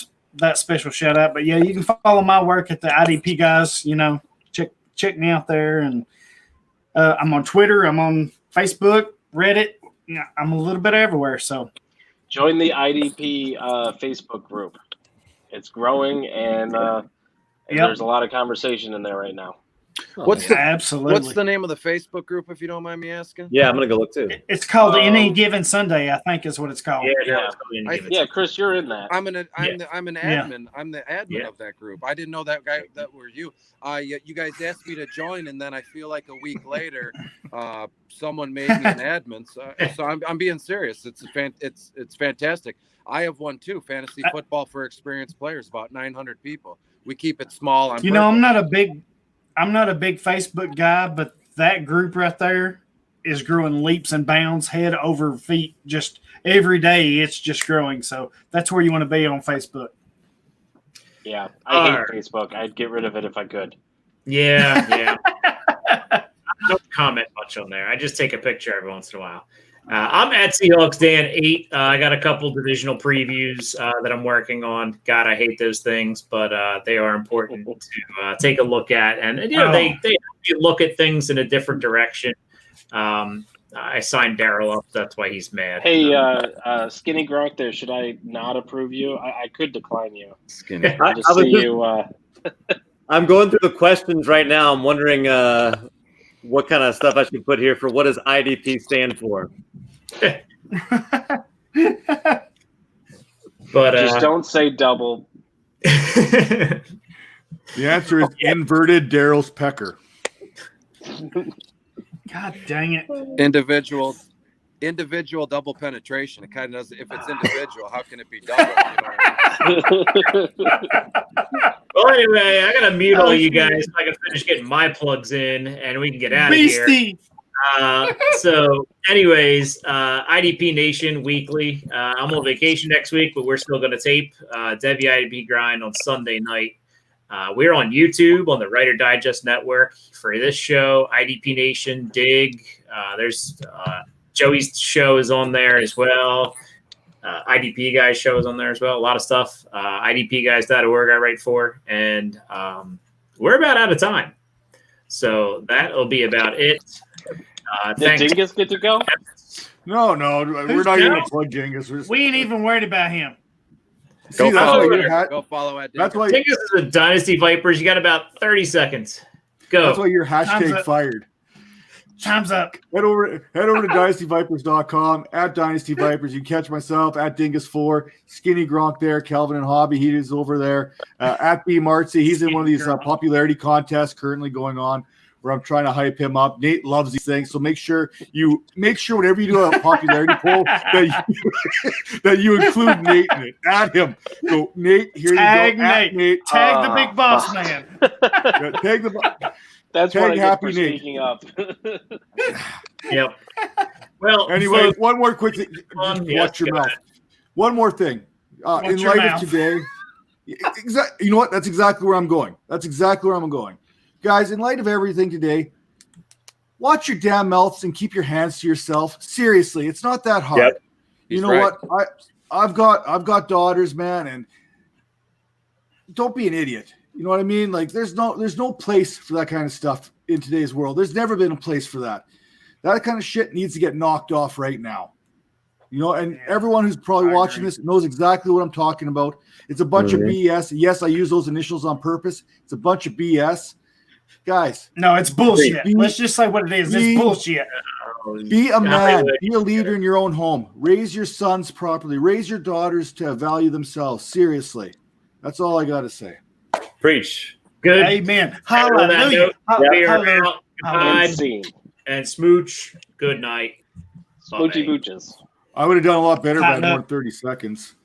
special shout out. But yeah, you can follow my work at the IDP guys. Check me out there, and I'm on Twitter. I'm on Facebook, Reddit. I'm a little bit everywhere. So Join the IDP Facebook group. It's growing, and there's a lot of conversation in there right now. absolutely. What's the name of the Facebook group, if you don't mind me asking? Yeah, I'm gonna go look too. It's called Any Given Sunday, I think is what it's called. Yeah, Chris, you're in that. I'm an admin. Yeah. I'm the admin of that group. I didn't know that were you. You guys asked me to join, and then I feel like a week later, someone made me an admin. So I'm being serious. It's fantastic. I have one too. Fantasy football for experienced players, about 900 people. We keep it small. I'm not a big Facebook guy, but that group right there is growing leaps and bounds, head over feet, just every day. It's just growing. So that's where you want to be on Facebook. Yeah, I hate Facebook. I'd get rid of it if I could. Yeah. I don't comment much on there. I just take a picture every once in a while. I'm at Seahawks Dan 8. I got a couple divisional previews that I'm working on. God, I hate those things, but they are important to take a look at. And they help you look at things in a different direction. I signed Darrell up. That's why he's mad. Hey, Skinny Gronk there, should I not approve you? I could decline you. Skinny. I'm going through the questions right now. I'm wondering what kind of stuff I should put here for what does IDP stand for? But just don't say double. The answer is inverted Darrell's pecker. God dang it. Individual double penetration. It kind of does. If it's individual, how can it be double? You know what I mean? Well, anyway, I gotta mute all you guys so I can finish getting my plugs in, and we can get out of here. Beastie. So, anyways, IDP Nation Weekly. I'm on vacation next week, but we're still gonna tape Debbie IDP Grind on Sunday night. We're on YouTube on the Writer Digest Network for this show. IDP Nation, Dig. There's Joey's show is on there as well. IDP Guys show is on there as well. A lot of stuff. IDPguys.org I write for. And we're about out of time. So that'll be about it. Did Dingus get to go? No, we're not even going to plug Dingus. We ain't even worried about him. See, Go follow at that's why Dingus is a Dynasty Vipers. You got about 30 seconds. Go. That's why you're hashtag fired. Time's up. Head over to dynastyvipers.com at Dynasty Vipers. You can catch myself at Dingus4, Skinny Gronk there, Calvin and Hobby. He is over there at B Martsy. He's in one of these popularity contests currently going on where I'm trying to hype him up. Nate loves these things, so make sure whenever you do a popularity poll that you include Nate in it. Add him. So Nate, here Tag you go. Nate. Tag the big boss man. Yeah, tag the. That's tag what I get Happy for Nate. speaking up. Yep. Well, Anyway, folks, one more quick thing. Just watch your mouth. One more thing. In your light mouth. of today, you know what? That's exactly where I'm going. Guys, in light of everything today, watch your damn mouths and keep your hands to yourself. Seriously, it's not that hard. Yep. You know what? I've got daughters, man, and don't be an idiot. You know what I mean? Like there's no place for that kind of stuff in today's world. There's never been a place for that. That kind of shit needs to get knocked off right now. You know, and everyone who's probably watching this knows exactly what I'm talking about. It's a bunch of BS. Yes, I use those initials on purpose. It's a bunch of BS. Guys. No, it's bullshit. Let's just say what it is. It's bullshit. Be a man. Be a leader in your own home. Raise your sons properly. Raise your daughters to value themselves. Seriously. That's all I got to say. Preach. Good. Amen. Hallelujah. We are Hallelujah. out. Goodbye. And Smooch, good night. Smoochy booches. I would have done a lot better by more than 30 seconds.